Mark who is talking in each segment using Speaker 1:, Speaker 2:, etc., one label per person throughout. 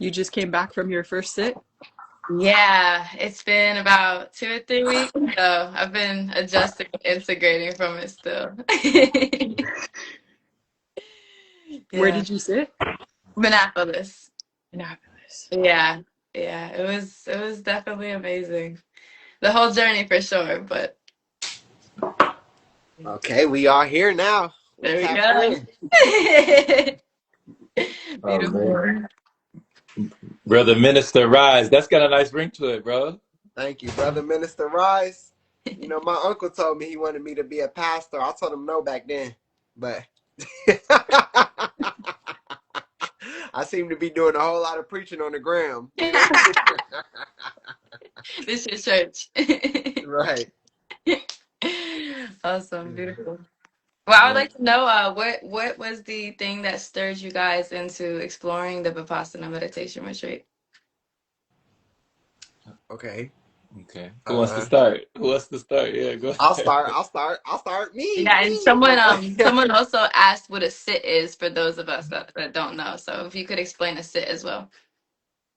Speaker 1: You just came back from your first sit?
Speaker 2: Yeah, it's been about 2 or 3 weeks, so I've been adjusting, integrating from it still.
Speaker 1: Where
Speaker 2: Yeah,
Speaker 1: did you sit?
Speaker 2: Minneapolis.
Speaker 1: Annapolis.
Speaker 2: Yeah, yeah, it was definitely amazing. The whole journey for sure, but
Speaker 3: Okay, we are here now. We
Speaker 2: there we
Speaker 3: tapped
Speaker 2: go.
Speaker 3: in.
Speaker 4: Oh man,
Speaker 2: Beautiful.
Speaker 4: brother Minister Rise, that's got a nice ring to it, bro.
Speaker 3: Thank you, brother Minister Rice. You know, my uncle told me he wanted me to be a pastor. I told him no back then, but I seem to be doing a whole lot of preaching on the gram. You know,
Speaker 2: This is church.
Speaker 3: right?
Speaker 2: Awesome, beautiful. Well, I would
Speaker 3: Yeah.
Speaker 2: like to know what was the thing that stirred you guys into exploring the Vipassana meditation retreat?
Speaker 3: Okay.
Speaker 4: Okay, who wants to
Speaker 3: Uh,
Speaker 4: start? Who wants to start? Yeah, go
Speaker 3: I'll
Speaker 4: ahead.
Speaker 3: start. I'll start. I'll start.
Speaker 2: Yeah, and
Speaker 3: Me.
Speaker 2: someone also asked what a sit is for those of us that don't know. So if you could explain a sit as well.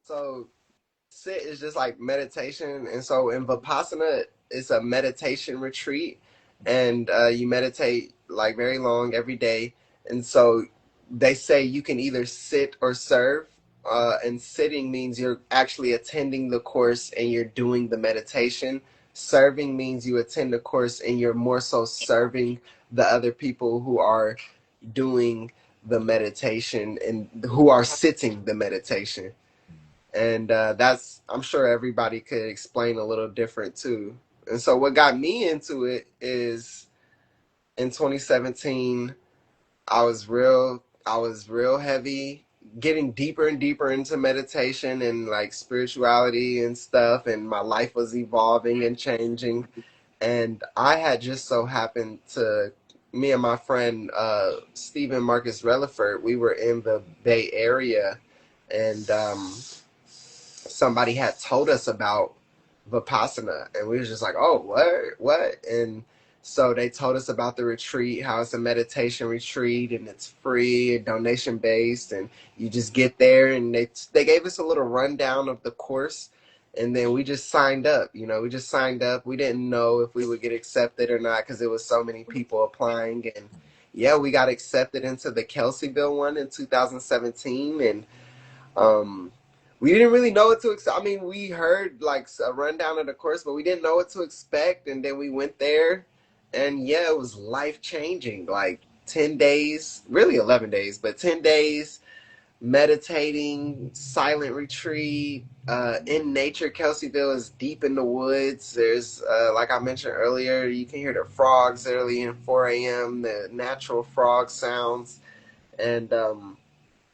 Speaker 3: So sit is just like meditation, and so in Vipassana, it's a meditation retreat, and you meditate like very long every day, and so they say you can either sit or serve. And sitting means you're actually attending the course and you're doing the meditation. Serving means you attend the course and you're more so serving the other people who are doing the meditation and who are sitting the meditation. And that's, I'm sure everybody could explain a little different too. And so what got me into it is in 2017 I was real heavy, getting deeper and deeper into meditation and like spirituality and stuff, and my life was evolving and changing. And I had just so happened to, me and my friend Stephen Marcus Relaford, we were in the Bay Area, and somebody had told us about Vipassana, and we was just like, oh, what? And so they told us about the retreat, how it's a meditation retreat, and it's free and donation based, and you just get there, and they gave us a little rundown of the course, and then we just signed up. You know, we just signed up. We didn't know if we would get accepted or not because there was so many people applying, and yeah, we got accepted into the Kelseyville one in 2017, and um, we didn't really know what to expect. I mean, we heard like a rundown of the course, but we didn't know what to expect. And then we went there, and yeah, it was life changing. Like 10 days, really 11 days, but 10 days meditating, silent retreat, in nature. Kelseyville is deep in the woods. There's, like I mentioned earlier, you can hear the frogs early in 4 a.m., the natural frog sounds. And,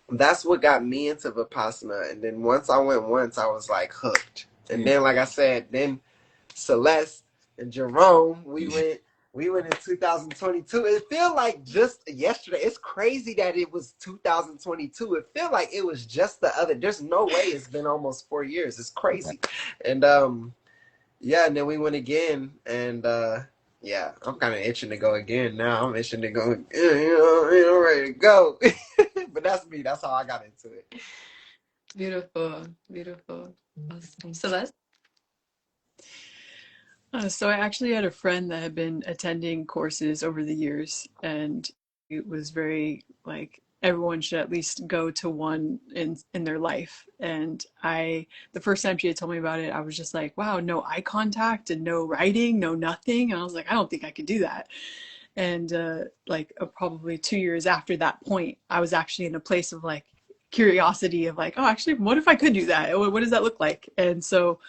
Speaker 3: that's what got me into Vipassana. And then once I went once, I was like hooked. And then, like I said, then Celeste and Jerome, we went in 2022. It feel like just yesterday. It's crazy that it was 2022. It feel like it was just the other. There's no way it's been almost 4 years. It's crazy. And yeah, and then we went again, and yeah, I'm kind of itching to go again now. I'm itching to go, ready to go. But that's me. That's how I got into it.
Speaker 2: Beautiful, beautiful. Awesome. Celeste?
Speaker 1: So I actually had a friend that had been attending courses over the years, and it was very like everyone should at least go to one in their life. And the first time she had told me about it, I was just like, wow, no eye contact and no writing, no nothing. And I was like, I don't think I could do that. And probably 2 years after that point, I was actually in a place of like curiosity of like, oh, actually, what if I could do that? What does that look like? And so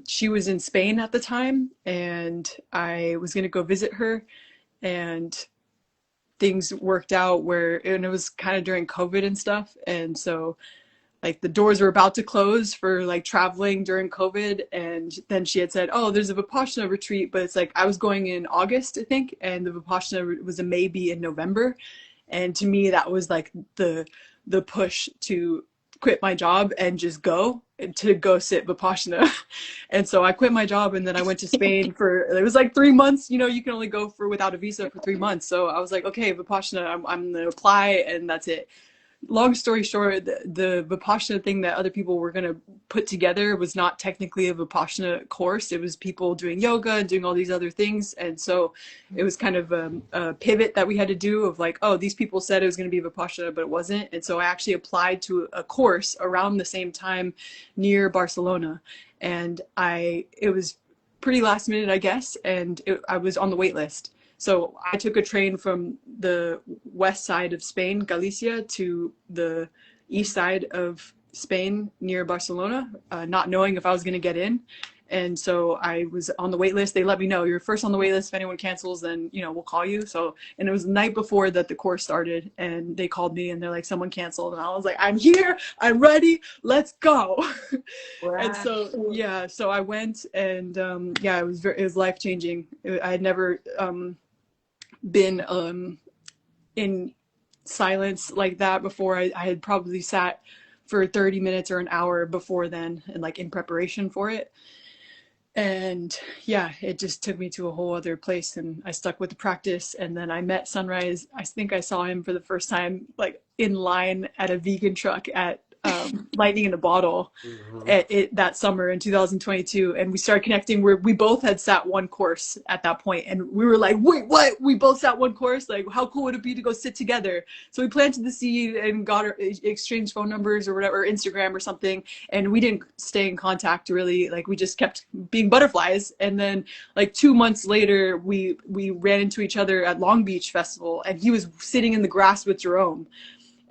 Speaker 1: she was in Spain at the time, and I was going to go visit her, and things worked out and it was kind of during COVID and stuff. And so, like, the doors were about to close for like traveling during COVID. And then she had said, oh, there's a Vipassana retreat, but it's like I was going in August, I think, and the Vipassana was a maybe in November. And to me, that was like the push to quit my job and just go to go sit Vipassana. And so I quit my job, and then I went to Spain for, it was like 3 months. You know, you can only go for without a visa for 3 months. So I was like, okay, Vipassana, I'm going to apply, and that's it. long story short, the Vipassana thing that other people were going to put together was not technically a Vipassana course. It was people doing yoga and doing all these other things. And so it was kind of a pivot that we had to do of like, oh, these people said it was going to be Vipassana, but it wasn't. And so I actually applied to a course around the same time near Barcelona. And it was pretty last minute, I guess. And I was on the wait list. So I took a train from the west side of Spain, Galicia, to the east side of Spain near Barcelona, not knowing if I was going to get in. And so I was on the wait list. They let me know, you're first on the wait list. If anyone cancels, then, we'll call you. So, and it was the night before that the course started, and they called me and they're like, someone canceled. And I was like, I'm here, I'm ready, let's go.
Speaker 2: Wow.
Speaker 1: And so, yeah, so I went, and yeah, it was life-changing. I had never been in silence like that before. I had probably sat for 30 minutes or an hour before then, and like in preparation for it. And yeah, it just took me to a whole other place, and I stuck with the practice. And then I met Sunrise. I think I saw him for the first time like in line at a vegan truck at Lightning in a Bottle that summer in 2022, and we started connecting where we both had sat one course at that point, and we were like, wait, what? We both sat one course? Like, how cool would it be to go sit together? So we planted the seed and got our exchanged phone numbers or whatever, Instagram or something, and we didn't stay in contact really. Like, we just kept being butterflies. And then like 2 months later, we ran into each other at Long Beach Festival, and he was sitting in the grass with Jerome.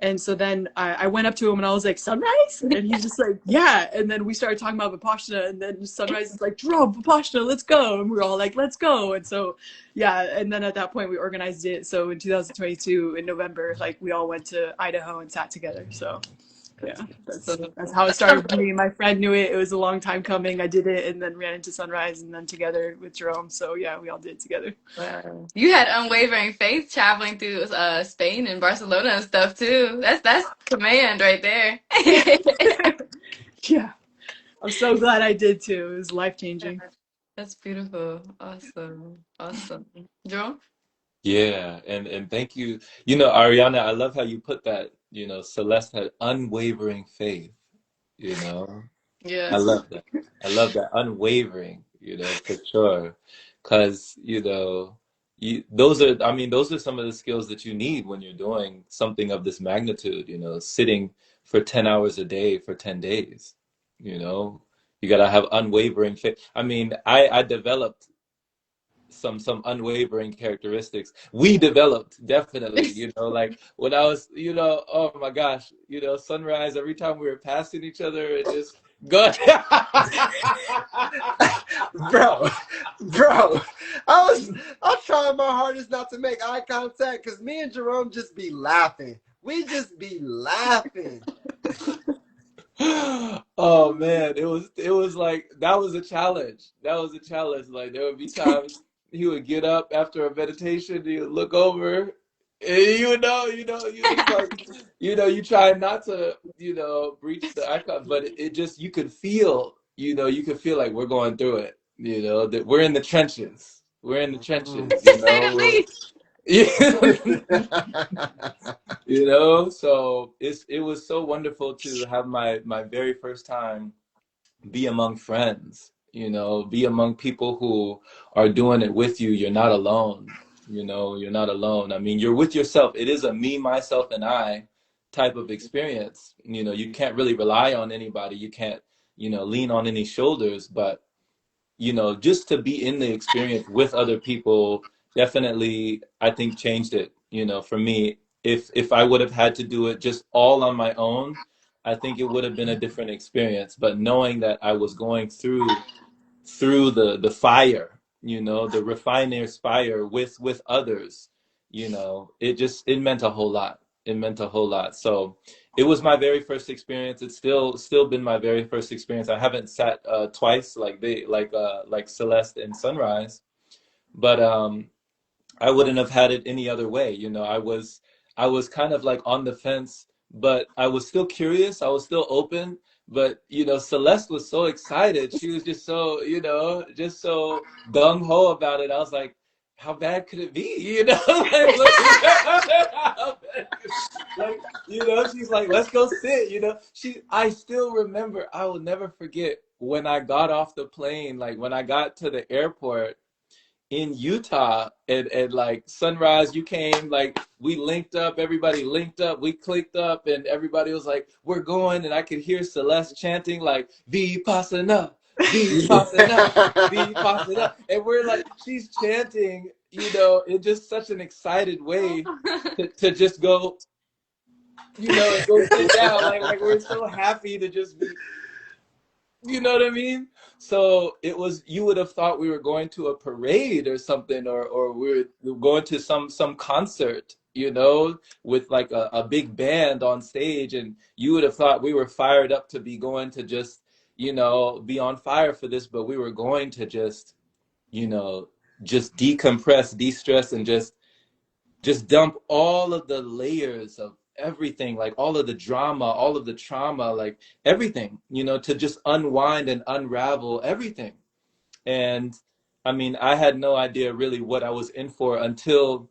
Speaker 1: And so then I went up to him and I was like, Sunrise? And he's just like, yeah. And then we started talking about Vipassana, and then Sunrise is like, Jerome, Vipassana, let's go. And we were all like, let's go. And so, yeah. And then at that point we organized it. So in 2022, in November, like we all went to Idaho and sat together. So yeah, that's how it started for me. My friend knew it. It was a long time coming. I did it and then ran into Sunrise, and then together with Jerome. So yeah, we all did it together.
Speaker 2: Wow. You had unwavering faith traveling through Spain and Barcelona and stuff too. That's command right there.
Speaker 1: Yeah, I'm so glad I did too. It was life-changing.
Speaker 2: That's beautiful. Awesome. Awesome. Joe?
Speaker 4: Yeah, and thank you. Ariana, I love how you put that, Celeste had unwavering faith, you know. I
Speaker 2: Yes.
Speaker 4: love that. I love that unwavering, for sure. Because, those are some of the skills that you need when you're doing something of this magnitude, sitting for 10 hours a day for 10 days, you know. You gotta have unwavering faith. I mean, I developed some unwavering characteristics. We developed definitely, like when I was, oh my gosh, Sunrise, every time we were passing each other, it just go.
Speaker 3: bro, bro. I'm trying my hardest not to make eye contact because me and Jerome just be laughing. We just be laughing.
Speaker 4: Oh man, it was like that was a challenge. That was a challenge. Like there would be times he would get up after a meditation, he would look over, and you just like, you try not to, breach the icon, but it just you could feel like we're going through it, that we're in the trenches. We're in the trenches,
Speaker 2: To say the least.
Speaker 4: yeah. So it was so wonderful to have my very first time be among friends, be among people who are doing it with you. You're not alone, you're not alone. I mean, you're with yourself. It is a me, myself, and I type of experience. You can't really rely on anybody. You can't, lean on any shoulders, but just to be in the experience with other people definitely, I think, changed it, for me. If I would have had to do it just all on my own, I think it would have been a different experience. But knowing that I was going through the fire, the refiner's fire with others, it meant a whole lot. It meant a whole lot. So it was my very first experience. It's still been my very first experience. I haven't sat twice like Celeste and Sunrise, but I wouldn't have had it any other way. I was kind of like on the fence, but I was still curious. I was still open. But Celeste was so excited. She was just so gung ho about it. I was like, how bad could it be? You know, like, what, how bad could, like, you know, she's like, let's go sit. You know, I still remember. I will never forget when I got off the plane. Like when I got to the airport in Utah, and like sunrise, you came, like we linked up, everybody linked up, we clicked up, and everybody was like, we're going, and I could hear Celeste chanting like Vipassana, Vipassana, Vipassana, and we're like, she's chanting, you know, in just such an excited way to just go, you know, and go sit down, like we're so happy to just be, you know what I mean? So it was, you would have thought we were going to a parade or something, or we were going to some concert, you know, with like a big band on stage, and you would have thought we were fired up to be going to just, you know, be on fire for this, but we were going to just, you know, just decompress, de-stress, and just dump all of the layers of everything, like all of the drama, all of the trauma, like everything, you know, to just unwind and unravel everything. And I mean, I had no idea really what I was in for until,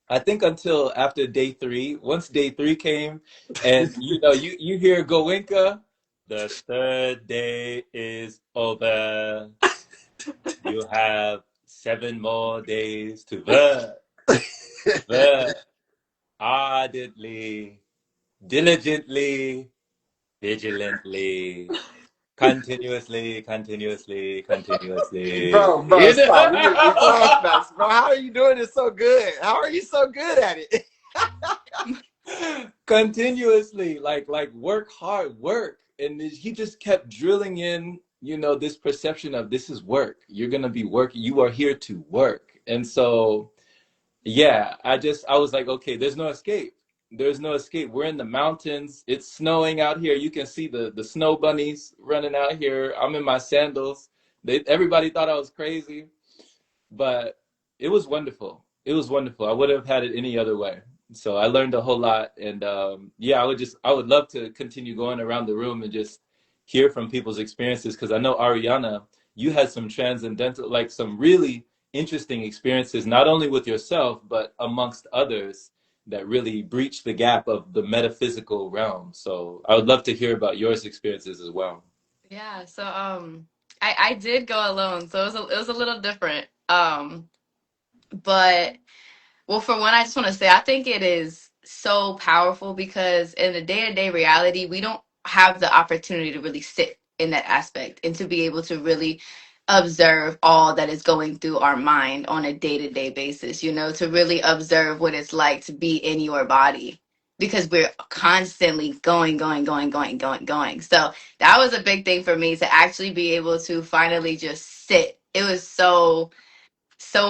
Speaker 4: I think until after day three. Once day three came, and you know, you hear Goenka, the third day is over. You have 7 more days to work ardently, diligently, vigilantly, continuously, continuously, continuously.
Speaker 3: Bro, stop. You're throwing us, bro. How are you doing it so good? How are you so good at it?
Speaker 4: Continuously, like work hard, work. And he just kept drilling in, you know, this perception of this is work. You're gonna be working. You are here to work. And so yeah, I was like, okay, there's no escape. There's no escape. We're in the mountains. It's snowing out here. You can see the snow bunnies running out here. I'm in my sandals. Everybody thought I was crazy, but it was wonderful. It was wonderful. I would have had it any other way. So I learned a whole lot, and yeah, I would love to continue going around the room and just hear from people's experiences, because I know Ariana, you had some transcendental, like some really interesting experiences, not only with yourself but amongst others, that really breached the gap of the metaphysical realm. So I would love to hear about yours experiences as well.
Speaker 2: Yeah, so I did go alone, so it was a little different. But well, for one, I just want to say I think it is so powerful because in the day-to-day reality, we don't have the opportunity to really sit in that aspect and to be able to really observe all that is going through our mind on a day-to-day basis, you know, to really observe what it's like to be in your body because we're constantly going. So that was a big thing for me to actually be able to finally just sit. It was so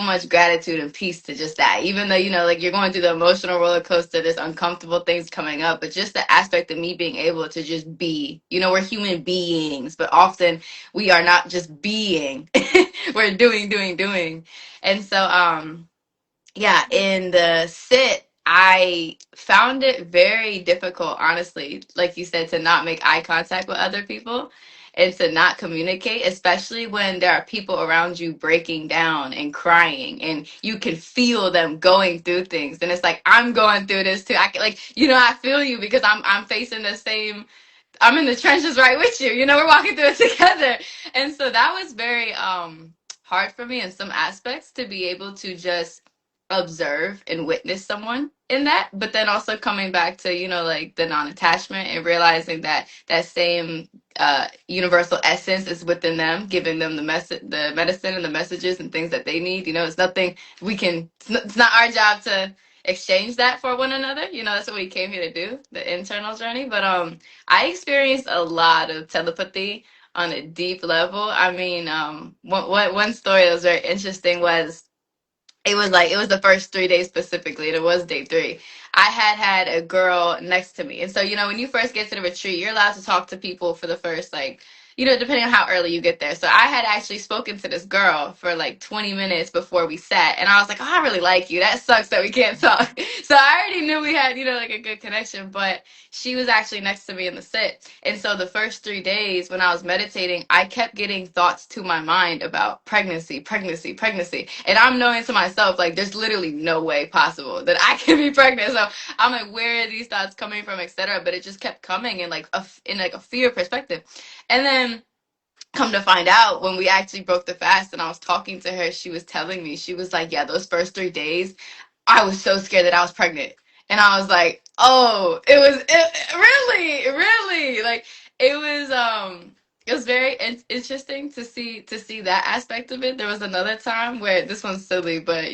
Speaker 2: much gratitude and peace to just that, even though, you know, like you're going through the emotional roller coaster, there's uncomfortable things coming up, but just the aspect of me being able to just be, you know, we're human beings, but often we are not just being. We're doing. And so yeah, in the sit, I found it very difficult, honestly, like you said, to not make eye contact with other people and to not communicate, especially when there are people around you breaking down and crying and you can feel them going through things. And it's like, I'm going through this too. I can, like, you know, I feel you because I'm facing the same, I'm in the trenches right with you. You know, we're walking through it together. And so that was very hard for me in some aspects to be able to just observe and witness someone in that, but then also coming back to, you know, like the non-attachment and realizing that that same universal essence is within them, giving them the message, the medicine and the messages and things that they need. You know, it's nothing we can, it's not our job to exchange that for one another. You know, that's what we came here to do, the internal journey. But I experienced a lot of telepathy on a deep level. I mean, one story that was very interesting was it was the first 3 days specifically, and it was day three. I had a girl next to me, and so, you know, when you first get to the retreat, you're allowed to talk to people for the first, like, depending on how early you get there. So I had actually spoken to this girl for like 20 minutes before we sat. And I was like, oh, I really like you. That sucks that we can't talk. So I already knew we had, like a good connection. But she was actually next to me in the sit. And so the first 3 days when I was meditating, I kept getting thoughts to my mind about pregnancy, pregnancy, pregnancy. And I'm knowing to myself, like, there's literally no way possible that I can be pregnant. So I'm like, where are these thoughts coming from, etc. But it just kept coming in like a fear perspective. And then come to find out, when we actually broke the fast and I was talking to her, she was telling me, she was like, yeah, those first 3 days I was so scared that I was pregnant. And I was like, oh, really, really, like, it was very interesting to see that aspect of it. There was another time where, this one's silly, but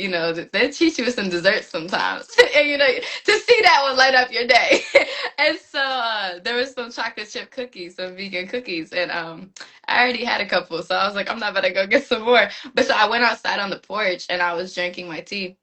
Speaker 2: they teach you some desserts sometimes, and to see that would light up your day. And so there was some chocolate chip cookies, some vegan cookies, and I already had a couple, so I was like, I'm not gonna go get some more. But so I went outside on the porch and I was drinking my tea.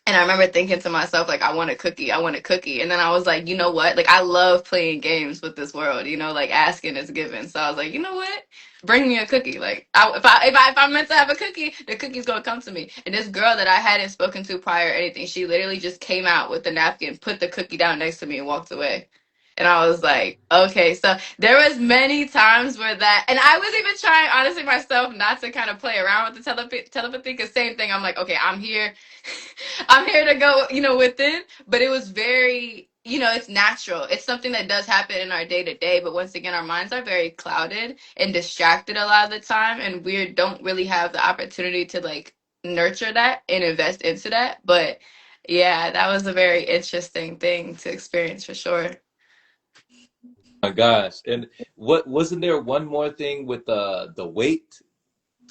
Speaker 2: And I remember thinking to myself, like, I want a cookie, I want a cookie. And then I was like, you know what? Like, I love playing games with this world, like asking is given. So I was like, you know what? Bring me a cookie. Like, if I'm meant to have a cookie, the cookie's gonna come to me. And this girl that I hadn't spoken to prior or anything, she literally just came out with the napkin, put the cookie down next to me, and walked away. And I was like, okay. So there was many times where that, and I was even trying, honestly, myself not to kind of play around with the telepathy, because same thing. I'm like, okay, I'm here. I'm here to go, within. But it was very, it's natural. It's something that does happen in our day to day. But once again, our minds are very clouded and distracted a lot of the time. And we don't really have the opportunity to like nurture that and invest into that. But yeah, that was a very interesting thing to experience for sure.
Speaker 4: My gosh. And what wasn't there one more thing with the weight?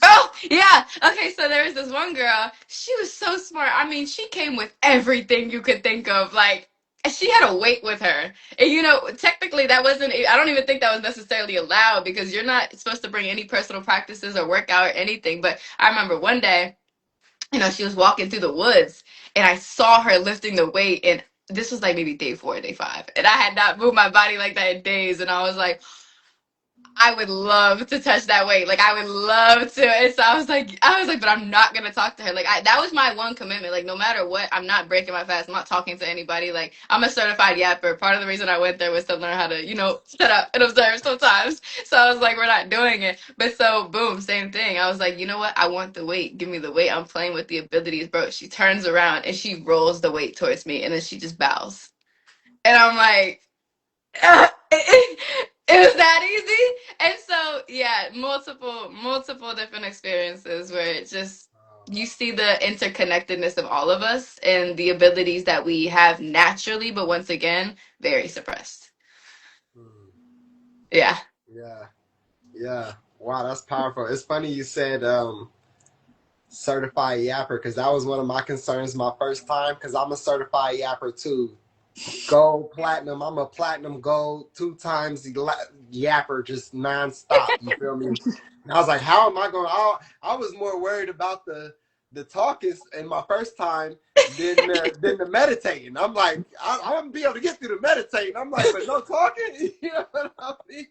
Speaker 2: Oh, yeah. Okay, so there was this one girl. She was so smart. I mean, she came with everything you could think of. Like, she had a weight with her. And, technically, that wasn't, I don't even think that was necessarily allowed, because you're not supposed to bring any personal practices or workout or anything. But I remember one day, she was walking through the woods and I saw her lifting the weight. And this was like maybe day 4, day 5. And I had not moved my body like that in days. And I was like, I would love to touch that weight. Like, I would love to. And so I was like, but I'm not gonna talk to her. Like, that was my one commitment. Like, no matter what, I'm not breaking my fast. I'm not talking to anybody. Like, I'm a certified yapper. Part of the reason I went there was to learn how to, shut up and observe sometimes. So I was like, we're not doing it. But so, boom, same thing. I was like, you know what? I want the weight. Give me the weight. I'm playing with the abilities, bro. She turns around and she rolls the weight towards me, and then she just bows. And I'm like, it was that easy. And so, yeah, multiple different experiences where it just, you see the interconnectedness of all of us and the abilities that we have naturally, but once again, very suppressed. Yeah.
Speaker 3: Yeah, yeah. Wow, that's powerful. It's funny you said certified yapper, because that was one of my concerns my first time, because I'm a certified yapper too. Gold, platinum. I'm a platinum gold, 2 times yapper, just nonstop. You feel me? And I was like, how am I going? I was more worried about the talking in my first time than the meditating. I'm like, I'm gonna be able to get through the meditating. I'm like, but no talking. You know what I mean?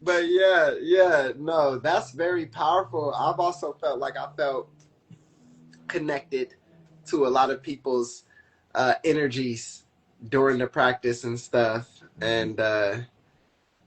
Speaker 3: But yeah, no, that's very powerful. I've also felt like I felt connected to a lot of people's energies during the practice and stuff. And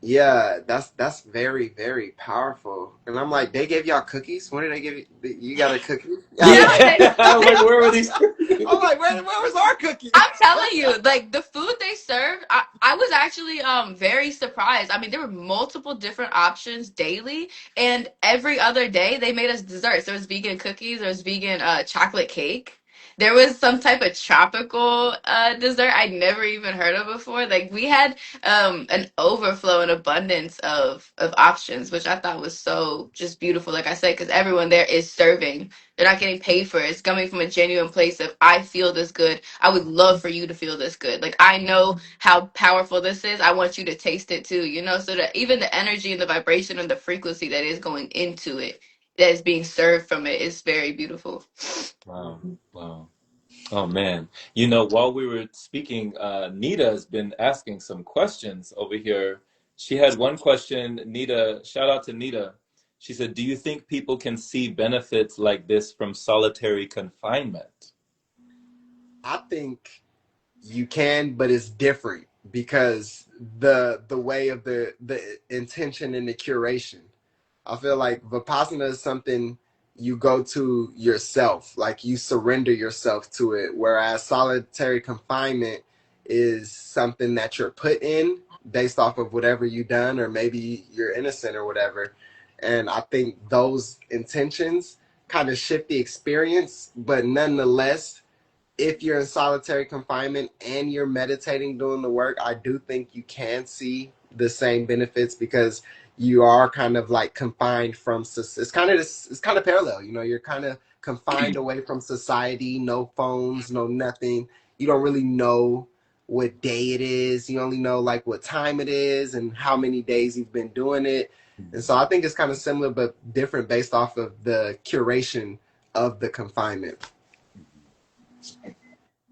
Speaker 3: yeah, that's very, very powerful. And I'm like, they gave y'all cookies? When did they give you? You got a cookie? I was
Speaker 2: Yeah,
Speaker 3: like,
Speaker 4: Yeah. I'm like, where were these?
Speaker 3: I'm like, where was our cookie?
Speaker 2: I'm telling you, like the food they served, I was actually very surprised. I mean, there were multiple different options daily, and every other day they made us desserts. There was vegan cookies, there was vegan chocolate cake. There was some type of tropical dessert I'd never even heard of before. Like, we had an overflow and abundance of options, which I thought was so just beautiful. Like I said, because everyone there is serving, they're not getting paid for it. It's coming from a genuine place of, I feel this good. I would love for you to feel this good. Like, I know how powerful this is. I want you to taste it too, So that even the energy and the vibration and the frequency that is going into it, that is being served from it, is very beautiful.
Speaker 4: Wow. Wow. Oh man. While we were speaking, Nita has been asking some questions over here. She had one question, Nita. Shout out to Nita. She said, "Do you think people can see benefits like this from solitary confinement?"
Speaker 3: I think you can, but it's different because the way of the intention and the curation. I feel like Vipassana is something you go to yourself, like you surrender yourself to it, whereas solitary confinement is something that you're put in based off of whatever you've done, or maybe you're innocent or whatever. And I think those intentions kind of shift the experience, but nonetheless, if you're in solitary confinement and you're meditating doing the work, I do think you can see the same benefits because you are kind of like confined from it's kind of parallel, you know, you're kind of confined away from society, no phones, no nothing. You don't really know what day it is. You only know like what time it is and how many days you've been doing it. And so I think it's kind of similar but different based off of the curation of the confinement.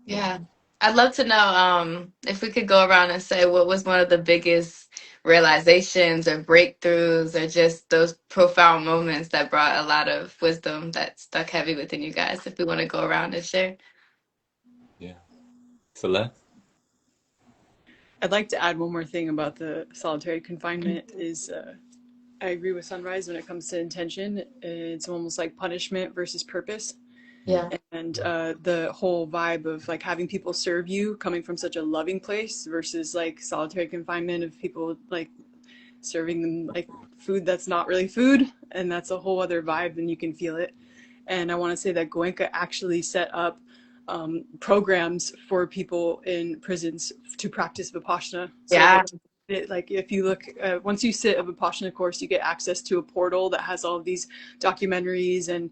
Speaker 2: Yeah. I'd love to know if we could go around and say what was one of the biggest realizations or breakthroughs or just those profound moments that brought a lot of wisdom that stuck heavy within you guys, if we want to go around and share.
Speaker 4: Yeah. Celeste?
Speaker 1: I'd like to add one more thing about the solitary confinement is I agree with Sunrise when it comes to intention. It's almost like punishment versus purpose.
Speaker 2: Yeah.
Speaker 1: And the whole vibe of like having people serve you coming from such a loving place versus like solitary confinement of people like serving them like food that's not really food, and that's a whole other vibe and you can feel it. And I want to say that Goenka actually set up programs for people in prisons to practice Vipassana. So
Speaker 2: Yeah.
Speaker 1: like if you look, once you sit a Vipassana course, you get access to a portal that has all of these documentaries and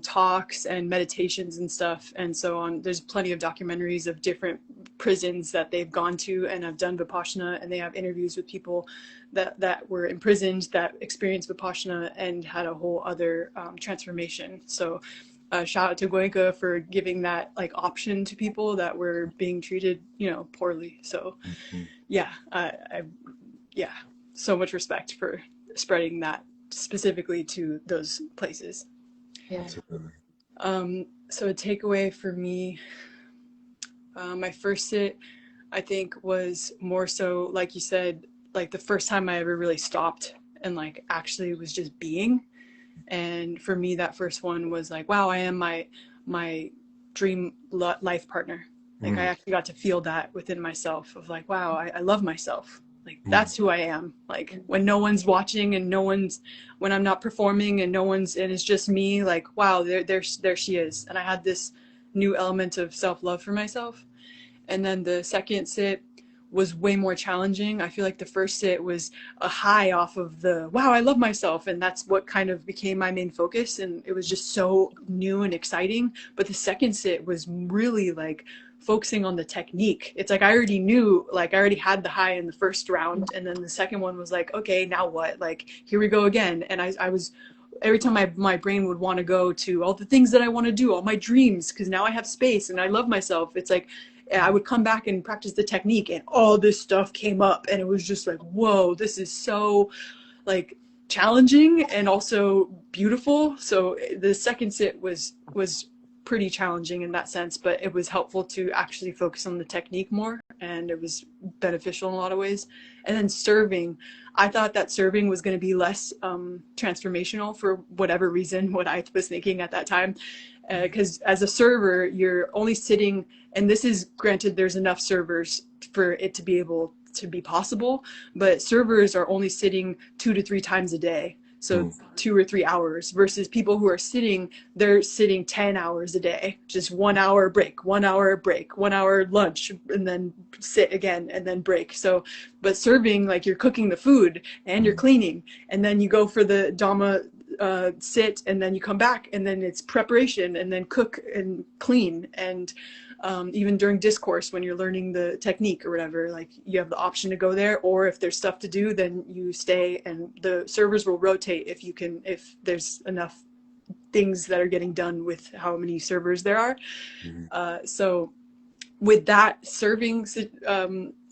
Speaker 1: talks and meditations and stuff and so on. There's plenty of documentaries of different prisons that they've gone to and have done Vipassana, and they have interviews with people that were imprisoned that experienced Vipassana and had a whole other transformation. So shout out to Goenka for giving that like option to people that were being treated, you know, poorly. So yeah, yeah, so much respect for spreading that specifically to those places.
Speaker 2: Yeah.
Speaker 1: So a takeaway for me, my first sit, I think, was more so, like you said, like the first time I ever really stopped and like actually was just being. And for me, that first one was like, wow, I am my dream life partner. Like I actually got to feel that within myself of like, wow, I love myself. Like that's who I am. Like when no one's watching and when I'm not performing and and it's just me, like, wow, there she is. And I had this new element of self-love for myself. And then the second sit was way more challenging. I feel like the first sit was a high off of the wow, I love myself, and that's what kind of became my main focus, and it was just so new and exciting. But the second sit was really like focusing on the technique. It's like I already knew, like I already had the high in the first round, and then the second one was like, okay, now what? Like here we go again. And I was every time my brain would want to go to all the things that I want to do, all my dreams, because now I have space and I love myself. It's like I would come back and practice the technique and all this stuff came up and it was just like, whoa, this is so like challenging and also beautiful. So the second sit was pretty challenging in that sense, but it was helpful to actually focus on the technique more, and it was beneficial in a lot of ways. And then serving, I thought that serving was going to be less transformational for whatever reason, what I was thinking at that time, because as a server you're only sitting, and this is granted there's enough servers for it to be able to be possible, but servers are only sitting 2 to 3 times a day, so 2 or 3 hours, versus people who are sitting, they're sitting 10 hours a day, just 1 hour break, 1 hour break, 1 hour lunch, and then sit again and then break. So but serving, like you're cooking the food and you're cleaning, and then you go for the Dhamma sit, and then you come back, and then it's preparation, and then cook and clean, and even during discourse when you're learning the technique or whatever, like you have the option to go there, or if there's stuff to do then you stay, and the servers will rotate if there's enough things that are getting done with how many servers there are. So with that serving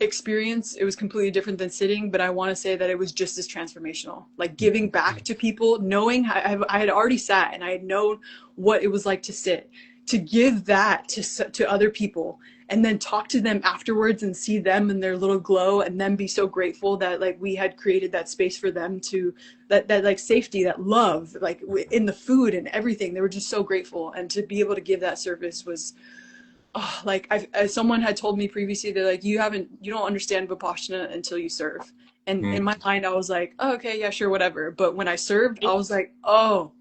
Speaker 1: experience. It was completely different than sitting, but I want to say that it was just as transformational. Like giving back to people, knowing I had already sat and I had known what it was like to sit, to give that to other people, and then talk to them afterwards and see them and their little glow, and then be so grateful that like we had created that space for them to that like safety, that love, like in the food and everything. They were just so grateful, and to be able to give that service was, oh, like as someone had told me previously, they're like, you don't understand Vipassana until you serve. And in my mind, I was like, oh, okay, yeah, sure, whatever. But when I served, I was like, oh,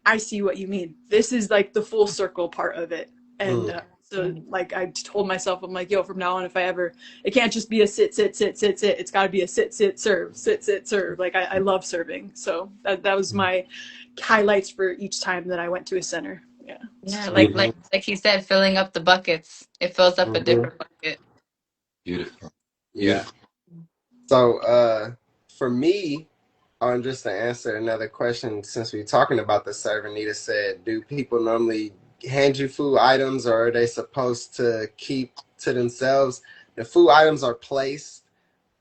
Speaker 1: I see what you mean. This is like the full circle part of it. And so like I told myself, I'm like, yo, from now on, if I ever, it can't just be a sit, sit, sit, sit, sit. It's got to be a sit, sit, serve, sit, sit, serve. Like I love serving. So that was my highlights for each time that I went to a center. Yeah.
Speaker 2: Yeah,
Speaker 1: So,
Speaker 2: like he said, filling up the buckets. It fills up a different bucket.
Speaker 4: Beautiful.
Speaker 3: Yeah. So for me, on just to answer another question, since we're talking about the server, Nita said, do people normally hand you food items, or are they supposed to keep to themselves? The food items are placed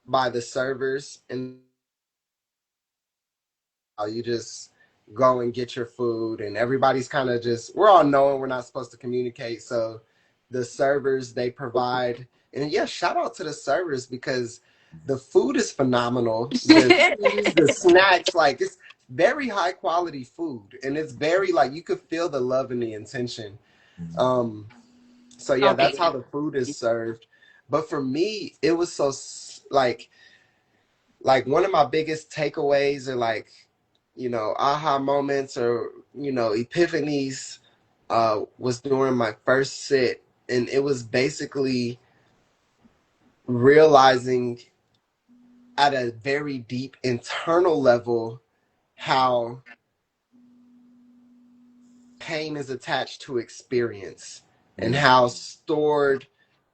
Speaker 3: by the servers, and you just go and get your food, and everybody's kind of just, we're all knowing we're not supposed to communicate. So the servers, they provide, and yeah, shout out to the servers, because the food is phenomenal. The tea, the snacks, like it's very high quality food, and it's very like you could feel the love and the intention. So yeah, that's how the food is served. But for me, it was so like one of my biggest takeaways, or like, you know, aha moments, or, you know, epiphanies, was during my first sit. And it was basically realizing at a very deep internal level how pain is attached to experience, and how stored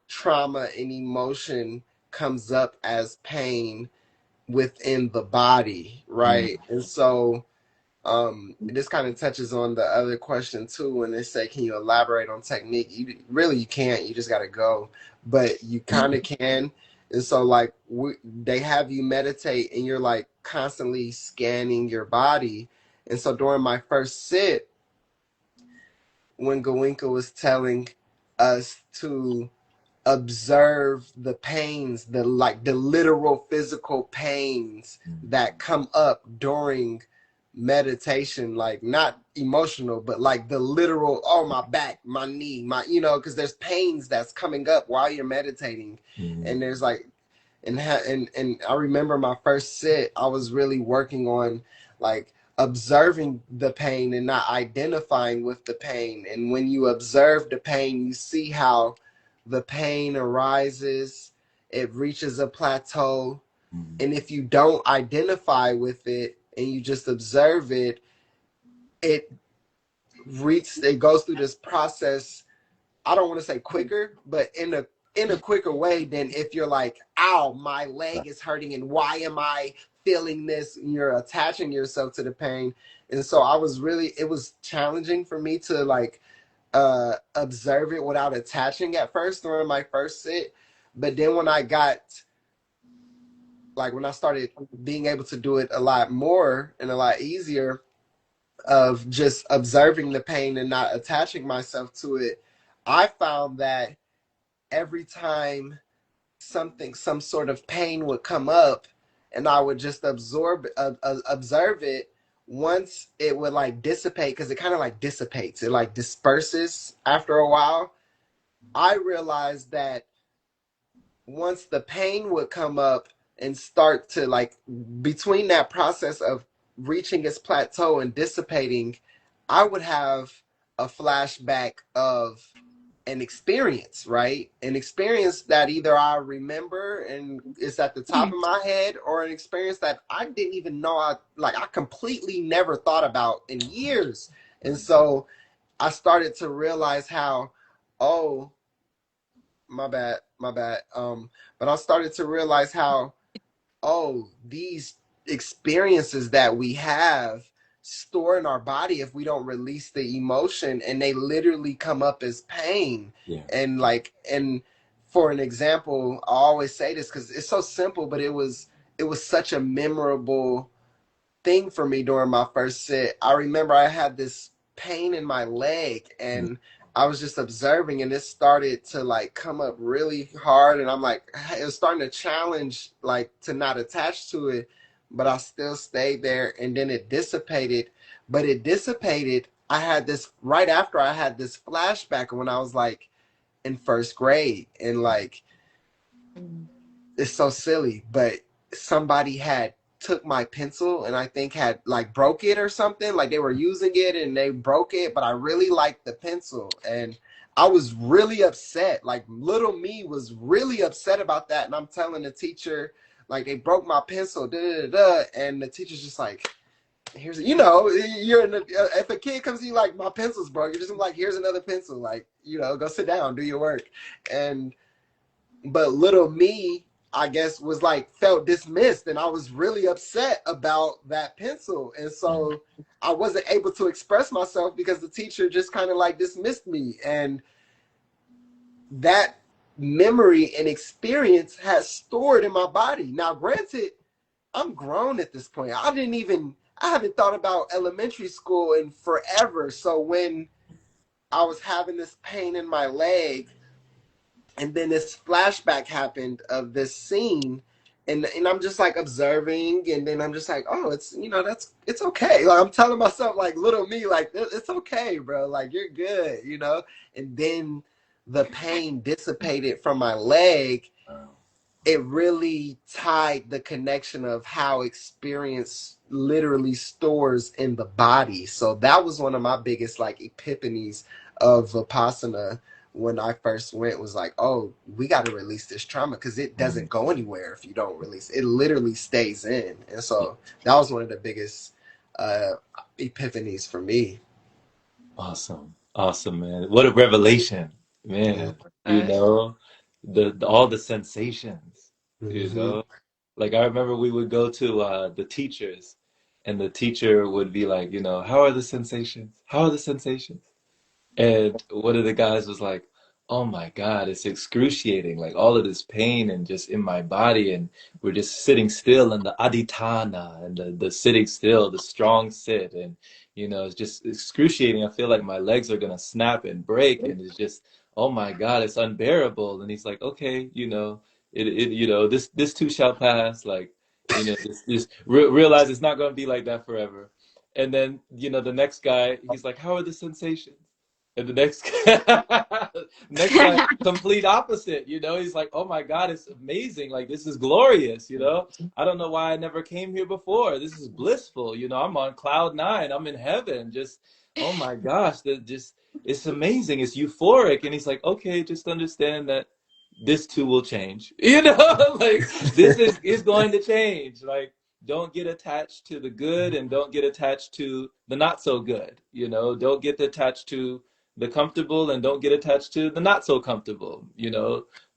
Speaker 3: trauma and emotion comes up as pain within the body, right? And so this kind of touches on the other question too, when they say, can you elaborate on technique? You can't, you just got to go, but you kind of can. And so like they have you meditate, and you're like constantly scanning your body. And so during my first sit, when Gawinka was telling us to observe the pains, the literal physical pains that come up during meditation, like not emotional, but like the literal, oh, my back, my knee, my, you know, because there's pains that's coming up while you're meditating. And there's like, and I remember my first sit, I was really working on like observing the pain and not identifying with the pain. And when you observe the pain, you see how the pain arises, it reaches a plateau. And if you don't identify with it and you just observe it, it goes through this process. I don't want to say quicker, but in a quicker way than if you're like, ow, my leg is hurting, and why am I feeling this? And you're attaching yourself to the pain. And so it was challenging for me to like observe it without attaching at first during my first sit. But then when I started being able to do it a lot more and a lot easier, of just observing the pain and not attaching myself to it, I found that every time some sort of pain would come up, and I would just observe it, once it would like dissipate, because it kind of like dissipates, it like disperses after a while. I realized that once the pain would come up and start to like, between that process of reaching its plateau and dissipating, I would have a flashback of an experience, right? An experience that either I remember and it's at the top of my head, or an experience that I didn't even know I completely never thought about in years. And so I started to realize how, oh, my bad. But I started to realize how, oh, these experiences that we have store in our body if we don't release the emotion, and they literally come up as pain. And like, and for an example, I always say this because it's so simple, but it was such a memorable thing for me during my first sit. I remember I had this pain in my leg and I was just observing and it started to like come up really hard and I'm like it was starting to challenge like to not attach to it, but I still stayed there and then it dissipated. But it dissipated. I had this right after I had this flashback when I was like in first grade and like
Speaker 2: Mm.
Speaker 3: it's so silly, but somebody had took my pencil and I think had like broke it or something. Like they were using it and they broke it, but I really liked the pencil and I was really upset. Like little me was really upset about that. And I'm telling the teacher, like they broke my pencil, da da da, and the teacher's just like, here's you're in the, if a kid comes to you like my pencil's broke, you're just like here's another pencil, like go sit down, do your work, and but little me I guess was like felt dismissed and I was really upset about that pencil and so I wasn't able to express myself because the teacher just kind of like dismissed me and that memory and experience has stored in my body. Now granted, I'm grown at this point. I haven't thought about elementary school in forever, so when I was having this pain in my leg and then this flashback happened of this scene and I'm just like observing and then I'm just like, oh, it's that's it's okay, like I'm telling myself like little me like it's okay, bro, like you're good, and then the pain dissipated from my leg. It really tied the connection of how experience literally stores in the body. So that was one of my biggest like epiphanies of Vipassana when I first went, was like, oh, we got to release this trauma because it doesn't go anywhere if you don't release it. It literally stays in. And so that was one of the biggest uh, epiphanies for me.
Speaker 4: Awesome. Awesome, man. What a revelation,
Speaker 3: Yeah.
Speaker 4: man.
Speaker 1: Uh,
Speaker 4: The all the sensations, you
Speaker 3: Mm-hmm.
Speaker 4: know. Like I remember we would go to the teachers and the teacher would be like, how are the sensations? How are the sensations? And one of the guys was like, "Oh my God, it's excruciating! Like all of this pain and just in my body, and we're just sitting still in the aditana and the sitting still, the strong sit, and it's just excruciating. I feel like my legs are gonna snap and break, and it's just, oh my God, it's unbearable." And he's like, "Okay, this too shall pass. Like, just realize it's not gonna be like that forever." And then, the next guy, he's like, "How are the sensations?" And the next next guy, complete opposite, he's like, "Oh my God, it's amazing. Like this is glorious, I don't know why I never came here before. This is blissful, I'm on cloud nine. I'm in heaven. Just, oh my gosh, that just it's amazing. It's euphoric." And he's like, "Okay, just understand that this too will change." Like this is going to change. Like don't get attached to the good and don't get attached to the not so good. Don't get attached to the comfortable and don't get attached to the not so comfortable.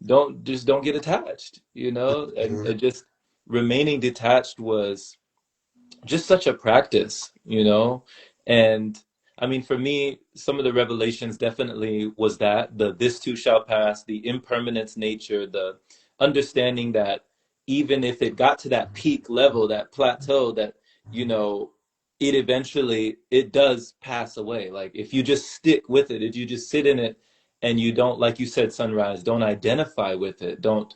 Speaker 4: Don't get attached, and just remaining detached was just such a practice, and I mean, for me, some of the revelations definitely was that the this too shall pass, the impermanence nature, the understanding that even if it got to that peak level, that plateau, that you know it eventually it does pass away. Like if you just stick with it, if you just sit in it and you don't, like you said, Sunrise, don't identify with it, don't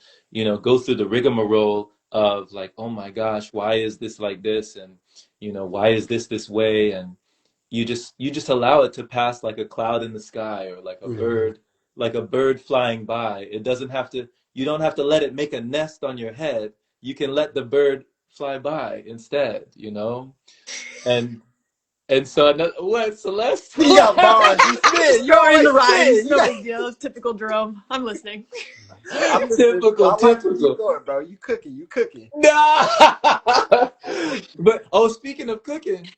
Speaker 4: go through the rigmarole of like, oh my gosh, why is this like this, and why is this way, and you just allow it to pass like a cloud in the sky, or
Speaker 3: Mm-hmm.
Speaker 4: like a bird flying by. It doesn't have to, you don't have to let it make a nest on your head. You can let the bird fly by instead, and so what, Celeste?
Speaker 3: He got bars. He spit. You
Speaker 1: throw in the
Speaker 3: always spit.
Speaker 1: rhymes,
Speaker 3: You
Speaker 1: no
Speaker 3: got.
Speaker 1: big deal. It's typical Jerome. I'm listening.
Speaker 3: I'm listening too.
Speaker 4: Typical,
Speaker 3: I like where you
Speaker 4: typical.
Speaker 3: going, bro. You cooking. You cooking.
Speaker 4: No. But oh, speaking of cooking,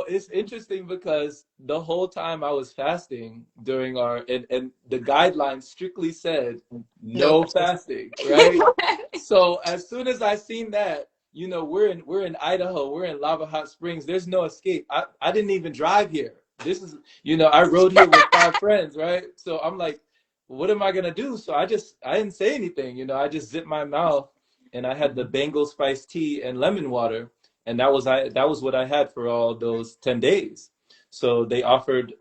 Speaker 4: it's interesting because the whole time I was fasting during and the guidelines strictly said
Speaker 3: No.
Speaker 4: no fasting, right? So as soon as I seen that, we're in Idaho, we're in Lava Hot Springs. There's no escape. I didn't even drive here. This is, I rode here with 5 friends, right? So I'm like, what am I gonna do? So I didn't say anything, you know. I just zipped my mouth, and I had the Bengal spiced tea and lemon water, and that was what I had for all those 10 days. So they offered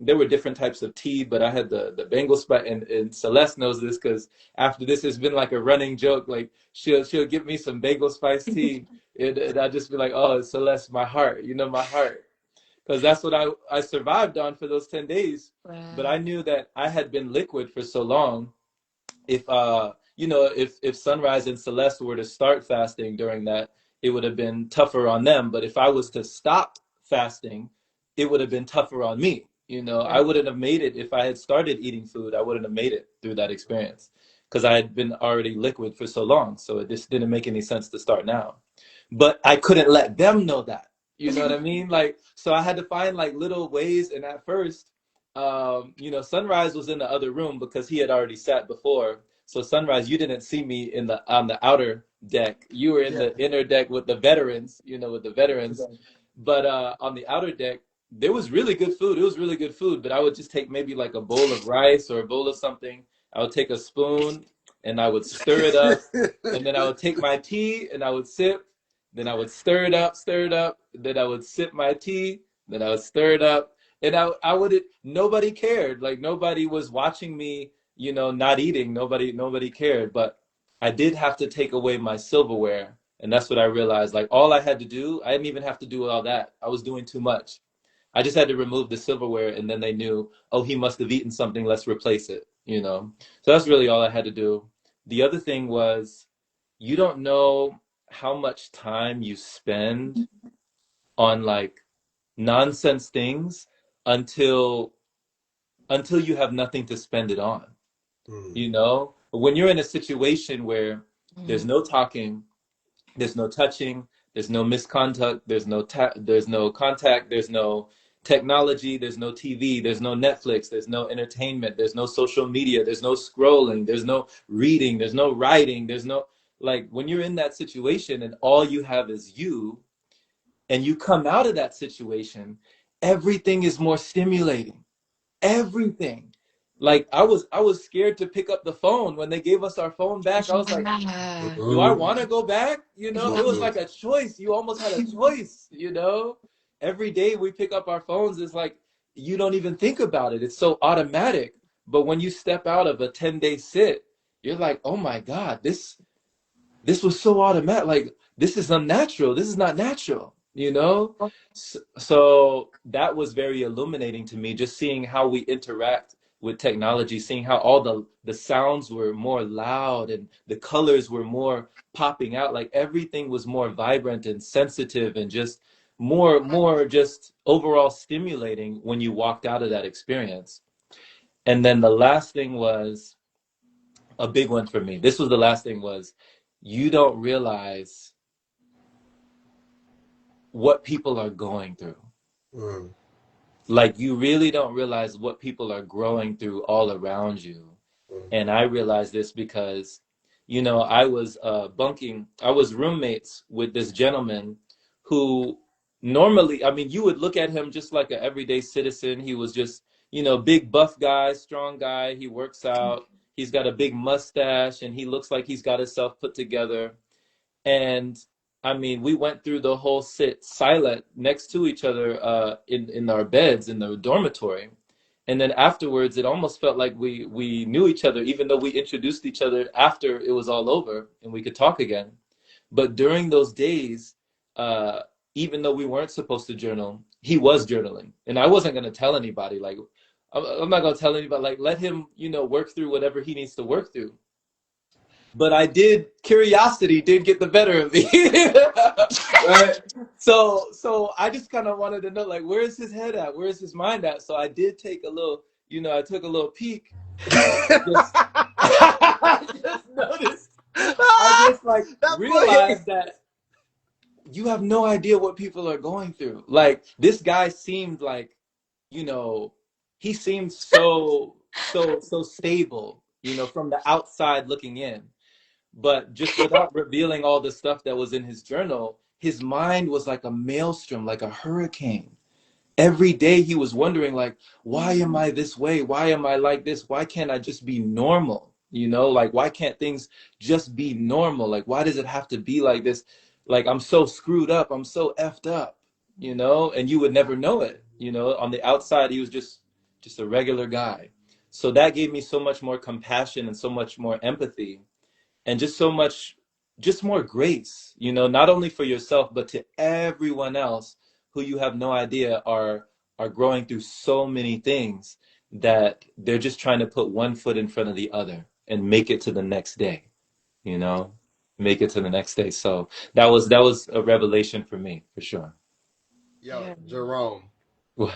Speaker 4: there were different types of tea, but I had the Bengal spice, and Celeste knows this because after this it's been like a running joke. Like she'll give me some Bengal spiced tea, and I just be like, oh, Celeste, my heart, you know, my heart, because that's what I survived on for those 10 days. But
Speaker 2: Wow.
Speaker 4: I knew that I had been liquid for so long. If you know, if Sunrise and Celeste were to start fasting during that, it would have been tougher on them. But if I was to stop fasting, it would have been tougher on me. You know, I
Speaker 2: Right.
Speaker 4: wouldn't have made it if I had started eating food. I wouldn't have made it through that experience because I had been already liquid for so long. So it just didn't make any sense to start now. But I couldn't let them know that. You know what I mean? Like, so I had to find like little ways. And at first, you know, Sunrise was in the other room because he had already sat before. So Sunrise, you didn't see me in the on the outer deck. You were in
Speaker 3: Yeah.
Speaker 4: the inner deck with the veterans, you know, with the veterans. But on the outer deck, there was really good food. It was really good food, but I would just take maybe like a bowl of rice or a bowl of something. I would take a spoon and I would stir it up, and then I would take my tea and I would sip. Then I would stir it up. Then I would sip my tea. Then I would stir it up, and I would. Nobody cared. Like nobody was watching me, you know, not eating. Nobody cared. But I did have to take away my silverware, and that's what I realized. Like all I had to do, I didn't even have to do all that. I was doing too much. I just had to remove the silverware, and then they knew, oh, he must have eaten something. Let's replace it. You know. So that's really all I had to do. The other thing was, you don't know how much time you spend on like nonsense things until you have nothing to spend it on.
Speaker 3: Mm,
Speaker 4: You know, when you're in a situation where there's
Speaker 2: Mhm.
Speaker 4: no talking, there's no touching, there's no misconduct, there's no contact, there's no technology, there's no TV, there's no Netflix, there's no entertainment, there's no social media, there's no scrolling, there's no reading, there's no writing, there's no, like when you're in that situation and all you have is you, and you come out of that situation, everything is more stimulating. Everything. Like I was scared to pick up the phone when they gave us our phone back. I was like,
Speaker 2: Yeah.
Speaker 4: do I
Speaker 3: mm,
Speaker 4: want to go back? You know, it was
Speaker 3: mm,
Speaker 4: like a choice. You almost had a choice, you know? Every day we pick up our phones, it's like you don't even think about it. It's so automatic. But when you step out of a 10-day sit, you're like, oh my God, this was so automatic. Like this is unnatural. This is not natural, you know? So that was very illuminating to me, just seeing how we interact with technology, seeing how all the sounds were more loud and the colors were more popping out. Like everything was more vibrant and sensitive and just more just overall stimulating when you walked out of that experience. And then the last thing was a big one for me. This was the last thing was, you don't realize what people are going through.
Speaker 3: mm,
Speaker 4: Like you really don't realize what people are growing through all around you.
Speaker 3: mm.
Speaker 4: And I realized this because, you know, I was roommates with this gentleman who normally, I mean, you would look at him just like an everyday citizen. He was just, you know, big buff guy, strong guy. He works out. He's got a big mustache and he looks like he's got himself put together. And I mean, we went through the whole sit silent next to each other in our beds in the dormitory. And then afterwards, it almost felt like we knew each other, even though we introduced each other after it was all over and we could talk again. But during those days, uh, even though we weren't supposed to journal, he was journaling, and I wasn't going to tell anybody. Like, I'm not going to tell anybody. Like, let him, you know, work through whatever he needs to work through. But curiosity did get the better of me. Right? So I just kind of wanted to know, like, where is his head at? Where is his mind at? So I did take a little, you know, I took a little peek, and I just I just noticed, I
Speaker 3: Ah,
Speaker 4: just like
Speaker 3: that boy.
Speaker 4: realized that you have no idea what people are going through. Like this guy seemed like, you know, he seemed so stable, you know, from the outside looking in. But just without revealing all the stuff that was in his journal, his mind was like a maelstrom, like a hurricane. every day he was wondering, like, why am I this way? Why am I like this? Why can't I just be normal? You know, like, why can't things just be normal? Like, why does it have to be like this? Like, I'm so screwed up, I'm so effed up, you know, and you would never know it. You know, on the outside he was just a regular guy. So that gave me so much more compassion and so much more empathy, and just so much, just more grace, you know, not only for yourself but to everyone else who you have no idea are growing through so many things, that they're just trying to put one foot in front of the other and make it to the next day, you know, make it to the next day. So that was a revelation for me, for sure.
Speaker 3: Yo,
Speaker 1: Yeah.
Speaker 3: Jerome,
Speaker 4: Well,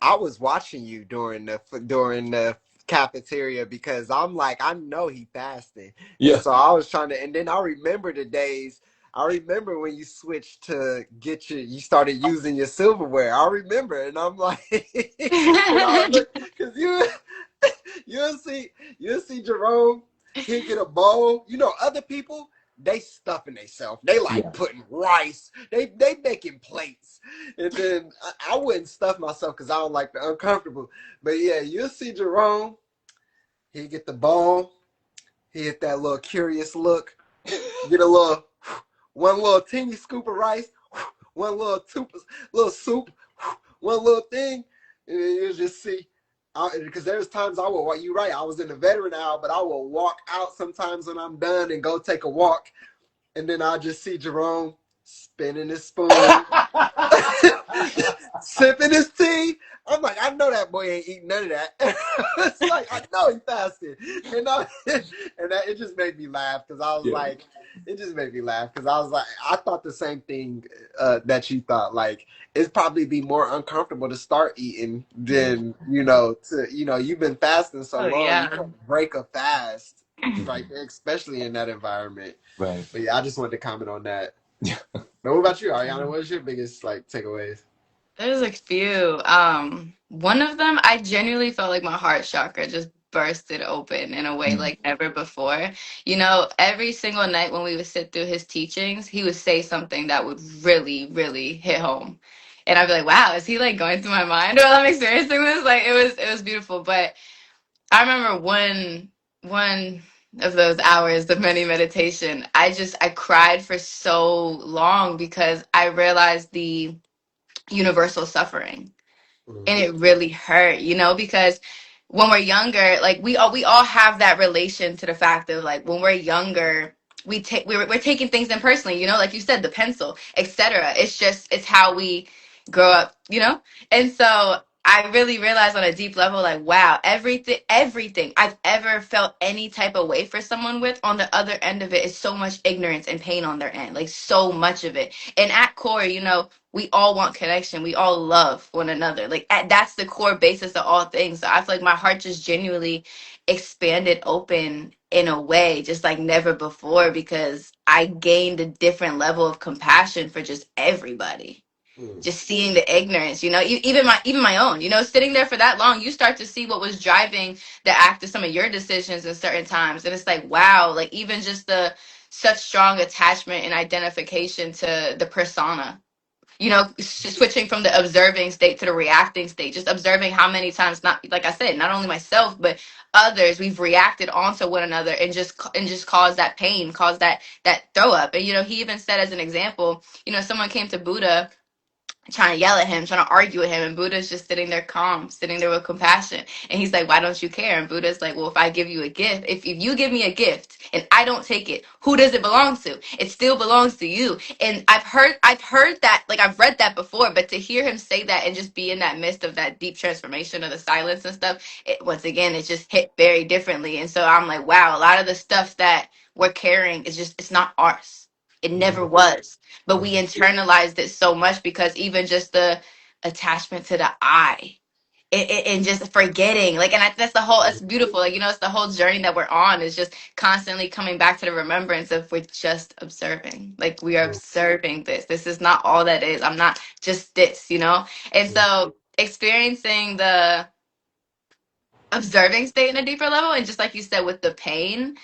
Speaker 3: I was watching you during the cafeteria because I'm like, I know he fasting, and
Speaker 4: yeah.
Speaker 3: so I was trying to. And then I remember the days. I remember when you switched to you started using your silverware. I remember, and I'm like, and I was look because you'll see you'll see Jerome. He'll get a bowl. You know, other people they stuffing themselves. They like
Speaker 4: Yeah.
Speaker 3: putting rice. They making plates. And then I wouldn't stuff myself because I don't like the uncomfortable. But yeah, you'll see Jerome. He get the bowl. He hit that little curious look. Get a little, one little teeny scoop of rice, one little soup, one little thing, and then you'll just see. Because there's times I will. You right. I was in the veteran hour, but I will walk out sometimes when I'm done and go take a walk, and then I'll just see Jerome spinning his spoon, sipping his tea. I'm like, I know that boy ain't eating none of that. It's like I know he fasted, and that it just made me laugh because I was
Speaker 4: Yeah.
Speaker 3: like, it just made me laugh because I was like, I thought the same thing that you thought. Like, it'd probably be more uncomfortable to start eating
Speaker 4: Yeah.
Speaker 3: than you've been fasting so
Speaker 2: Oh
Speaker 3: long, you
Speaker 2: yeah.
Speaker 3: can't break a fast, right?
Speaker 4: Mhm.
Speaker 3: Especially in that environment.
Speaker 4: Right.
Speaker 3: But yeah, I just wanted to comment on that. But what about you, Ariana? What's your biggest like takeaways?
Speaker 2: There's a few. One of them, I genuinely felt like my heart chakra just bursted open in a way
Speaker 4: Mm.
Speaker 2: like never before. You know, every single night when we would sit through his teachings, he would say something that would really, really hit home. And I'd be like, wow, is he like going through my mind while I'm experiencing this? Like it was beautiful. But I remember one of those hours of many meditation, I cried for so long because I realized the universal suffering, and
Speaker 3: Mm-hmm.
Speaker 2: it really hurt, you know, because when we're younger, like we all have that relation to the fact of like when we're younger, we're taking things in personally, you know, like you said, the pencil, etc. It's how we grow up, you know. And so I really realized on a deep level, like, wow, everything I've ever felt any type of way for someone with, on the other end of it is so much ignorance and pain on their end, like so much of it. And at core, you know, we all want connection. We all love one another. Like that's the core basis of all things. So I feel like my heart just genuinely expanded open in a way just like never before, because I gained a different level of compassion for just everybody.
Speaker 3: Mm-hmm.
Speaker 2: Just seeing the ignorance, you know, even my own, you know, sitting there for that long, you start to see what was driving the act of some of your decisions in certain times, and it's like, wow, like even just the such strong attachment and identification to the persona, you know, switching from the observing state to the reacting state, just observing how many times, not like I said, not only myself but others, we've reacted onto one another and just caused that pain, caused that throw up. And you know, he even said as an example, you know, someone came to Buddha trying to yell at him, trying to argue with him, and Buddha's just sitting there calm, sitting there with compassion. And he's like, why don't you care? And Buddha's like, well, if I give you a gift, if you give me a gift and I don't take it, who does it belong to? It still belongs to you. And I've heard that, like I've read that before, but to hear him say that and just be in that midst of that deep transformation of the silence and stuff, once again, it just hit very differently. And so I'm like, wow, a lot of the stuff that we're carrying is just, it's not ours. It never was, but we internalized it so much because even just the attachment to the I, and just forgetting, like, and that's the whole, it's beautiful, like, you know, it's the whole journey that we're on, is just constantly coming back to the remembrance of we're just observing, like we are observing this is not all that is, I'm not just this, you know. And so experiencing the observing state in a deeper level, and just like you said with the pain,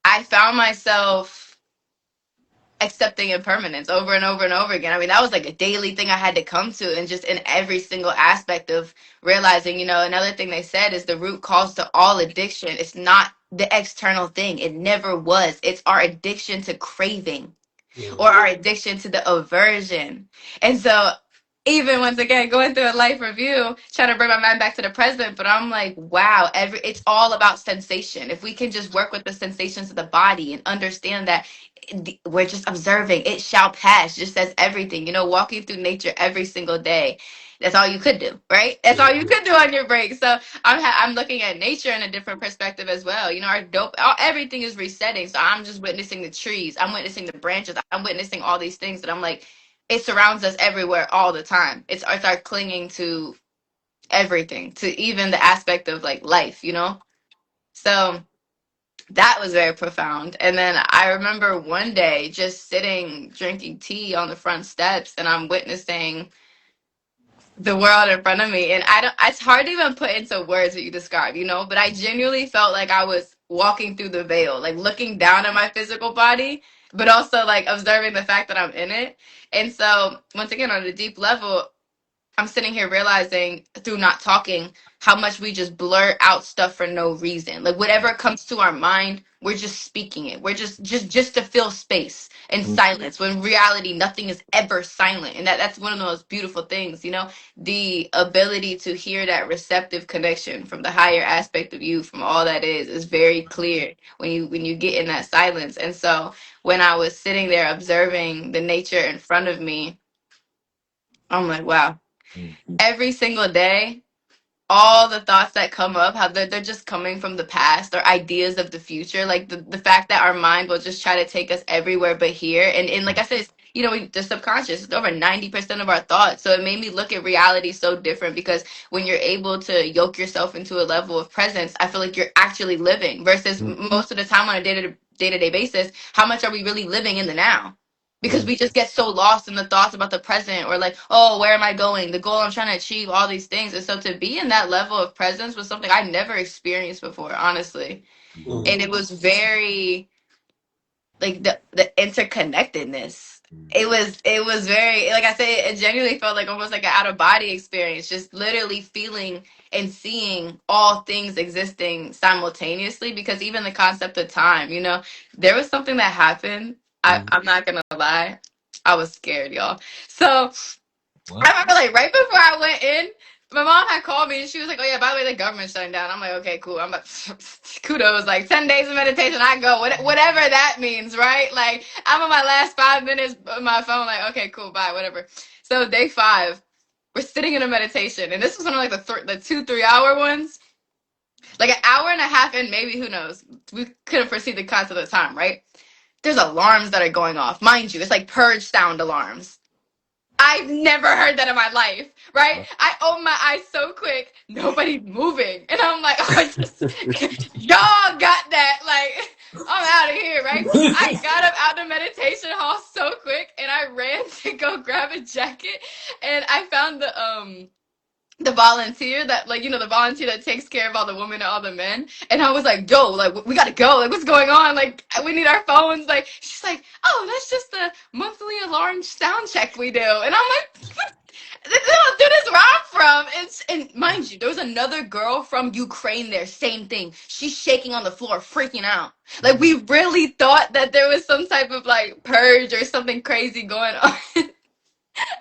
Speaker 2: I found myself accepting impermanence over and over and over again. I mean, that was like a daily thing I had to come to, and just in every single aspect of realizing, another thing they said is the root cause to all addiction. It's not the external thing. It never was. It's our addiction to craving or our addiction to the aversion. And so, even once again, going through a life review, trying to bring my mind back to the present, but I'm like, wow, it's all about sensation. If we can just work with the sensations of the body and understand that we're just observing, it shall pass, just as everything, walking through nature every single day. That's all you could do, right? That's all you could do on your break. So I'm looking at nature in a different perspective as well. Everything is resetting. So I'm just witnessing the trees. I'm witnessing the branches. I'm witnessing all these things that I'm like, it surrounds us everywhere all the time. It's our clinging to everything, to even the aspect of like life. So that was very profound. And then I remember one day just sitting drinking tea on the front steps, and I'm witnessing the world in front of me, and I don't it's hard to even put into words what you describe, but I genuinely felt like I was walking through the veil, like looking down at my physical body, but also like observing the fact that I'm in it. And so once again, on a deep level, I'm sitting here realizing through not talking how much we just blur out stuff for no reason. Like whatever comes to our mind, we're just speaking it. We're just to fill space and silence. When in reality, nothing is ever silent, and that's one of the most beautiful things. The ability to hear that receptive connection from the higher aspect of you, from all that is very clear when you get in that silence. And so when I was sitting there observing the nature in front of me, I'm like, wow, every single day, all the thoughts that come up, how they're just coming from the past or ideas of the future. Like the fact that our mind will just try to take us everywhere but here. And like I said, the subconscious is over 90% of our thoughts. So it made me look at reality so different, because when you're able to yoke yourself into a level of presence, I feel like you're actually living versus most of the time on a day-to-day basis, how much are we really living in the now? Because we just get so lost in the thoughts about the present, or like, oh, where am I going? The goal I'm trying to achieve, all these things. And so to be in that level of presence was something I never experienced before, honestly. And it was very like the interconnectedness. It was very, like I said, it genuinely felt like almost like an out of body experience, just literally feeling and seeing all things existing simultaneously. Because even the concept of time, there was something that happened. I'm not gonna lie, I was scared, y'all. So I remember, like, right before I went in, my mom had called me and she was like, "Oh yeah, by the way, the government's shutting down." I'm like, "Okay, cool." I'm like, kudos, like 10 days of meditation. I go, whatever that means, right? Like, I'm on my last 5 minutes on my phone, like, okay, cool, bye, whatever. So day 5, we're sitting in a meditation, and this was one of like the 2-3 hour ones, like an hour and a half in, maybe, who knows? We couldn't foresee the concept of the time, right? There's alarms that are going off, mind you. It's like purge sound alarms. I've never heard that in my life, right? I open my eyes so quick, nobody's moving. And I'm like, oh, y'all got that. Like, I'm out of here, right? I got up out of the meditation hall so quick, and I ran to go grab a jacket, and I found the volunteer that, like, the volunteer that takes care of all the women and all the men. And I was like, yo, like, we gotta go. Like, what's going on? Like, we need our phones. Like, she's like, oh, that's just the monthly alarm sound check we do. And I'm like, they don't do this where I'm from. And mind you, there was another girl from Ukraine there, same thing. She's shaking on the floor, freaking out. Like, we really thought that there was some type of, like, purge or something crazy going on.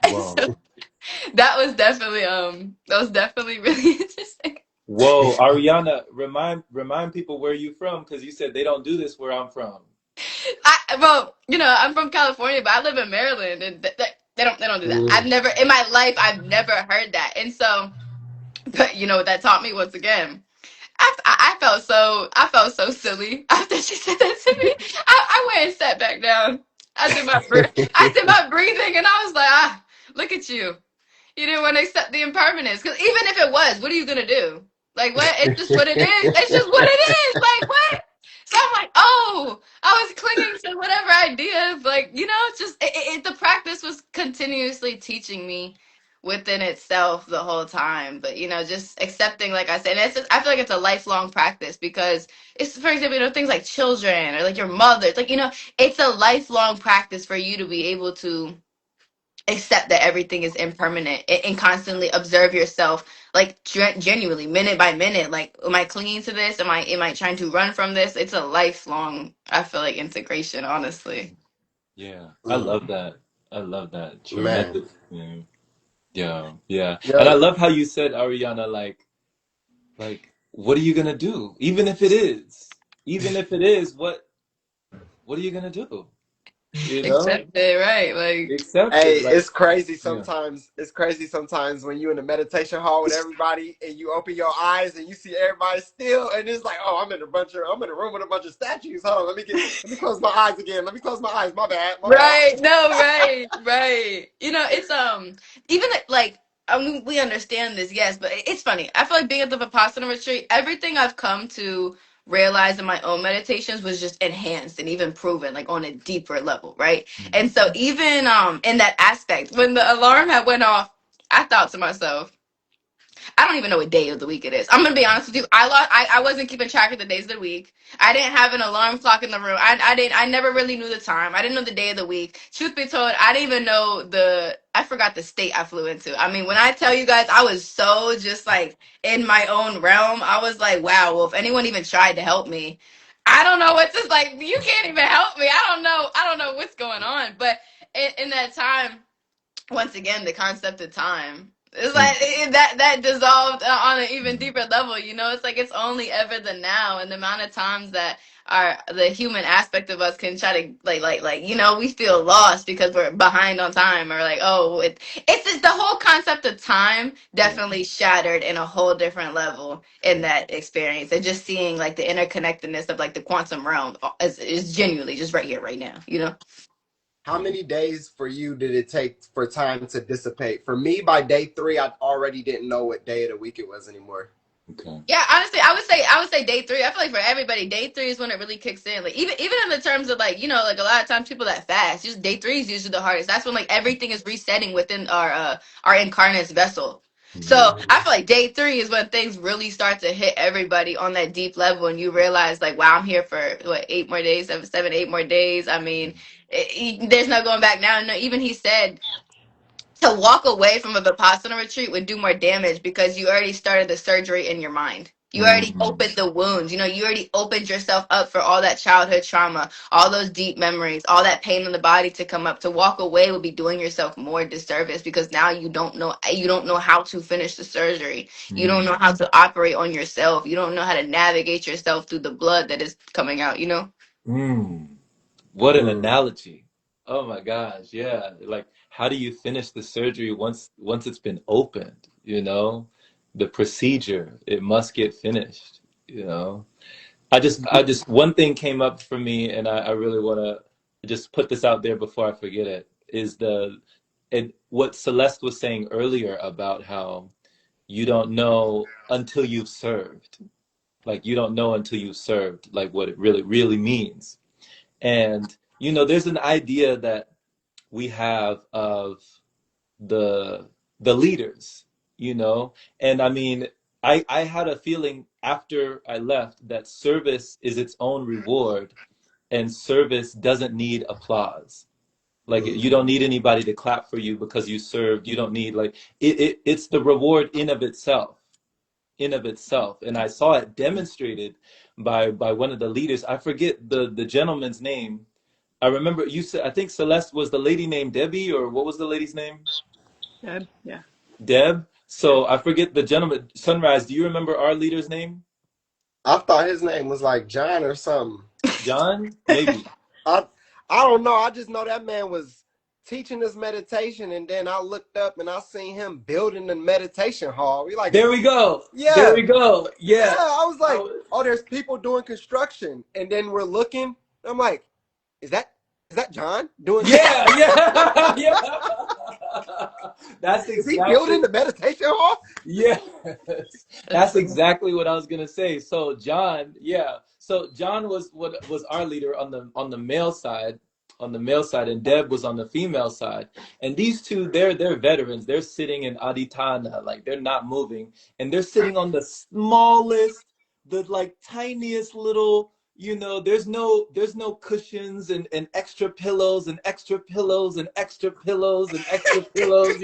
Speaker 2: And so that was definitely really interesting.
Speaker 4: Whoa, Ariana, remind people where you from, because you said they don't do this where I'm from.
Speaker 2: Well, I'm from California, but I live in Maryland, and they don't do that. I've never in my life, I've never heard that. And so, but what that taught me once again. I felt so silly after she said that to me. I went and sat back down. I did my breathing, and I was like, look at you. You didn't want to accept the impermanence. Because even if it was, what are you going to do? Like, what? It's just what it is. It's just what it is. Like, what? So I'm like, oh, I was clinging to whatever idea of, like, just the practice was continuously teaching me within itself the whole time. But just accepting, like I said, and I feel like it's a lifelong practice, because it's, for example, things like children or like your mother. It's like, it's a lifelong practice for you to be able to accept that everything is impermanent, and constantly observe yourself, like genuinely, minute by minute. Like, am I clinging to this? Am I trying to run from this? It's a lifelong, I feel like, integration, honestly.
Speaker 4: Yeah, I
Speaker 3: Mm,
Speaker 4: love that. I love that
Speaker 3: man.
Speaker 4: tremendous. Yeah, yeah, yeah. And I
Speaker 3: Yeah.
Speaker 4: love how you said, Ariana, like, what are you gonna do? Even if it is, what are you gonna do? You know,
Speaker 2: Accept it, right? Like,
Speaker 4: accept
Speaker 3: Hey,
Speaker 4: it. Like,
Speaker 3: it's crazy
Speaker 4: yeah.
Speaker 3: sometimes. It's crazy sometimes when you in the meditation hall with everybody and you open your eyes and you see everybody still, and it's like, oh, I'm in a room with a bunch of statues. Hold on, let me close my eyes again. Let me close my eyes. My bad, my bad.
Speaker 2: right, no, right, right. It's even like, I mean, we understand this, yes, but it's funny. I feel like being at the Vipassana retreat, everything I've come to realize in my own meditations was just enhanced and even proven, like, on a deeper level, right? And so even in that aspect, when the alarm had went off, I thought to myself, I don't even know what day of the week it is. I'm gonna be honest with you. I wasn't keeping track of the days of the week. I didn't have an alarm clock in the room. I never really knew the time. I didn't know the day of the week. Truth be told, I didn't even know I forgot the state I flew into. I mean, when I tell you guys, I was so just like in my own realm. I was like, wow, well, if anyone even tried to help me, I don't know what's just like, you can't even help me. I don't know what's going on. But in that time, once again, the concept of time, it's like that dissolved on an even deeper level. It's like it's only ever the now, and the amount of times that the human aspect of us can try to we feel lost because we're behind on time, or like, oh, it's just the whole concept of time
Speaker 4: Yeah.
Speaker 2: definitely shattered in a whole different level in that experience, and just seeing like the interconnectedness of like the quantum realm is genuinely just right here, right now.
Speaker 3: How many days for you did it take for time to dissipate? For me, by day three, I already didn't know what day of the week it was anymore.
Speaker 4: Okay.
Speaker 2: Yeah, honestly, I would say day three. I feel like for everybody, day three is when it really kicks in. Like, even in the terms of like, like a lot of times people that fast, just day three is usually the hardest. That's when like everything is resetting within our incarnate vessel. So I feel like day three is when things really start to hit everybody on that deep level, and you realize like, wow, I'm here for what, 8 more days, seven, 8 more days. I mean, there's no going back now. No, even he said to walk away from a Vipassana retreat would do more damage, because you already started the surgery in your mind. You already
Speaker 4: Mm.
Speaker 2: opened the wounds. You already opened yourself up for all that childhood trauma, all those deep memories, all that pain in the body to come up. To walk away would be doing yourself more disservice, because now you don't know how to finish the surgery. You don't
Speaker 4: Mm.
Speaker 2: know how to operate on yourself. You don't know how to navigate yourself through the blood that is coming out.
Speaker 4: Mm. What an
Speaker 3: Mm.
Speaker 4: analogy. Oh my gosh. Yeah. Like, how do you finish the surgery once it's been opened, The procedure, it must get finished, you know? I just one thing came up for me, and I really want to just put this out there before I forget it, is and what Celeste was saying earlier about how you don't know until you've served. Like, you don't know until you've served, like what it really, really means. And, there's an idea that we have of the the leaders, and I mean, I had a feeling after I left that service is its own reward, and service doesn't need applause. Like, you don't need anybody to clap for you because you served. You don't need, like, it's the reward in of itself. And I saw it demonstrated by one of the leaders. I forget the gentleman's name. I remember you said, I think Celeste was the lady named Debbie, or what was the lady's name?
Speaker 1: Deb, yeah,
Speaker 4: Deb.
Speaker 1: yeah.
Speaker 4: So I forget the gentleman. Sunrise, do you remember our leader's name?
Speaker 3: I thought his name was like John or something.
Speaker 4: John? Maybe.
Speaker 3: I I don't know. I just know that man was teaching us meditation, and then I looked up and I seen him building the meditation hall. We like,
Speaker 4: There we go. There
Speaker 3: yeah,
Speaker 4: we go.
Speaker 3: yeah.
Speaker 4: Yeah.
Speaker 3: I was
Speaker 4: I
Speaker 3: like,
Speaker 4: was,
Speaker 3: oh, there's people doing construction, and then we're looking. I'm like, is that John doing?
Speaker 4: yeah, yeah, yeah. That's
Speaker 3: Is he
Speaker 4: exactly.
Speaker 3: building the meditation hall?
Speaker 4: Yes,
Speaker 2: That's
Speaker 4: that's
Speaker 2: funny.
Speaker 4: exactly what I was gonna say. So John, yeah. So John was what was our leader on the male side, on the male side, and Deb was on the female side. And these two, they're veterans. They're sitting in aditana, like they're not moving, and they're sitting on the smallest, the like tiniest little. There's no cushions and extra pillows and extra pillows and extra pillows and extra pillows.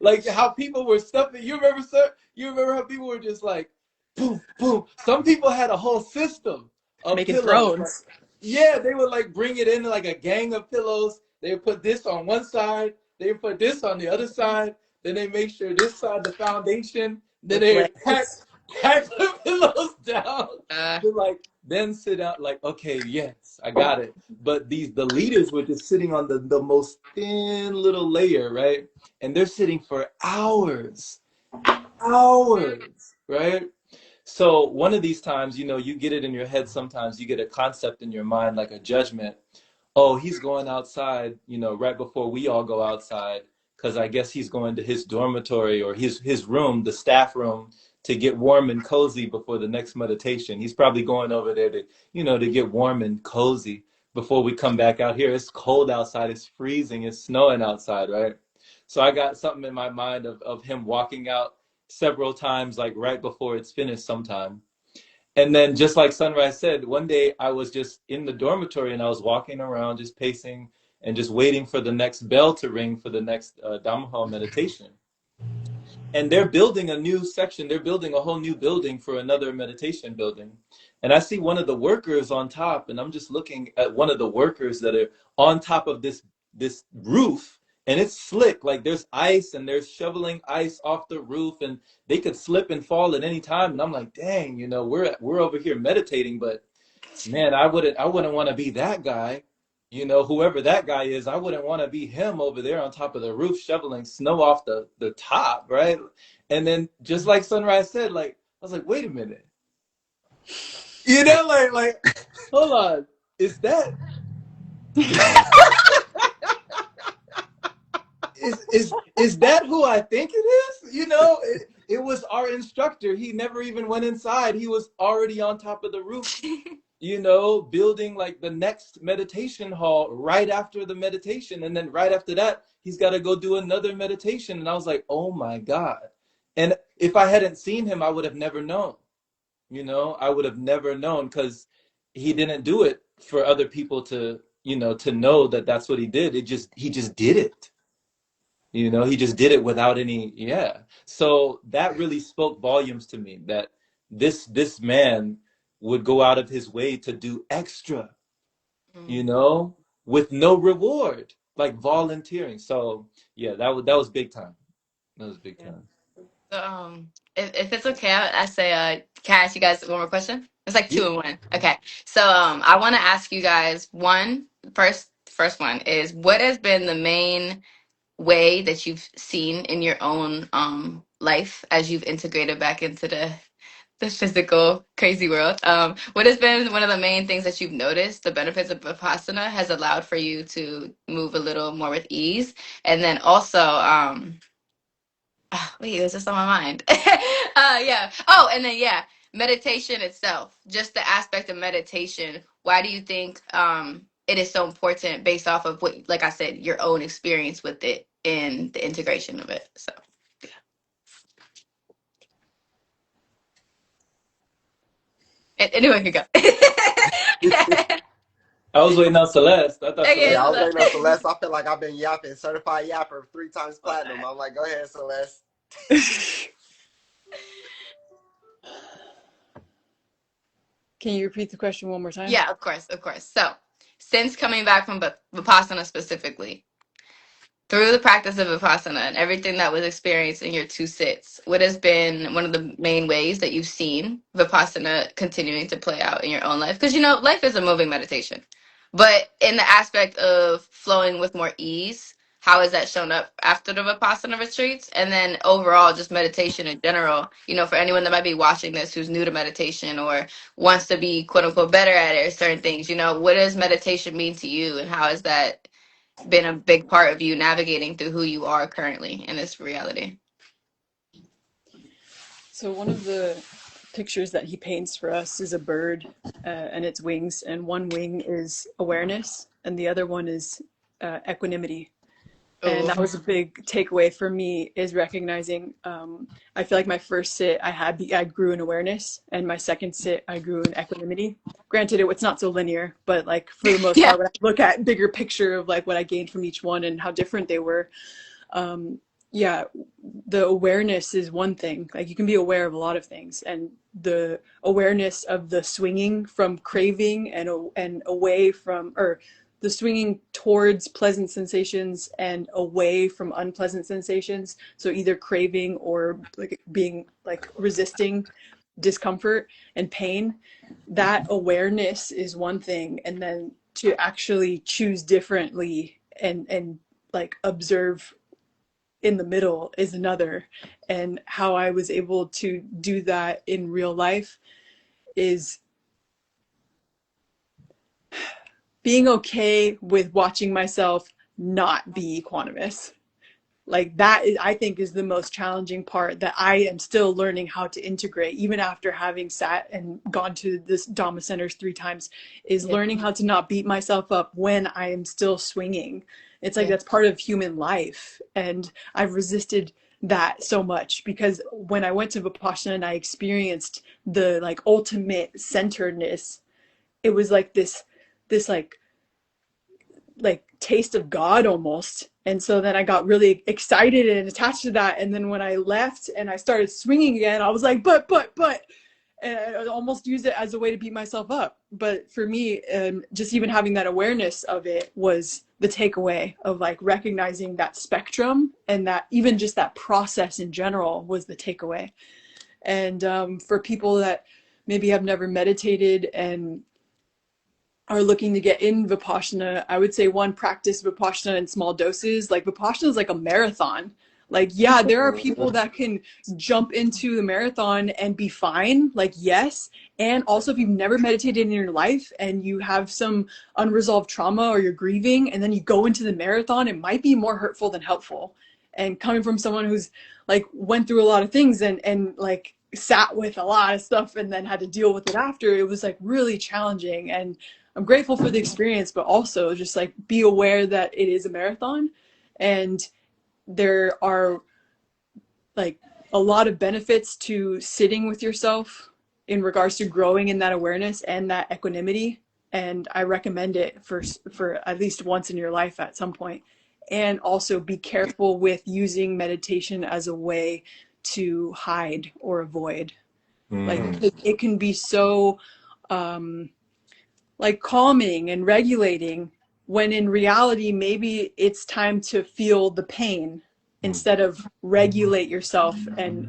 Speaker 4: Like how people were stuffing. You remember, sir? You remember how people were just like, boom, boom. Some people had a whole system of
Speaker 1: Making
Speaker 4: pillows. Like,
Speaker 1: thrones.
Speaker 4: yeah, they would like bring it in like a gang of pillows. They would put this on one side. They would put this on the other side. Then they make sure this side the foundation. Then
Speaker 1: With
Speaker 4: they
Speaker 1: blankets.
Speaker 4: pack the pillows down.
Speaker 2: Uh,
Speaker 4: Then sit out like, okay, yes, I got it. But the leaders were just sitting on the most thin little layer, right? And they're sitting for hours, hours, right? So one of these times, you get it in your head sometimes, you get a concept in your mind, like a judgment. Oh, he's going outside, right before we all go outside, because I guess he's going to his dormitory or his room, the staff room, to get warm and cozy before the next meditation. He's probably going over there to get warm and cozy before we come back out here. It's cold outside, it's freezing, it's snowing outside, right? So I got something in my mind of him walking out several times, like right before it's finished sometime. And then just like Sunrise said, one day I was just in the dormitory and I was walking around just pacing and just waiting for the next bell to ring for the next Dhamma meditation. And they're building a new section. They're building a whole new building for another meditation building. And I see one of the workers on top, and I'm just looking at one of the workers that are on top of this roof, and it's slick. Like there's ice, and they're shoveling ice off the roof, and they could slip and fall at any time. And I'm like, dang, we're over here meditating, but man, I wouldn't want to be that guy. Whoever that guy is, I wouldn't want to be him over there on top of the roof shoveling snow off the top, right? And then just like Sunrise said, like I was like, wait a minute. Like hold on. Is that is that who I think it is? It was our instructor. He never even went inside. He was already on top of the roof, building like the next meditation hall right after the meditation. And then right after that, he's got to go do another meditation. And I was like, oh my God. And if I hadn't seen him, I would have never known. I would have never known because he didn't do it for other people to know that that's what he did. He just did it. He just did it without any, yeah. So that really spoke volumes to me that this man would go out of his way to do extra, you know, with no reward, like volunteering. So yeah, that was big time. That was big time.
Speaker 2: so, if it's okay, I say, can I ask you guys one more question? It's like
Speaker 4: Yeah.
Speaker 2: two in one. Okay. So, I want to ask you guys first one is what has been the main way that you've seen in your own life as you've integrated back into the physical crazy world. What has been one of the main things that you've noticed the benefits of Vipassana has allowed for you to move a little more with ease? And then also, wait, it was just on my mind. Yeah. Oh, and then yeah, meditation itself, just the aspect of meditation. Why do you think it is so important based off of what, like I said, your own experience with it and the integration of it? So anyone can go.
Speaker 4: I was waiting on Celeste. I thought
Speaker 2: Okay,
Speaker 3: Yeah,
Speaker 4: Celeste.
Speaker 3: I was
Speaker 2: so
Speaker 3: waiting on Celeste. I feel like I've been yapping, certified yapper 3 times platinum. I'm like, go ahead, Celeste.
Speaker 1: Can you repeat the question one more time?
Speaker 2: yeah, of course, of course. So since coming back from Vipassana specifically, through the practice of Vipassana and everything that was experienced in your two sits, what has been one of the main ways that you've seen Vipassana continuing to play out in your own life? Because, life is a moving meditation. But in the aspect of flowing with more ease, how has that shown up after the Vipassana retreats? And then overall, just meditation in general, for anyone that might be watching this who's new to meditation or wants to be quote unquote better at it or certain things, what does meditation mean to you and how has that been a big part of you navigating through who you are currently in this reality?
Speaker 1: So one of the pictures that he paints for us is a bird and its wings, and one wing is awareness and the other one is equanimity. And
Speaker 2: Oh,
Speaker 1: that was a big takeaway for me, is recognizing, I feel like my first sit I grew in awareness, and my second sit I grew in equanimity. Granted, it's not so linear, but like for the most
Speaker 2: yeah,
Speaker 1: part, when I look at bigger picture of like what I gained from each one and how different they were, um, yeah, the awareness is one thing. Like you can be aware of a lot of things, and the awareness of the swinging from craving and away from, or the swinging towards pleasant sensations and away from unpleasant sensations. So either craving or like being like resisting discomfort and pain. That awareness is one thing, and then to actually choose differently and like observe in the middle is another. And how I was able to do that in real life is being okay with watching myself not be equanimous. Like that is, I think, is the most challenging part that I am still learning how to integrate, even after having sat and gone to this Dhamma centers 3 times, is
Speaker 2: yeah,
Speaker 1: learning how to not beat myself up when I am still swinging. It's like
Speaker 2: yeah,
Speaker 1: that's part of human life. And I've resisted that so much, because when I went to Vipassana and I experienced the like ultimate centeredness, it was like this like taste of God almost. And so then I got really excited and attached to that. And then when I left and I started swinging again, I was like, but, and I almost used it as a way to beat myself up. But for me, just even having that awareness of it was the takeaway of like recognizing that spectrum, and that even just that process in general was the takeaway. And for people that maybe have never meditated and are looking to get in Vipassana, I would say one, practice Vipassana in small doses. Like Vipassana is like a marathon. Like, yeah, there are people that can jump into the marathon and be fine. Like, yes. And also, if you've never meditated in your life and you have some unresolved trauma or you're grieving, and then you go into the marathon, it might be more hurtful than helpful. And coming from someone who's like went through a lot of things and like sat with a lot of stuff and then had to deal with it after, it was like really challenging. And I'm grateful for the experience, but also just like be aware that it is a marathon, and there are like a lot of benefits to sitting with yourself in regards to growing in that awareness and that equanimity. And I recommend it for at least once in your life at some point. And also be careful with using meditation as a way to hide or avoid. Like
Speaker 4: Mm.
Speaker 1: it can be so like calming and regulating, when in reality maybe it's time to feel the pain instead of regulate yourself and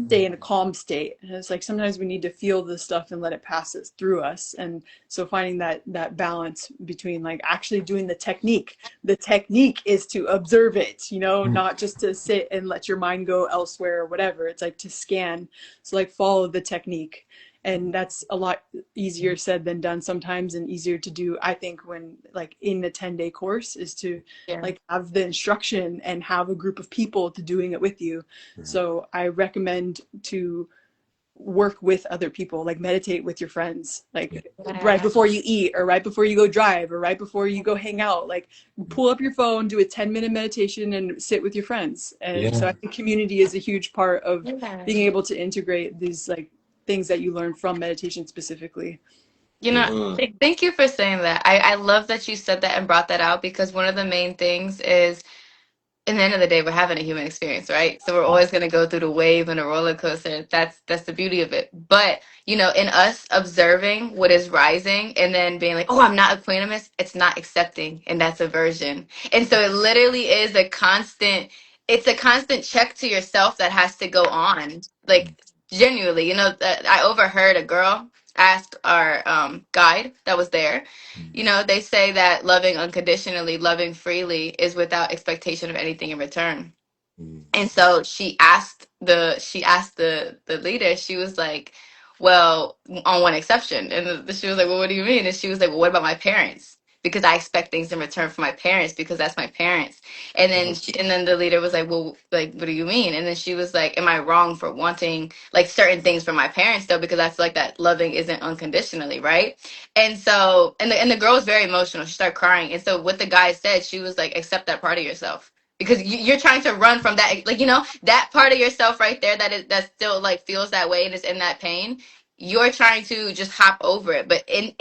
Speaker 1: stay in a calm state. And it's like sometimes we need to feel this stuff and let it pass us through us. And so finding that balance between like actually doing the technique. The technique is to observe it, you know, not just to sit and let your mind go elsewhere or whatever. It's like to scan. So like follow the technique. And that's a lot easier said than done sometimes, and easier to do, I think, when like in a 10-day course, is to
Speaker 2: yeah.
Speaker 1: like have the instruction and have a group of people to doing it with you. So I recommend to work with other people, like meditate with your friends, like right
Speaker 2: Yeah.
Speaker 1: before you eat or right before you go drive or right before you go hang out, like pull up your phone, do a 10-minute meditation and sit with your friends. And so
Speaker 4: Yeah.
Speaker 1: I think community is a huge part of
Speaker 2: Yeah.
Speaker 1: being able to integrate these like things that you learn from meditation specifically.
Speaker 2: You know, thank you for saying that. I love that you said that and brought that out, because one of the main things is, in the end of the day, we're having a human experience, right? So we're always going to go through the wave and a roller coaster. That's the beauty of it. But you know, in us observing what is rising and then being like, "Oh, I'm not equanimous," it's not accepting, and that's aversion. And so it literally is a constant. It's a constant check to yourself that has to go on. Like genuinely, you know, I overheard a girl ask our guide that was there. You know, they say that loving unconditionally, loving freely is without expectation of anything in return. And so she asked the leader, she was like, well, on one exception. And she was like, well, what do you mean? And she was like, well, what about my parents? because I expect things in return from my parents because that's my parents. And then and then the leader was like, well, like, what do you mean? And then she was like, am I wrong for wanting like certain things from my parents though? Because I feel like that loving isn't unconditionally, right? And so, and the girl was very emotional. She started crying. And so what the guy said, she was like, accept that part of yourself. Because you're trying to run from that, like, that part of yourself right there that still like feels that way and is in that pain. You're trying to just hop over it, but in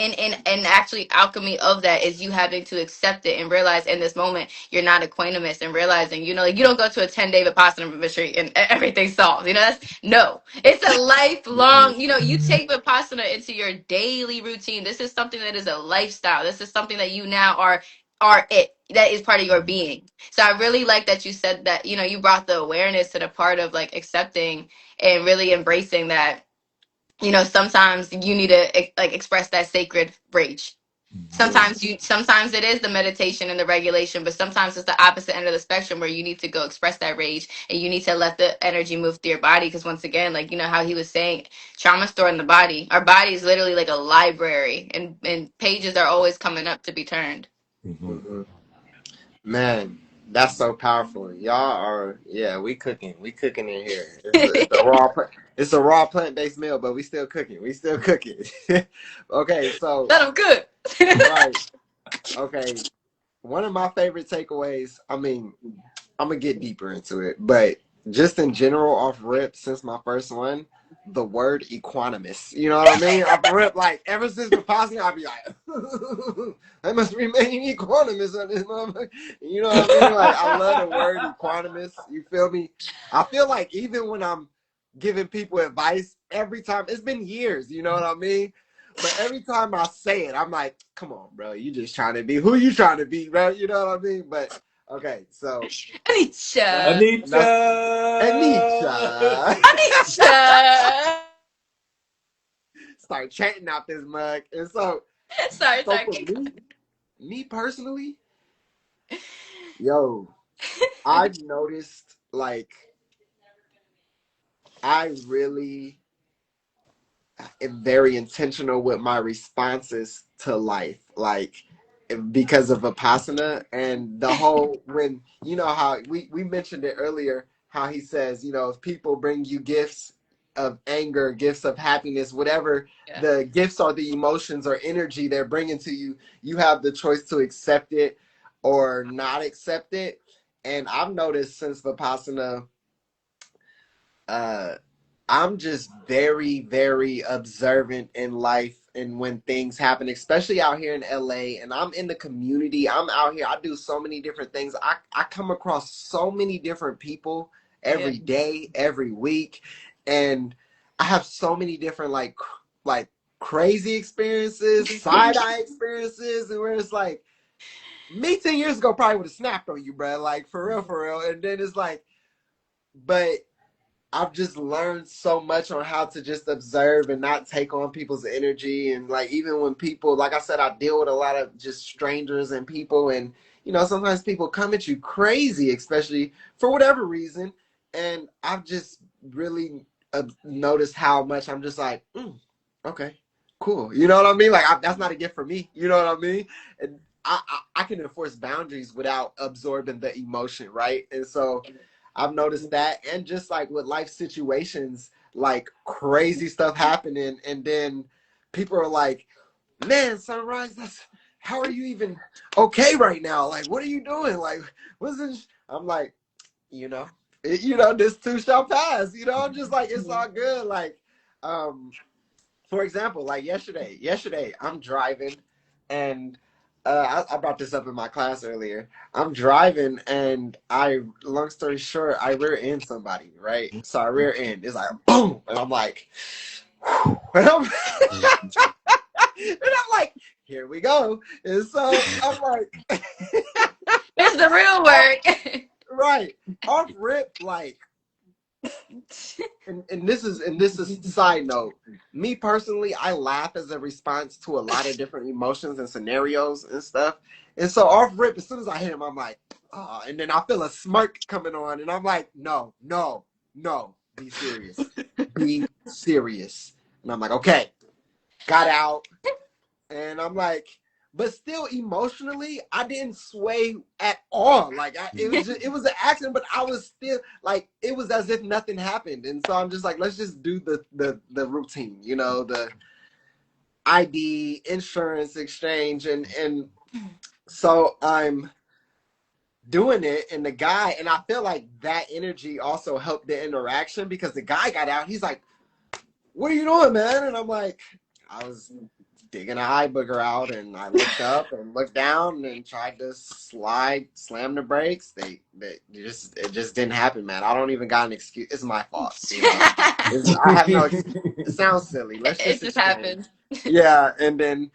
Speaker 2: actually alchemy of that is you having to accept it and realize in this moment you're not equanimous, and realizing like you don't go to a 10-day Vipassana retreat and everything's solved. That's no, it's a lifelong. You take Vipassana into your daily routine. This is something that is a lifestyle. This is something that you now are it. That is part of your being. So I really like that you said that. You brought the awareness to the part of like accepting and really embracing that. Sometimes you need to like express that sacred rage.
Speaker 3: Yeah.
Speaker 2: Sometimes it is the meditation and the regulation, but sometimes it's the opposite end of the spectrum where you need to go express that rage and you need to let the energy move through your body. Because once again, like how he was saying, trauma stored in the body. Our body is literally like a library, and pages are always coming up to be turned.
Speaker 3: Mm-hmm. Man, that's so powerful. Y'all are, yeah, we cooking. We cooking in here. It's a raw plant-based meal, but we still cooking. We still cooking. Okay, so
Speaker 2: Let them cook.
Speaker 3: right. Okay. One of my favorite takeaways, I mean, I'm gonna get deeper into it, but just in general, off rip, since my first one, the word equanimous. You know what I mean? Off rip, like ever since Vipassana, I'll be like, I must remain equanimous on this motherfucker. You know what I mean? Like I love the word equanimous. You feel me? I feel like even when I'm giving people advice, every time it's been years. You know what I mean? But every time I say it, I'm like, come on, bro, you just trying to be who you trying to be, bro. You know what I mean? But okay, so
Speaker 2: Anisha.
Speaker 3: that's
Speaker 4: Anita.
Speaker 3: Anisha.
Speaker 2: Anisha.
Speaker 3: Start chanting out this mug. And so
Speaker 2: Sorry,
Speaker 3: so
Speaker 2: sorry.
Speaker 3: for me personally, yo, I've noticed like I really am very intentional with my responses to life. Like because of Vipassana and the whole when how we mentioned it earlier, how he says, if people bring you gifts of anger, gifts of happiness, whatever
Speaker 2: Yeah.
Speaker 3: the gifts or the emotions or energy they're bringing to you, you have the choice to accept it or not accept it. And I've noticed since Vipassana, uh I'm just very, very observant in life and when things happen, especially out here in LA. And I'm in the community. I'm out here. I do so many different things. I come across so many different people
Speaker 2: Yeah.
Speaker 3: every day, every week. And I have so many different like crazy experiences, side eye experiences, and where it's like me 10 years ago probably would have snapped on you, bro. Like for real, for real. And then it's like, but I've just learned so much on how to just observe and not take on people's energy. And like, even when people, like I said, I deal with a lot of just strangers and people. And, sometimes people come at you crazy, especially for whatever reason. And I've just really noticed how much I'm just like, okay, cool. You know what I mean? Like, that's not a gift for me. You know what I mean? And I can enforce boundaries without absorbing the emotion, right? And so, I've noticed that, and just like with life situations, like crazy stuff happening, and then people are like, "Man, Sunrise, how are you even okay right now? Like, what are you doing? Like, what's this?" I'm like, this too shall pass. I'm just like, it's all good. Like, for example, like yesterday I'm driving, and I brought this up in my class earlier. I'm driving, and long story short, I rear end somebody, right? So I rear end. It's like boom, and I'm like, and I'm, and I'm like, here we go. And so I'm like,
Speaker 2: It's the real work.
Speaker 3: right off rip, like. And this is side note. Me personally, I laugh as a response to a lot of different emotions and scenarios and stuff. And so off rip, as soon as I hit him, I'm like, oh, and then I feel a smirk coming on, and I'm like, no, no, no, be serious, be serious. And I'm like, okay, got out, and I'm like, but still emotionally, I didn't sway at all. Like it was an accident, but I was still like, it was as if nothing happened. And so I'm just like, let's just do the routine, you know, the ID, insurance exchange, and so I'm doing it, and the guy, and I feel like that energy also helped the interaction, because the guy got out. He's like, "What are you doing, man?" And I'm like, "I was digging an eye booger out," and I looked up and looked down and tried to slam the brakes. They just, it just didn't happen, man. I don't even got an excuse. It's my fault, you know. I have no excuse. It sounds silly. Let's
Speaker 2: It
Speaker 3: just
Speaker 2: just
Speaker 3: exchange.
Speaker 2: happened.
Speaker 3: Yeah, and then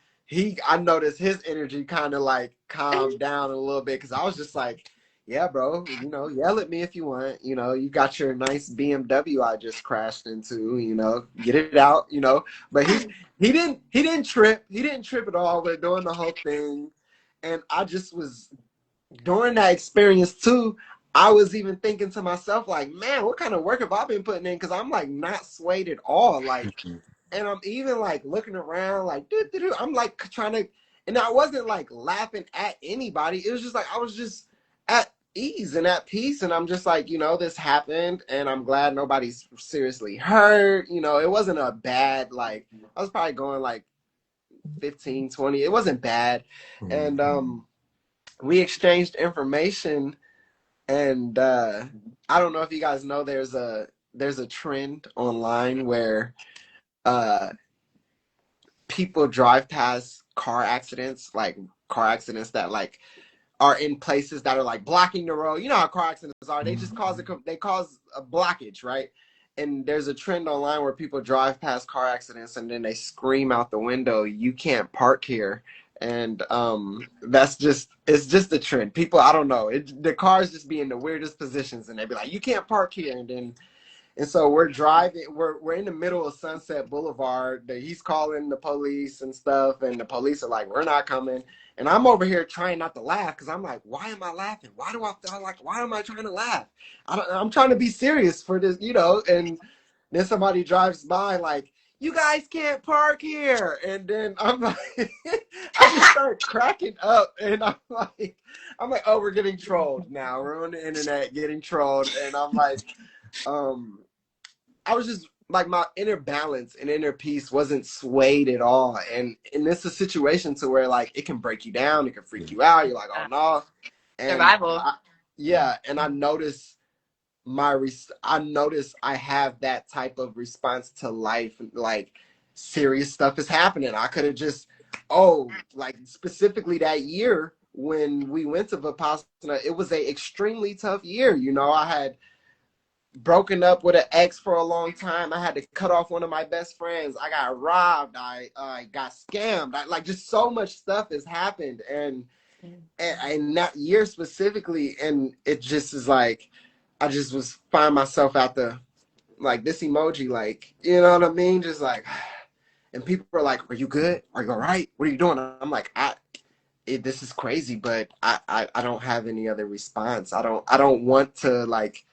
Speaker 3: I noticed his energy kind of like calmed down a little bit, because I was just like, yeah, bro, you know, yell at me if you want. You know, you got your nice BMW I just crashed into. You know, get it out. You know, but he didn't trip. He didn't trip at all. We're doing the whole thing, and I just was, during that experience too. I was even thinking to myself, like, man, what kind of work have I been putting in? Because I'm like not swayed at all. Like, and I'm even like looking around, like, doo. I'm like trying to, and I wasn't like laughing at anybody. It was just like, I was just at ease and at peace. And I'm just like, you know, this happened, and I'm glad nobody's seriously hurt. You know, it wasn't a bad, like, I was probably going like 15, 20. It wasn't bad. And we exchanged information, and I don't know if you guys know, there's a trend online where uh people drive past car accidents that like are in places that are like blocking the road. You know how car accidents are. They just cause a blockage, right? And there's a trend online where people drive past car accidents and then they scream out the window, "You can't park here." And it's just a trend. People, I don't know. The cars just be in the weirdest positions, and they be like, "You can't park here." And so we're driving, we're in the middle of Sunset Boulevard. He's calling the police and stuff, and the police are like, "We're not coming." And I'm over here trying not to laugh, because I'm like, why am I laughing? Why do I feel like, why am I trying to laugh? I'm trying to be serious for this, you know. And then somebody drives by like, "You guys can't park here." And then I'm like, I just start cracking up, and I'm like, oh, we're getting trolled now. We're on the internet getting trolled, and I'm like, um, I was just like, my inner balance and inner peace wasn't swayed at all. And it's a situation to where like it can break you down, it can freak you out. You're like, oh no. And
Speaker 2: Survival.
Speaker 3: yeah, and I notice I have that type of response to life. Like, serious stuff is happening. I could have just, like specifically that year when we went to Vipassana, it was a extremely tough year. You know, I had broken up with an ex for a long time. I had to cut off one of my best friends. I got robbed. I got scammed. Like, just so much stuff has happened, and that year specifically, and it just is like, I just was find myself at the, like, this emoji, like, you know what I mean, just like, and people are like, "Are you good? Are you all right? What are you doing?" I'm like, this is crazy, but I don't have any other response. I don't want to, like,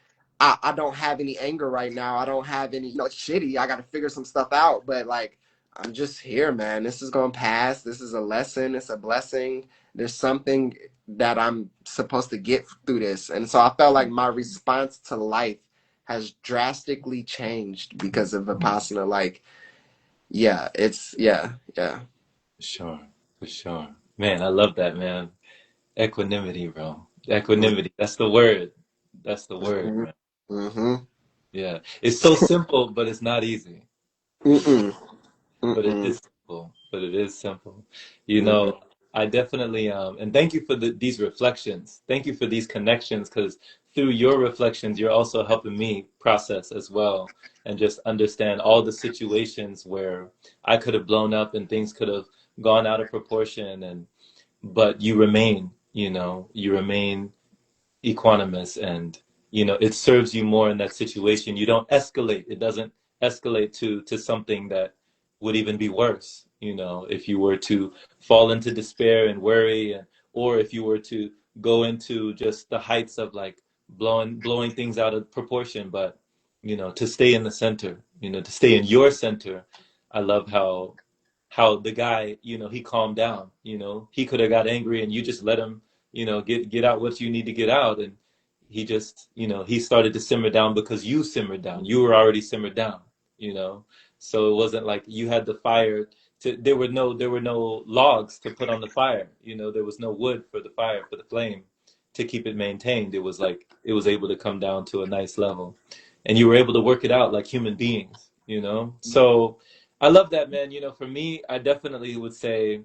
Speaker 3: I don't have any anger right now. I don't have any, it's shitty. I got to figure some stuff out, but like, I'm just here, man. This is going to pass. This is a lesson. It's a blessing. There's something that I'm supposed to get through this. And so I felt like my response to life has drastically changed because of Vipassana. Like, yeah, yeah.
Speaker 4: For sure, for sure. Man, I love that, man. Equanimity, bro. Equanimity. That's the word. That's the word,
Speaker 3: Mm-hmm.
Speaker 4: man.
Speaker 3: Mm-hmm.
Speaker 4: Yeah. It's so simple, but it's not easy.
Speaker 3: Mm-mm.
Speaker 4: But it
Speaker 3: Mm-mm.
Speaker 4: is simple. But it is simple. You
Speaker 3: Mm-hmm.
Speaker 4: know, I definitely and thank you for these reflections. Thank you for these connections, because through your reflections, you're also helping me process as well, and just understand all the situations where I could have blown up and things could have gone out of proportion, and but you remain equanimous, and it serves you more in that situation. You don't escalate. It doesn't escalate to something that would even be worse, if you were to fall into despair and worry, or if you were to go into just the heights of like blowing things out of proportion. But to stay in the center, to stay in your center. I love how the guy, you know, he calmed down. You know, he could have got angry and you just let him, you know, get out what you need to get out, and he just, you know, he started to simmer down because you simmered down. You were already simmered down, you know. So it wasn't like you had the fire to, there were no logs to put on the fire. You know, there was no wood for the fire, for the flame to keep it maintained. It was like it was able to come down to a nice level. And you were able to work it out like human beings, you know? So I love that, man. You know, for me, I definitely would say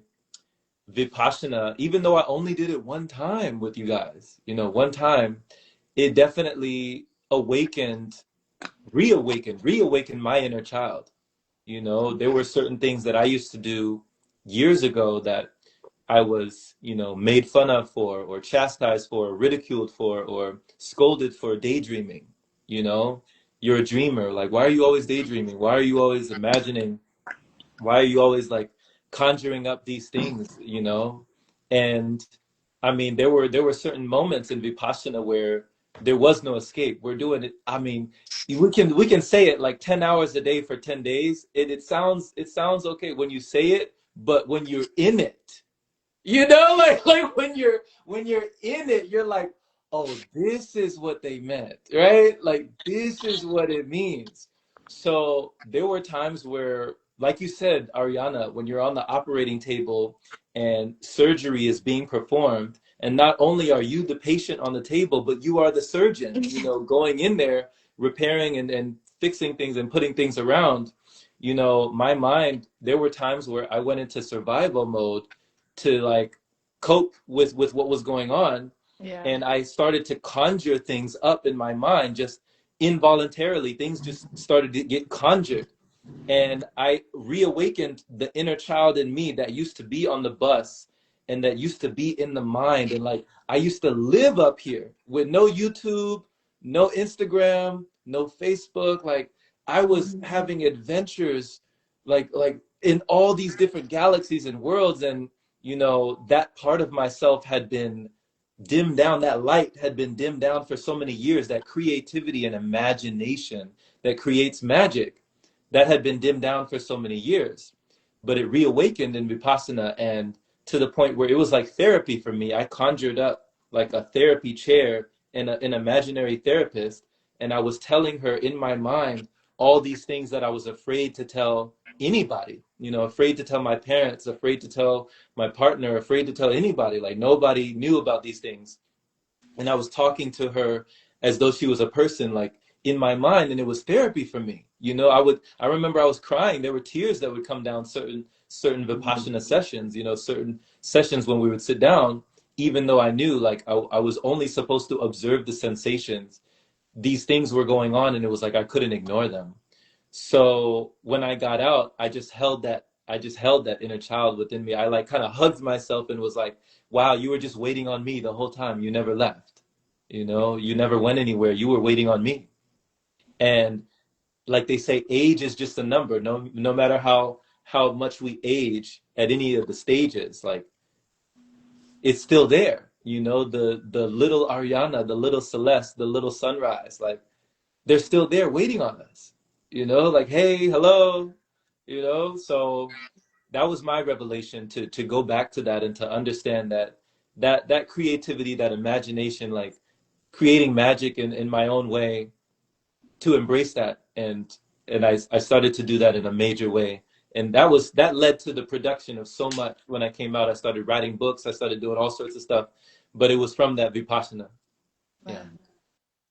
Speaker 4: Vipassana, even though I only did it one time with you guys, you know, one time, it definitely reawakened my inner child. You know, there were certain things that I used to do years ago that I was, you know, made fun of for, or chastised for, or ridiculed for, or scolded for daydreaming. You know, you're a dreamer. Like, why are you always daydreaming? Why are you always imagining? Why are you always like conjuring up these things, you know? And I mean, there were certain moments in Vipassana where there was no escape. We're doing it. I mean, we can say it like 10 hours a day for 10 days. It sounds okay when you say it, but when you're in it, you know, like when you're in it, you're like, oh, this is what they meant, right? Like this is what it means. So there were times where, like you said, Ariana, when you're on the operating table and surgery is being performed, and not only are you the patient on the table, but you are the surgeon, you know, going in there, repairing and fixing things and putting things around. You know, my mind, there were times where I went into survival mode to like cope with what was going on,
Speaker 1: Yeah.
Speaker 4: and I started to conjure things up in my mind just involuntarily. Things just started to get conjured, and I reawakened the inner child in me that used to be on the bus and that used to be in the mind. And like I used to live up here with no YouTube, no Instagram, no Facebook. Like I was having adventures like in all these different galaxies and worlds. And you know, that part of myself had been dimmed down, that light had been dimmed down for so many years, that creativity and imagination that creates magic, that had been dimmed down for so many years. But it reawakened in Vipassana, and to the point where it was like therapy for me. I conjured up like a therapy chair and an imaginary therapist, and I was telling her in my mind all these things that I was afraid to tell anybody, you know, afraid to tell my parents, afraid to tell my partner, afraid to tell anybody. Like nobody knew about these things. And I was talking to her as though she was a person, like in my mind, and it was therapy for me. You know, I remember I was crying. There were tears that would come down certain Vipassana sessions, you know, certain sessions when we would sit down, even though I knew like I was only supposed to observe the sensations. These things were going on, and it was like I couldn't ignore them. So when I got out, I just held that inner child within me. I like kind of hugged myself and was like, wow, you were just waiting on me the whole time. You never left. You know, you never went anywhere. You were waiting on me. And like they say, age is just a number. No matter how much we age at any of the stages, like it's still there. You know, the little Ariana, the little Celeste, the little sunrise, like they're still there waiting on us, you know, like, hey, hello, you know. So that was my revelation, to go back to that and to understand that creativity, that imagination, like creating magic in my own way, to embrace that. And I started to do that in a major way. And that led to the production of so much. When I came out, I started writing books, I started doing all sorts of stuff, but it was from that Vipassana. Yeah.
Speaker 2: Wow.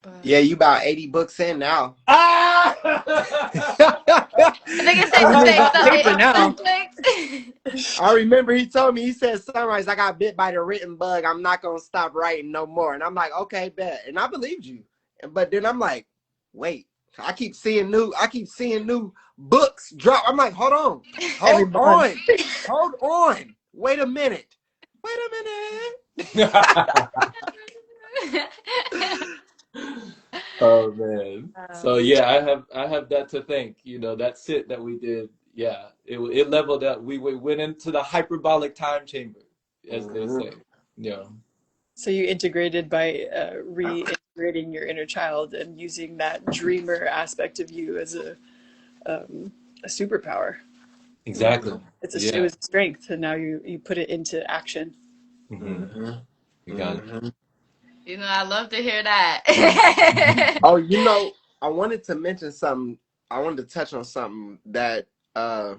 Speaker 2: Wow.
Speaker 3: Yeah, you about 80 books in now.
Speaker 4: Ah!
Speaker 2: I think it's
Speaker 1: I
Speaker 2: safe to
Speaker 1: mean,
Speaker 2: say
Speaker 1: it's
Speaker 2: it's
Speaker 1: on
Speaker 2: a
Speaker 1: paper
Speaker 2: hidden
Speaker 1: now.
Speaker 2: subject.
Speaker 3: I remember he told me, he said, Sunrise, I got bit by the written bug. I'm not going to stop writing no more. And I'm like, okay, bet. And I believed you. But then I'm like, wait, I keep seeing new books drop. I'm like, hold on,
Speaker 1: Every
Speaker 3: hold
Speaker 1: month.
Speaker 3: on, hold on. Wait a minute. Wait a minute.
Speaker 4: Oh man. So
Speaker 2: Um,
Speaker 4: yeah, I have that to thank. You know, that sit that we did. Yeah, it leveled up. We went into the hyperbolic time chamber, as they
Speaker 3: Mhm.
Speaker 4: say. Yeah.
Speaker 1: So you integrated by reintegrating your inner child and using that dreamer aspect of you as a superpower.
Speaker 4: Exactly.
Speaker 1: It
Speaker 4: Yeah.
Speaker 1: was strength, and now you put it into action.
Speaker 4: Hmm.
Speaker 3: Mm-hmm.
Speaker 4: You got it.
Speaker 3: Mm-hmm.
Speaker 2: You know, I love to hear that.
Speaker 3: Oh, you know, I wanted to mention something. I wanted to touch on something that uh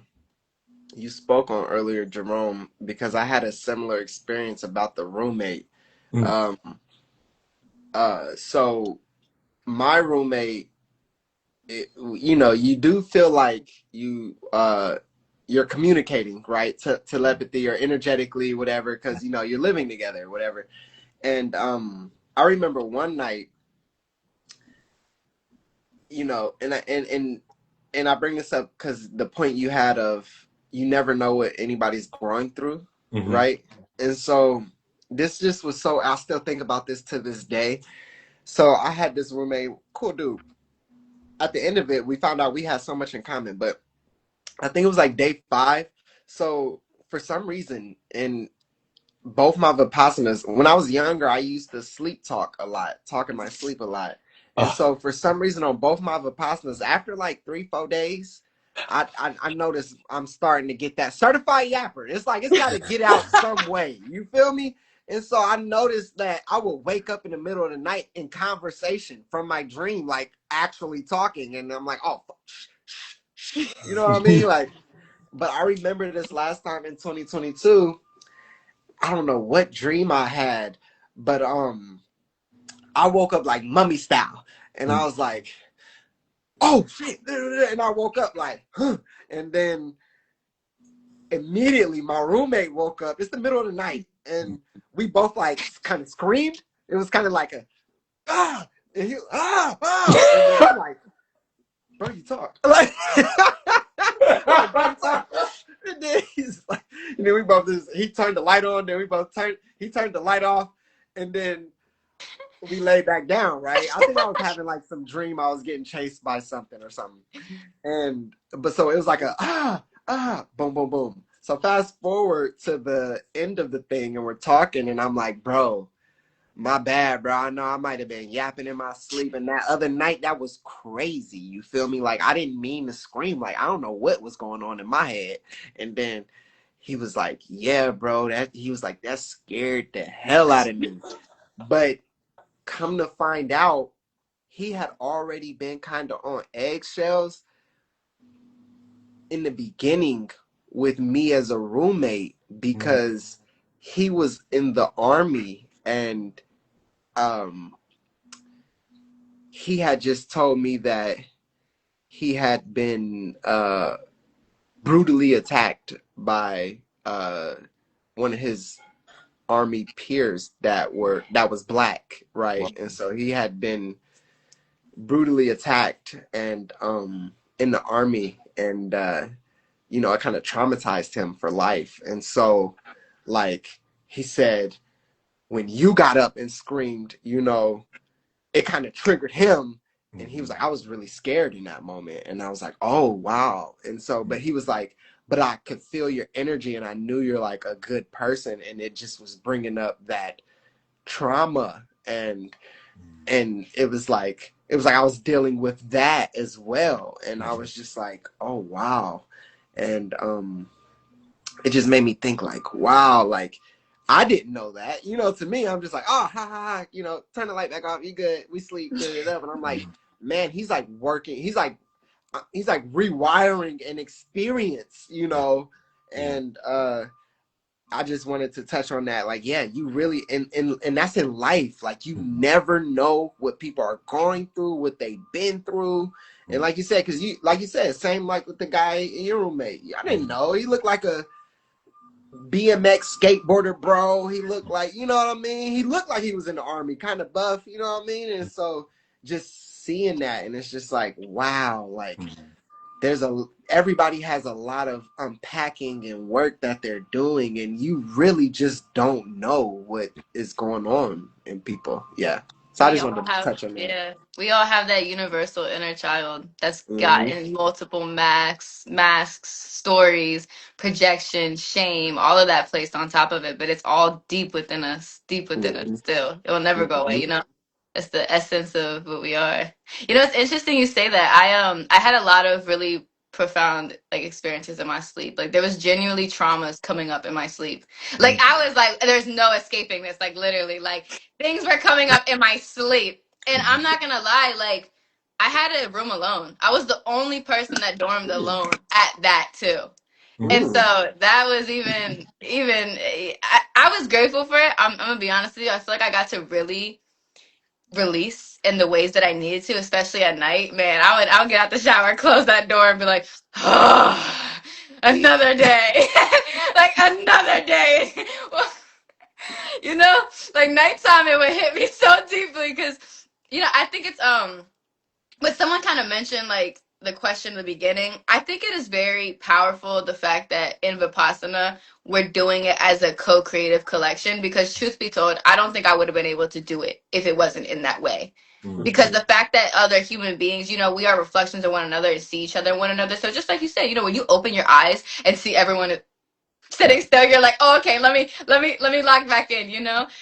Speaker 3: you spoke on earlier, Jerome, because I had a similar experience about the roommate.
Speaker 4: Mm.
Speaker 3: Um, so my roommate, you know, you do feel like you're communicating, right? Telepathy or energetically, whatever, because you know you're living together, whatever. And I remember one night, you know, and I bring this up because the point you had of you never know what anybody's going through,
Speaker 4: Hmm.
Speaker 3: right? And so this just was so I still think about this to this day. So I had this roommate, cool dude. At the end of it, we found out we had so much in common, but I think it was like day 5. So for some reason, in both my Vipassanas, when I was younger, I used to sleep talk a lot, talk in my sleep a lot. And
Speaker 4: Oh.
Speaker 3: so for some reason on both my Vipassanas, after like 3, 4 days, I noticed I'm starting to get that certified yapper. It's like it's gotta get out some way. You feel me? And so I noticed that I would wake up in the middle of the night in conversation from my dream, like actually talking. And I'm like, oh, you know what I mean? Like, but I remember this last time in 2022. I don't know what dream I had, but I woke up like mummy style, and I was like, "Oh shit!" And I woke up like, "Huh," and then immediately my roommate woke up. It's the middle of the night, and we both like kind of screamed. It was kind of like a ah, and he and then I'm like, "Bro, you talk." Like, I'm like, "Bro, you talk." And then he's like, and then we both just he turned the light on. Then we both turned. He turned the light off, and then we lay back down, right? I think I was having like some dream I was getting chased by something or something. And but so it was like a boom, boom, boom. So fast forward to the end of the thing and we're talking and I'm like, bro, my bad, bro. I know I might have been yapping in my sleep. And that other night, that was crazy. You feel me? Like I didn't mean to scream. Like I don't know what was going on in my head. And then he was like, yeah, bro. He was like, that scared the hell out of me. But come to find out, he had already been kind of on eggshells in the beginning with me as a roommate because he was in the army and um he had just told me that he had been brutally attacked by one of his army peers that was black, right?
Speaker 4: Wow.
Speaker 3: And so he had been brutally attacked and in the army and you know, it kind of traumatized him for life. And so like he said when you got up and screamed, you know, it kind of triggered him and he was like I was really scared in that moment and I was like, "Oh, wow." And so but he was like, "But I could feel your energy and I knew you're like a good person and it just was bringing up that trauma and it was like I was dealing with that as well and I was just like, oh wow. And it just made me think like, wow, like I didn't know that, you know. To me I'm just like, oh, ha ha ha, you know, turn the light back off, you good, we sleep, da, da, da. And I'm like, man, he's like working, he's like rewiring an experience, you know.
Speaker 4: Yeah.
Speaker 3: And I just wanted to touch on that. Like, yeah, you really and that's in life. Like, you never know what people are going through, what they've been through. And like you said, because like you said, same like with the guy in your roommate. I didn't know. He looked like a BMX skateboarder, bro. He looked like, you know what I mean? He looked like he was in the army, kind of buff, you know what I mean? And so just seeing that, and it's just like, wow, like everybody has a lot of unpacking and work that they're doing and you really just don't know what is going on in people. Yeah, so I
Speaker 2: We
Speaker 3: just
Speaker 2: all
Speaker 3: wanted to
Speaker 2: have,
Speaker 3: touch on that.
Speaker 2: yeah, we all have that universal inner child that's
Speaker 3: Mm-hmm.
Speaker 2: gotten multiple masks, stories, projection, shame, all of that placed on top of it. But it's all deep within us
Speaker 3: Mm-hmm.
Speaker 2: still. It will never go away,
Speaker 3: Mm-hmm.
Speaker 2: you know? It's the essence of what we are. You know, it's interesting you say that. I had a lot of really profound like experiences in my sleep. Like there was genuinely traumas coming up in my sleep. Like I was like, there's no escaping this. Like literally, like things were coming up in my sleep. And I'm not gonna lie, like I had a room alone. I was the only person that dormed alone at that too. And
Speaker 4: Mm.
Speaker 2: so that was even I was grateful for it. I'm gonna be honest with you. I feel like I got to really release in the ways that I needed to, especially at night. Man, I would get out the shower, close that door, and be like, oh, another day, like another day. You know, like nighttime, it would hit me so deeply because I think it's but someone kind of mentioned like the question in the beginning. I think it is very powerful the fact that in Vipassana we're doing it as a co-creative collection because truth be told, I don't think I would have been able to do it if it wasn't in that way.
Speaker 4: Mm.
Speaker 2: Because the fact that other human beings, we are reflections of one another and see each other and one another. So just like you said, when you open your eyes and see everyone sitting still, you're like, oh, okay, let me lock back in.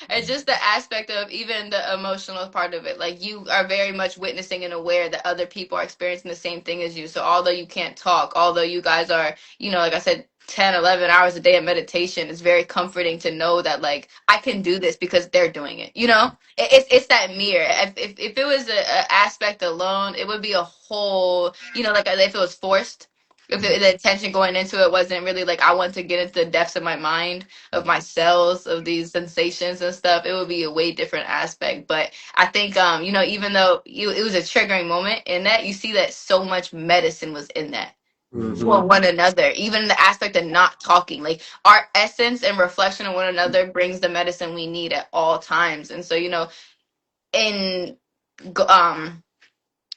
Speaker 2: It's just the aspect of even the emotional part of it. Like you are very much witnessing and aware that other people are experiencing the same thing as you. So although you can't talk, although you guys are, like I said, 10, 11 hours a day of meditation, it's very comforting to know that like I can do this because they're doing it. It's that mirror. If it was a aspect alone, it would be a whole, like if it was forced, if the attention going into it wasn't really like I want to get into the depths of my mind, of my cells, of these sensations and stuff, it would be a way different aspect. But I think even though it was a triggering moment in that, you see that so much medicine was in that for one another, even the aspect of not talking, like our essence and reflection of one another brings the medicine we need at all times. And so in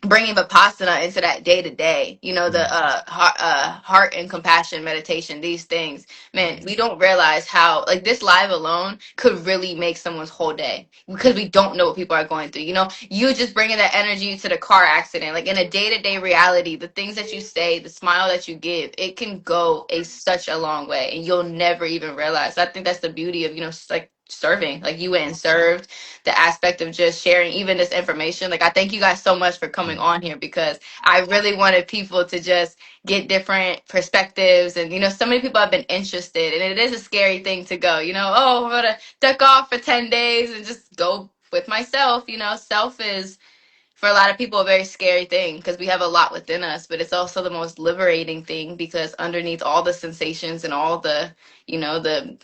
Speaker 2: bringing Vipassana into that day to day, the heart and compassion meditation, these things, man, we don't realize how like this live alone could really make someone's whole day because we don't know what people are going through. You just bringing that energy to the car accident, like in a day to day reality, the things that you say, the smile that you give, it can go such a long way, and you'll never even realize. I think that's the beauty of like serving. Like you went and served, the aspect of just sharing even this information. Like I thank you guys so much for coming on here because I really wanted people to just get different perspectives. And so many people have been interested, and it is a scary thing to go, oh, I'm gonna duck off for 10 days and just go with myself. Self is for a lot of people a very scary thing because we have a lot within us, but it's also the most liberating thing because underneath all the sensations and all the the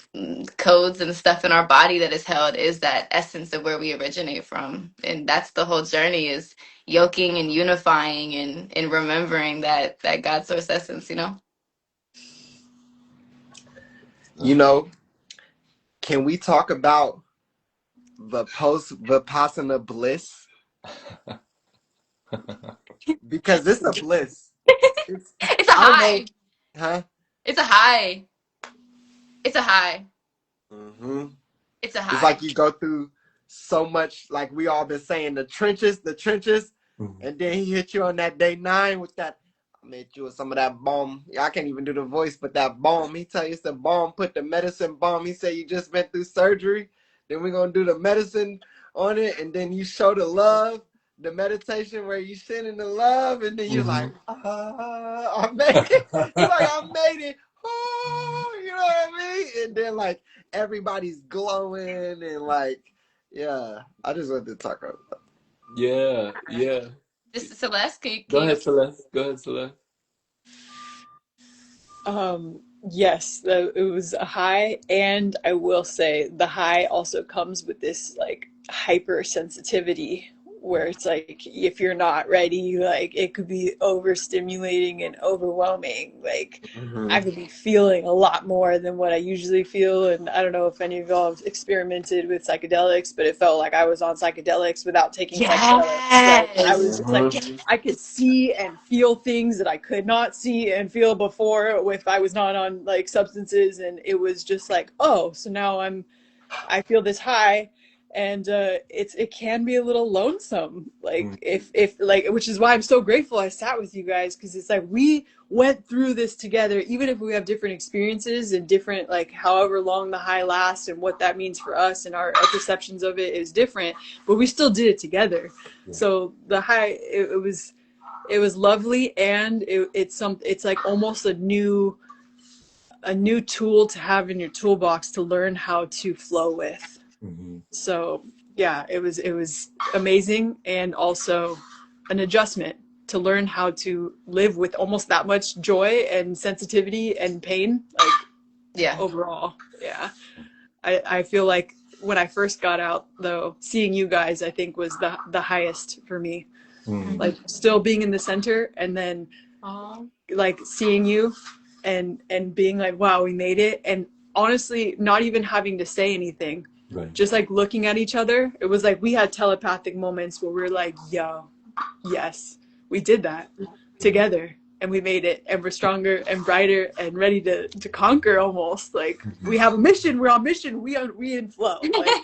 Speaker 2: codes and stuff in our body that is held is that essence of where we originate from. And that's the whole journey, is yoking and unifying and remembering that God source essence.
Speaker 3: You know, can we talk about the post Vipassana bliss? Because it's a bliss. It's
Speaker 2: It's a
Speaker 3: I don't know,
Speaker 2: high.
Speaker 3: huh?
Speaker 2: It's a high. It's a high.
Speaker 3: hmm
Speaker 2: It's a
Speaker 3: It's
Speaker 2: high.
Speaker 3: like you go through so much, like we all been saying, the trenches, and then he hit you on that day 9 with that. I met you with some of that bomb. I can't even do the voice, but that bomb. He tell you it's the bomb. Put the medicine bomb. He said you just went through surgery. Then we're gonna do the medicine on it, and then you show the love, the meditation where you sit in the love, and then you're like, I made it. You're like, I made it. Oh, you know what I mean? And then like everybody's glowing and like, yeah. I just wanted to talk about that.
Speaker 4: Yeah, yeah.
Speaker 2: This is Celeste. Can you,
Speaker 4: Go
Speaker 2: can you
Speaker 4: ahead, Celeste. Go ahead, Celeste.
Speaker 1: Yes, it was a high, and I will say the high also comes with this like hypersensitivity where it's like if you're not ready, like it could be overstimulating and overwhelming. Like I could be feeling a lot more than what I usually feel, and I don't know if any of y'all have experimented with psychedelics, but it felt like I was on psychedelics without taking psychedelics. Like I was
Speaker 2: Yes.
Speaker 1: just like I could see and feel things that I could not see and feel before if I was not on like substances, and it was just like, oh, so now I feel this high, and it can be a little lonesome, like if like, which is why I'm so grateful I sat with you guys, because it's like we went through this together, even if we have different experiences and different, like however long the high lasts and what that means for us and our perceptions of it is different, but we still did it together. So the high, it was It was lovely, and it's like almost a new tool to have in your toolbox to learn how to flow with.
Speaker 4: Mm-hmm.
Speaker 1: So yeah, it was amazing, and also an adjustment to learn how to live with almost that much joy and sensitivity and pain, like
Speaker 2: Yeah.
Speaker 1: overall. Yeah. I feel like when I first got out, though, seeing you guys, I think was the highest for me.
Speaker 4: Mm-hmm.
Speaker 1: Like still being in the center, and then
Speaker 2: Aw.
Speaker 1: like seeing you and being like, wow, we made it. And honestly, not even having to say anything,
Speaker 4: Right.
Speaker 1: just like looking at each other. It was like we had telepathic moments where we were like, yo, yes, we did that together, and we made it, and we're stronger and brighter and ready to conquer almost. Like
Speaker 4: Mm-hmm.
Speaker 1: we have a mission, we're on mission, we in flow. Like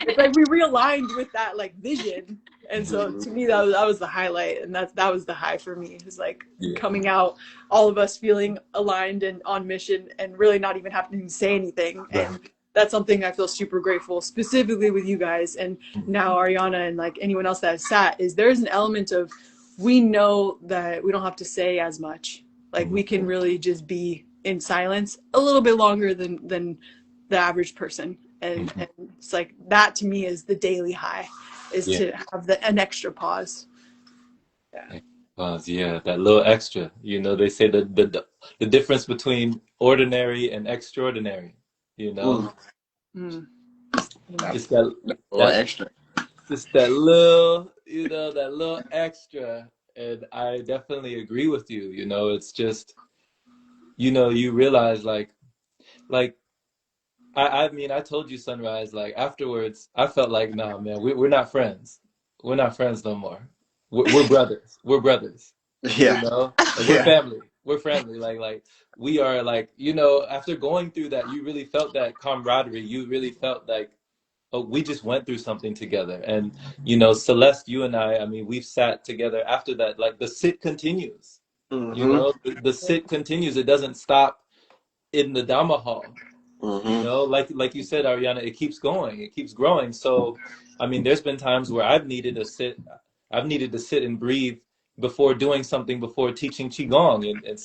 Speaker 1: it's like we realigned with that like vision. And so
Speaker 3: Mhm.
Speaker 1: to me that was the highlight, and that was the high for me. Is like
Speaker 4: Yeah.
Speaker 1: coming out, all of us feeling aligned and on mission, and really not even having to say anything.
Speaker 4: Right.
Speaker 1: And that's something I feel super grateful, specifically with you guys, and now Ariana, and like anyone else that has sat, is there's an element of, we know that we don't have to say as much. Like
Speaker 4: Mm-hmm.
Speaker 1: we can really just be in silence a little bit longer than the average person.
Speaker 4: Mm-hmm.
Speaker 1: And it's like that to me is the daily high, is
Speaker 4: Yeah.
Speaker 1: to have an extra pause. Yeah.
Speaker 4: Yeah, that little extra. You know, they say the difference between ordinary and extraordinary. You know,
Speaker 3: Mm.
Speaker 1: Mm.
Speaker 4: just
Speaker 3: That's
Speaker 4: that
Speaker 3: a little
Speaker 4: that
Speaker 3: extra.
Speaker 4: just that little, that little extra. And I definitely agree with you. You know, it's just, you realize like I mean, I told you, Sunrise, like afterwards, I felt like, nah, man, we're not friends. We're not friends no more. We're brothers. We're brothers. You
Speaker 3: Yeah,
Speaker 4: know, like we're
Speaker 3: yeah.
Speaker 4: family. We're family. Like we are, like, after going through that, you really felt that camaraderie. You really felt like, oh, we just went through something together. And Celeste, you and I mean, we've sat together after that. Like the sit continues.
Speaker 3: Mm-hmm.
Speaker 4: The sit continues. It doesn't stop in the Dhamma hall.
Speaker 3: Mm-hmm.
Speaker 4: Like you said, Ariana, it keeps going, it keeps growing. So, I mean, there's been times where I've needed to sit and breathe before doing something, before teaching qigong. And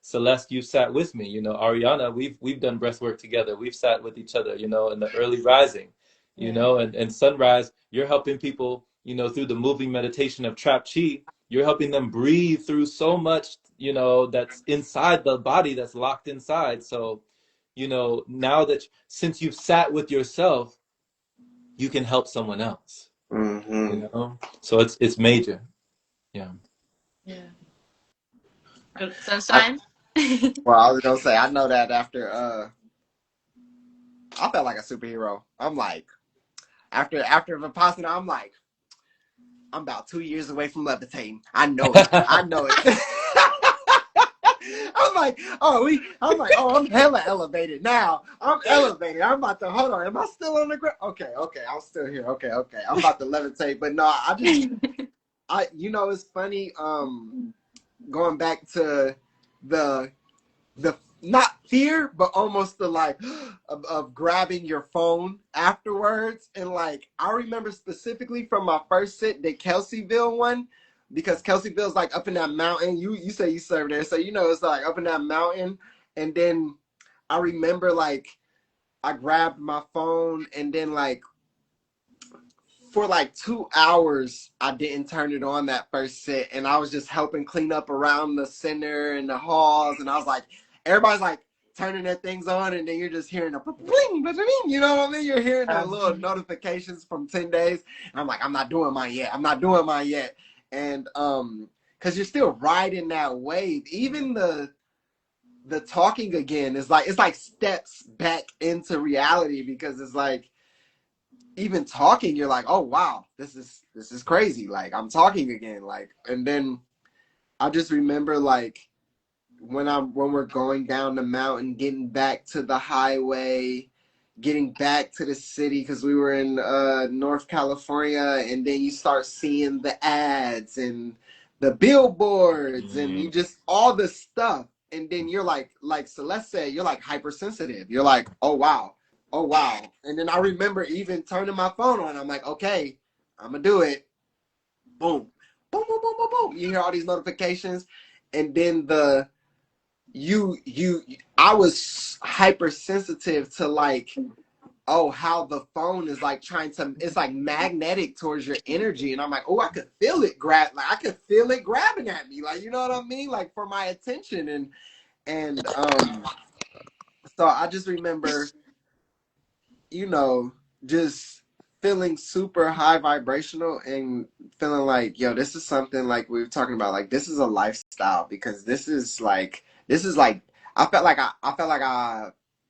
Speaker 4: Celeste, you sat with me. Ariana, we've done breath work together. We've sat with each other. In the early rising.
Speaker 1: Yeah.
Speaker 4: And sunrise. You're helping people. Through the moving meditation of trap chi. You're helping them breathe through so much. That's inside the body, that's locked inside. So now that since you've sat with yourself, you can help someone else.
Speaker 3: Mm-hmm.
Speaker 4: So it's major. Yeah.
Speaker 1: Yeah.
Speaker 3: I,
Speaker 2: Sunshine.
Speaker 3: well, I was gonna say, I know that after I felt like a superhero. I'm like, after Vipassana, I'm like, I'm about 2 years away from levitating. I know it. I know it. I'm like, I'm hella elevated now. I'm elevated. I'm about to, hold on. Am I still on the ground? Okay, I'm still here. Okay. I'm about to levitate. But no, it's funny. Going back to the the not fear, but almost the like of grabbing your phone afterwards. And like I remember specifically from my first sit, the Kelseyville one, because Kelseyville's like up in that mountain. You say you serve there, so it's like up in that mountain. And then I remember like I grabbed my phone, and then like for like 2 hours, I didn't turn it on that first sit, and I was just helping clean up around the center and the halls, and I was like, everybody's like turning their things on, and then you're just hearing a bling, bling, you know what I mean? You're hearing the little notifications from 10 days, and I'm like, I'm not doing mine yet, and because you're still riding that wave, even the talking again is like, it's like steps back into reality, because it's like, even talking, you're like, oh wow, this is crazy. Like I'm talking again. Like, and then I just remember like when we're going down the mountain, getting back to the highway, getting back to the city, because we were in North California, and then you start seeing the ads and the billboards, and you just all the stuff, and then you're like Celeste said, you're like hypersensitive. You're like, oh wow, oh wow. And then I remember even turning my phone on. I'm like, okay, I'm gonna do it. Boom. boom, boom, boom, boom, boom. You hear all these notifications, and then you I was hypersensitive to like, oh, how the phone is like trying to, it's like magnetic towards your energy. And I'm like, oh, I could feel it like I could feel it grabbing at me. Like, you know what I mean? Like for my attention. And so I just remember, you know, just feeling super high vibrational and feeling like, yo, this is something like we were talking about, like this is a lifestyle, because this is like I felt like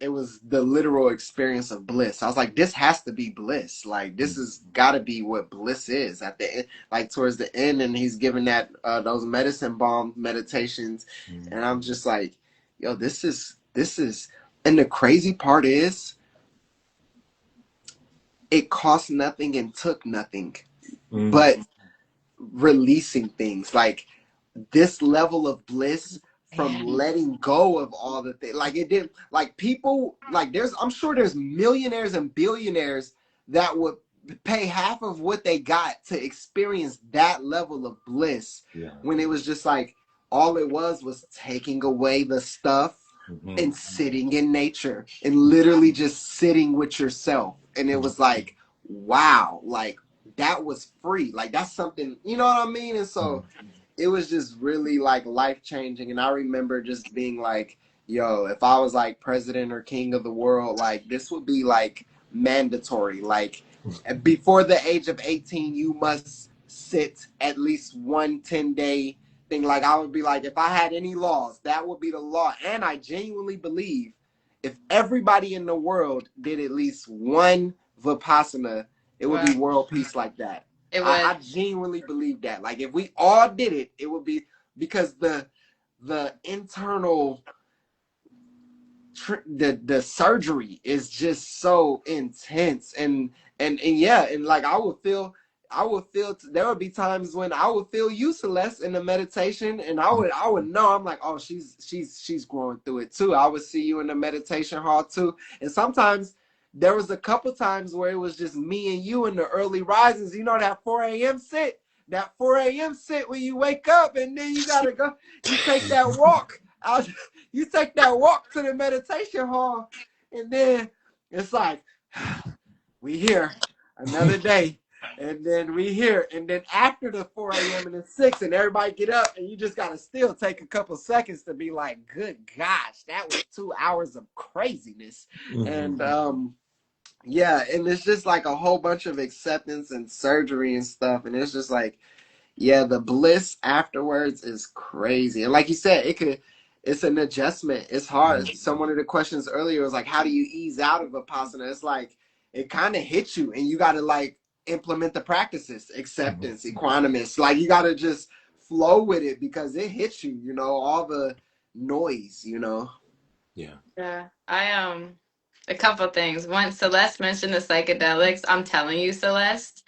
Speaker 3: it was the literal experience of bliss. I was like, this has to be bliss. Like this has got to be what bliss is at the end, like towards the end. And he's giving that those medicine bomb meditations, and I'm just like, yo, this is. And the crazy part is, it cost nothing and took nothing but releasing things. Like this level of bliss from
Speaker 2: Man.
Speaker 3: letting go of all the things. Like it didn't, like people, like I'm sure there's millionaires and billionaires that would pay half of what they got to experience that level of bliss.
Speaker 4: Yeah.
Speaker 3: When it was just like, all it was taking away the stuff and sitting in nature and literally just sitting with yourself. And it was like, wow, like that was free. Like that's something, you know what I mean? And so it was just really like life changing. And I remember just being like, yo, if I was like president or king of the world, like this would be like mandatory. Like before the age of 18, you must sit at least 1 10-day thing. Like I would be like, if I had any laws, that would be the law. And I genuinely believe if everybody in the world did at least one Vipassana, it would be
Speaker 2: Wow.
Speaker 3: world peace like that.
Speaker 2: It
Speaker 3: I
Speaker 2: was.
Speaker 3: genuinely believe that. Like if we all did it, it would be, because the internal the surgery is just so intense. And yeah, and like I would feel there would be times when I would feel you, Celeste, in the meditation, and I would know, I'm like, oh, she's growing through it too. I would see you in the meditation hall too. And sometimes there was a couple times where it was just me and you in the early risings, you know, that 4 a.m. sit, that 4 a.m. sit when you wake up and then you gotta go, you take that walk out, you take that walk to the meditation hall, and then it's like, we here another day, and then we here, and then after the 4 a.m. and the 6, and everybody get up, and you just gotta still take a couple seconds to be like, good gosh, that was 2 hours of craziness. And yeah, and it's just like a whole bunch of acceptance and surgery and stuff, and it's just like, yeah, the bliss afterwards is crazy. And like you said, it's an adjustment. It's hard. So one of the questions earlier was like, how do you ease out of Vipassana? It's like, it kind of hits you and you got to like implement the practices, acceptance, equanimous. Like you got to just flow with it because it hits you, you know, all the noise, you know?
Speaker 4: Yeah.
Speaker 2: Yeah. A couple things. One, Celeste mentioned the psychedelics. I'm telling you, Celeste,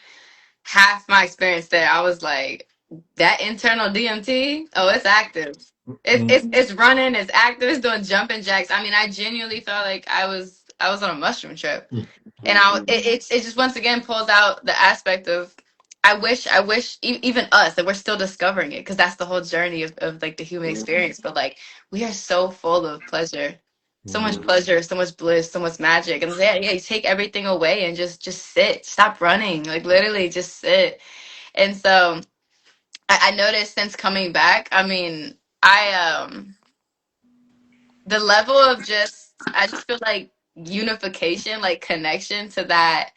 Speaker 2: half my experience there, I was like, that internal DMT, oh, it's active. It's running, it's active, it's doing jumping jacks. I mean, I genuinely felt like I was on a mushroom trip. And it just once again pulls out the aspect of, I wish even us, that we're still discovering it, because that's the whole journey of like the human experience. But like, we are so full of pleasure, so much pleasure, so much bliss, so much magic. And yeah, you take everything away and just sit, stop running, like literally just sit. And so I noticed since coming back, I mean, the level of I just feel like unification, like connection to that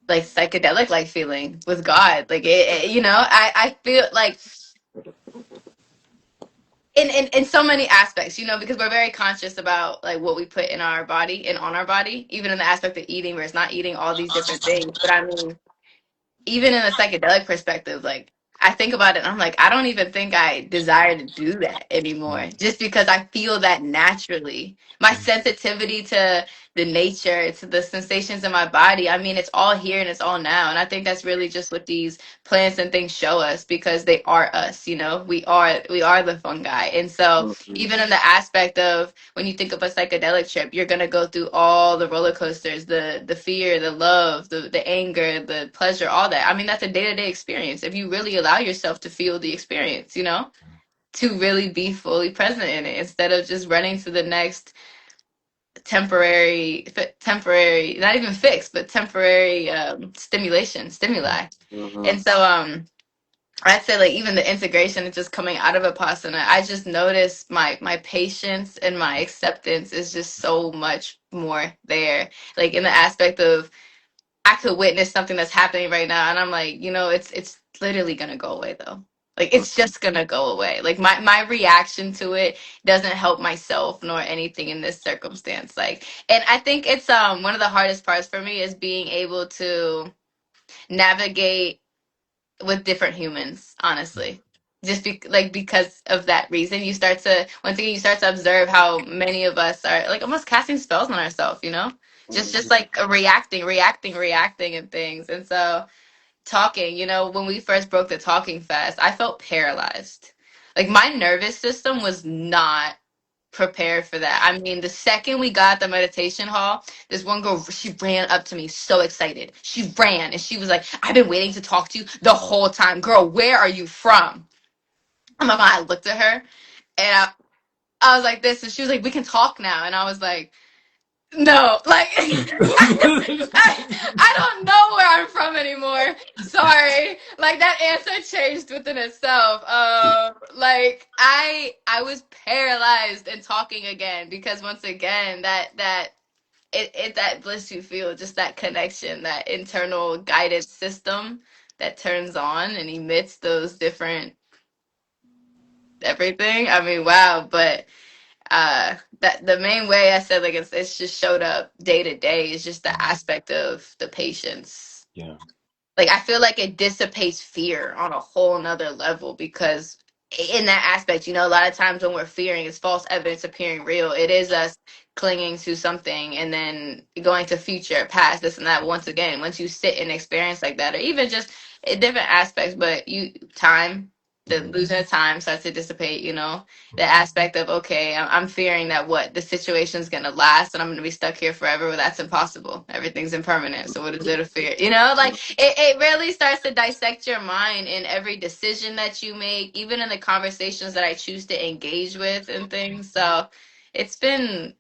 Speaker 2: like psychedelic like feeling with God. Like I feel like in so many aspects, because we're very conscious about like what we put in our body and on our body, even in the aspect of eating versus not eating, all these different things. But I mean, even in a psychedelic perspective, like I think about it and I'm like, I don't even think I desire to do that anymore, just because I feel that naturally. My sensitivity to the nature, to the sensations in my body. I mean, it's all here and it's all now. And I think that's really just what these plants and things show us, because they are us, you know. We are the fungi. And so
Speaker 3: Mhm.
Speaker 2: even in the aspect of when you think of a psychedelic trip, you're gonna go through all the roller coasters, the fear, the love, the anger, the pleasure, all that. I mean, that's a day-to-day experience if you really allow yourself to feel the experience, you know, to really be fully present in it instead of just running to the next temporary, not even fixed, but temporary stimuli.
Speaker 3: Mhm.
Speaker 2: And so I'd say, like, even the integration and just coming out of Vipassana, I just noticed my patience and my acceptance is just so much more there. Like, in the aspect of, I could witness something that's happening right now, and I'm like, you know, it's literally gonna go away though. Like, it's just gonna go away. Like, my reaction to it doesn't help myself nor anything in this circumstance. Like, and I think it's one of the hardest parts for me is being able to navigate with different humans, honestly. Just because of that reason, you start to, once again, you start to observe how many of us are like almost casting spells on ourselves, you know? Just
Speaker 3: Mhm.
Speaker 2: like reacting and things. And so talking, you know, when we first broke the talking fast, I felt paralyzed. Like, my nervous system was not prepared for that. I mean, the second we got the meditation hall, this one girl, she ran up to me so excited. She ran and she was like, I've been waiting to talk to you the whole time. Girl, where are you from? Oh my God, I looked at her and I was like this, and she was like, we can talk now. And I was like, no, like, I don't know where I'm from anymore. Sorry. Like, that answer changed within itself. Like, I was paralyzed and talking again because, once again, that bliss you feel, just that connection, that internal guided system that turns on and emits those different everything. I mean, wow. But that the main way I said, like, it's just showed up day to day is just the aspect of the patience.
Speaker 4: Yeah.
Speaker 2: Like, I feel like it dissipates fear on a whole nother level, because in that aspect, you know, a lot of times when we're fearing, it's false evidence appearing real. It is us clinging to something and then going to future, past, this and that. Once again, once you sit and experience like that, or even just in different aspects, but the
Speaker 4: Mhm.
Speaker 2: losing of time starts to dissipate, you know, the aspect of, okay, I'm fearing that what the situation's gonna last and I'm gonna be stuck here forever. Well, that's impossible. Everything's impermanent. So what is there to fear? You know, like, it really starts to dissect your mind in every decision that you make, even in the conversations that I choose to engage with and things. So it's been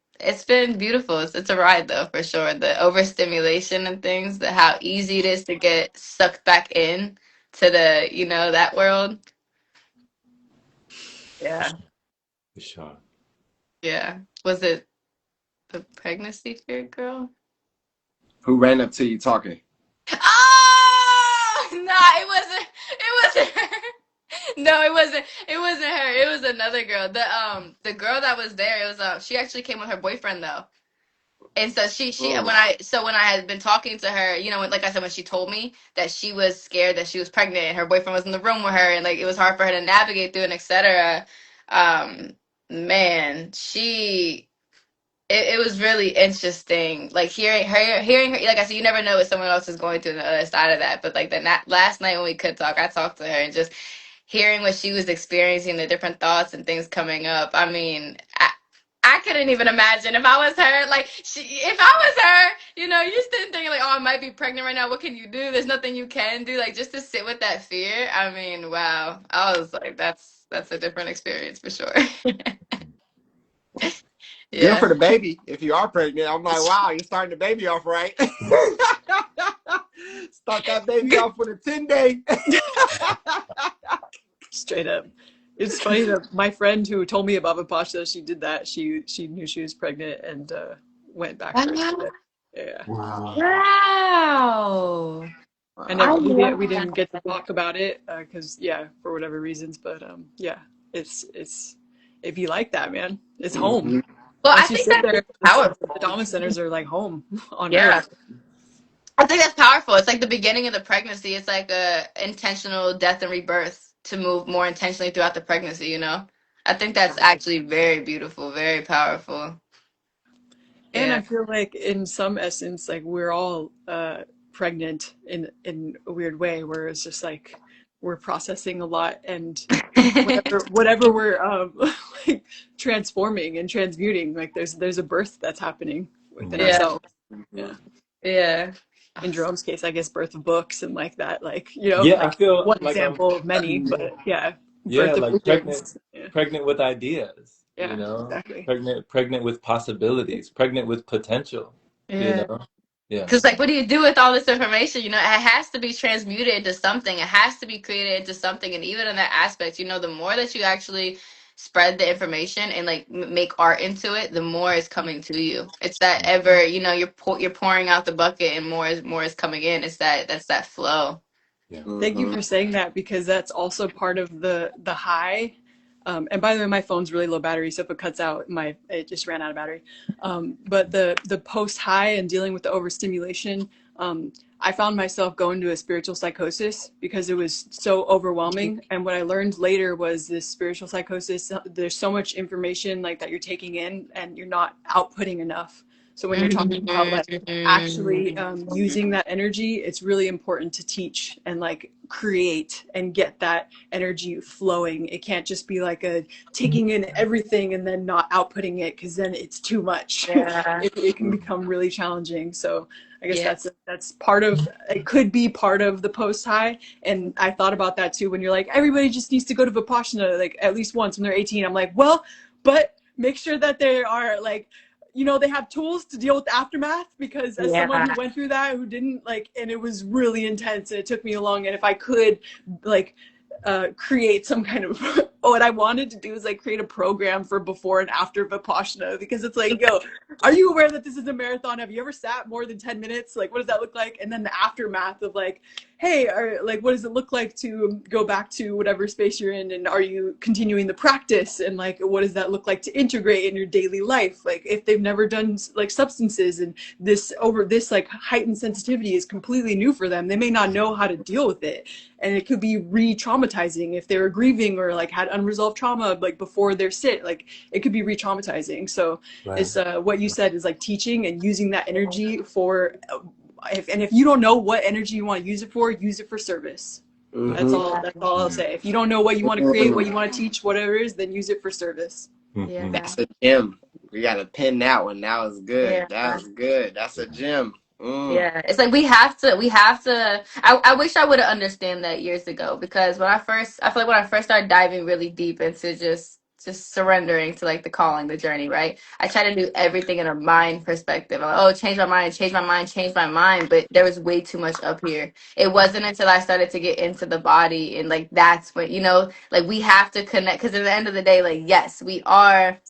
Speaker 2: beautiful. It's a ride though, for sure. The overstimulation and things, the how easy it is to get sucked back in to the, you know, that world. Yeah.
Speaker 4: For sure.
Speaker 2: Yeah. Was it the pregnancy fear girl?
Speaker 3: Who ran up to you talking?
Speaker 2: Oh, nah, it wasn't. It wasn't her. No, it wasn't. It wasn't her. It was another girl. The girl that was there. It was she actually came with her boyfriend though. And so she
Speaker 3: Mm.
Speaker 2: when I had been talking to her, you know, like I said, when she told me that she was scared that she was pregnant and her boyfriend was in the room with her, and like it was hard for her to navigate through and etc. Um, man, it was really interesting, like hearing her, like I said, you never know what someone else is going through on the other side of that. But like last night when we could talk, I talked to her, and just hearing what she was experiencing, the different thoughts and things coming up. I mean, I couldn't even imagine if I was her. Like, if I was her, you know, you just didn't think like, oh, I might be pregnant right now. What can you do? There's nothing you can do. Like, just to sit with that fear. I mean, wow. I was like, that's a different experience for sure.
Speaker 3: Good
Speaker 2: Yeah.
Speaker 3: for the baby. If you are pregnant, I'm like, wow, you're starting the baby off right. Start that baby
Speaker 1: Good.
Speaker 3: off with a 10-day.
Speaker 1: Straight up. It's funny that my friend who told me about Vipassana, she did that. She knew she was pregnant and went back for it.
Speaker 2: Wow.
Speaker 1: Yeah.
Speaker 3: Wow.
Speaker 2: Wow.
Speaker 1: I
Speaker 2: I
Speaker 1: never
Speaker 2: love
Speaker 1: we didn't
Speaker 2: that.
Speaker 1: get to talk about it because yeah, for whatever reasons. But yeah, it's if you like that, man, it's home.
Speaker 3: Mm-hmm.
Speaker 2: Well, I
Speaker 1: Once you
Speaker 2: think
Speaker 1: sit
Speaker 2: that's
Speaker 1: there, the
Speaker 2: powerful.
Speaker 1: Dharma centers are like home on
Speaker 2: Yeah.
Speaker 1: earth.
Speaker 2: I think that's powerful. It's like the beginning of the pregnancy. It's like a intentional death and rebirth to move more intentionally throughout the pregnancy, you know? I think that's actually very beautiful, very powerful.
Speaker 1: And I
Speaker 2: Yeah.
Speaker 1: feel like in some essence, like we're all pregnant in a weird way, where it's just like we're processing a lot, and whatever we're like transforming and transmuting, like there's a birth that's happening within
Speaker 2: Yeah.
Speaker 1: ourselves.
Speaker 3: Mhm.
Speaker 1: Yeah.
Speaker 2: Yeah.
Speaker 1: In Jerome's case, I guess birth of books and like that, like
Speaker 4: Yeah, I
Speaker 1: like
Speaker 4: feel
Speaker 1: one
Speaker 4: like I'm,
Speaker 1: example of many, but yeah,
Speaker 4: yeah,
Speaker 1: birth of
Speaker 4: like
Speaker 1: visions. Yeah,
Speaker 4: pregnant with ideas, you
Speaker 1: yeah,
Speaker 4: know,
Speaker 1: exactly.
Speaker 4: pregnant with possibilities, pregnant with potential, you
Speaker 2: Yeah.
Speaker 4: know. Yeah.
Speaker 2: Because, like, what do you do with all this information? You know, it has to be transmuted into something. It has to be created into something. And even in that aspect, you know, the more that you actually spread the information and like make art into it, the more is coming to you. It's that ever, you know, you're pouring out the bucket and more is coming in. That's that flow.
Speaker 4: Yeah.
Speaker 1: Thank you
Speaker 3: Mhm.
Speaker 1: for saying that, because that's also part of the high. And by the way, my phone's really low battery, so if it cuts out, it just ran out of battery. But the post high and dealing with the overstimulation, I found myself going to a spiritual psychosis because it was so overwhelming. And what I learned later was this spiritual psychosis. There's so much information like that you're taking in, and you're not outputting enough. So when you're talking about like actually using that energy, it's really important to teach and like create and get that energy flowing. It can't just be like a taking in everything and then not outputting it, because then it's too much.
Speaker 2: Yeah.
Speaker 1: It can become really challenging. So I guess
Speaker 2: Yeah.
Speaker 1: that's part of it, could be part of the post high. And I thought about that too when you're like, everybody just needs to go to Vipassana like at least once when they're 18. I'm like, well, but make sure that they are like, they have tools to deal with the aftermath, because as someone who
Speaker 2: Yeah.
Speaker 1: went through that, who didn't like, and it was really intense and it took me along. And if I could like create some kind of what I wanted to do is like create a program for before and after Vipassana, because it's like, yo, are you aware that this is a marathon? Have you ever sat more than 10 minutes? Like, what does that look like? And then the aftermath of like, hey, like, what does it look like to go back to whatever space you're in? And are you continuing the practice? And like, what does that look like to integrate in your daily life? Like, if they've never done like substances, and this like heightened sensitivity is completely new for them, they may not know how to deal with it. And it could be re-traumatizing if they were grieving or like had unresolved trauma like before their sit. Like, it could be re-traumatizing. So
Speaker 4: Right.
Speaker 1: it's what you said is like teaching and using that energy for if you don't know what energy you want to use it for service. That's
Speaker 3: Mhm.
Speaker 1: all.
Speaker 2: Yeah.
Speaker 1: That's all I'll
Speaker 4: Mhm.
Speaker 1: say. If you don't know what you want to create, what
Speaker 3: Mhm.
Speaker 1: you want to teach, whatever it is, then use it for service.
Speaker 4: Mhm.
Speaker 2: Yeah.
Speaker 3: That's a gem. We got to pin that one. That was good. That
Speaker 2: Yeah.
Speaker 3: was good. That's a gem. Mm.
Speaker 2: Yeah, it's like we have to. I wish I would have understand that years ago, because I feel like when I first started diving really deep into just surrendering to like the calling, the journey, right? I tried to do everything in a mind perspective. I'm like, oh, change my mind, change my mind, change my mind. But there was way too much up here. It wasn't until I started to get into the body, and like that's when, like we have to connect, because at the end of the day, like yes,
Speaker 4: Mhm.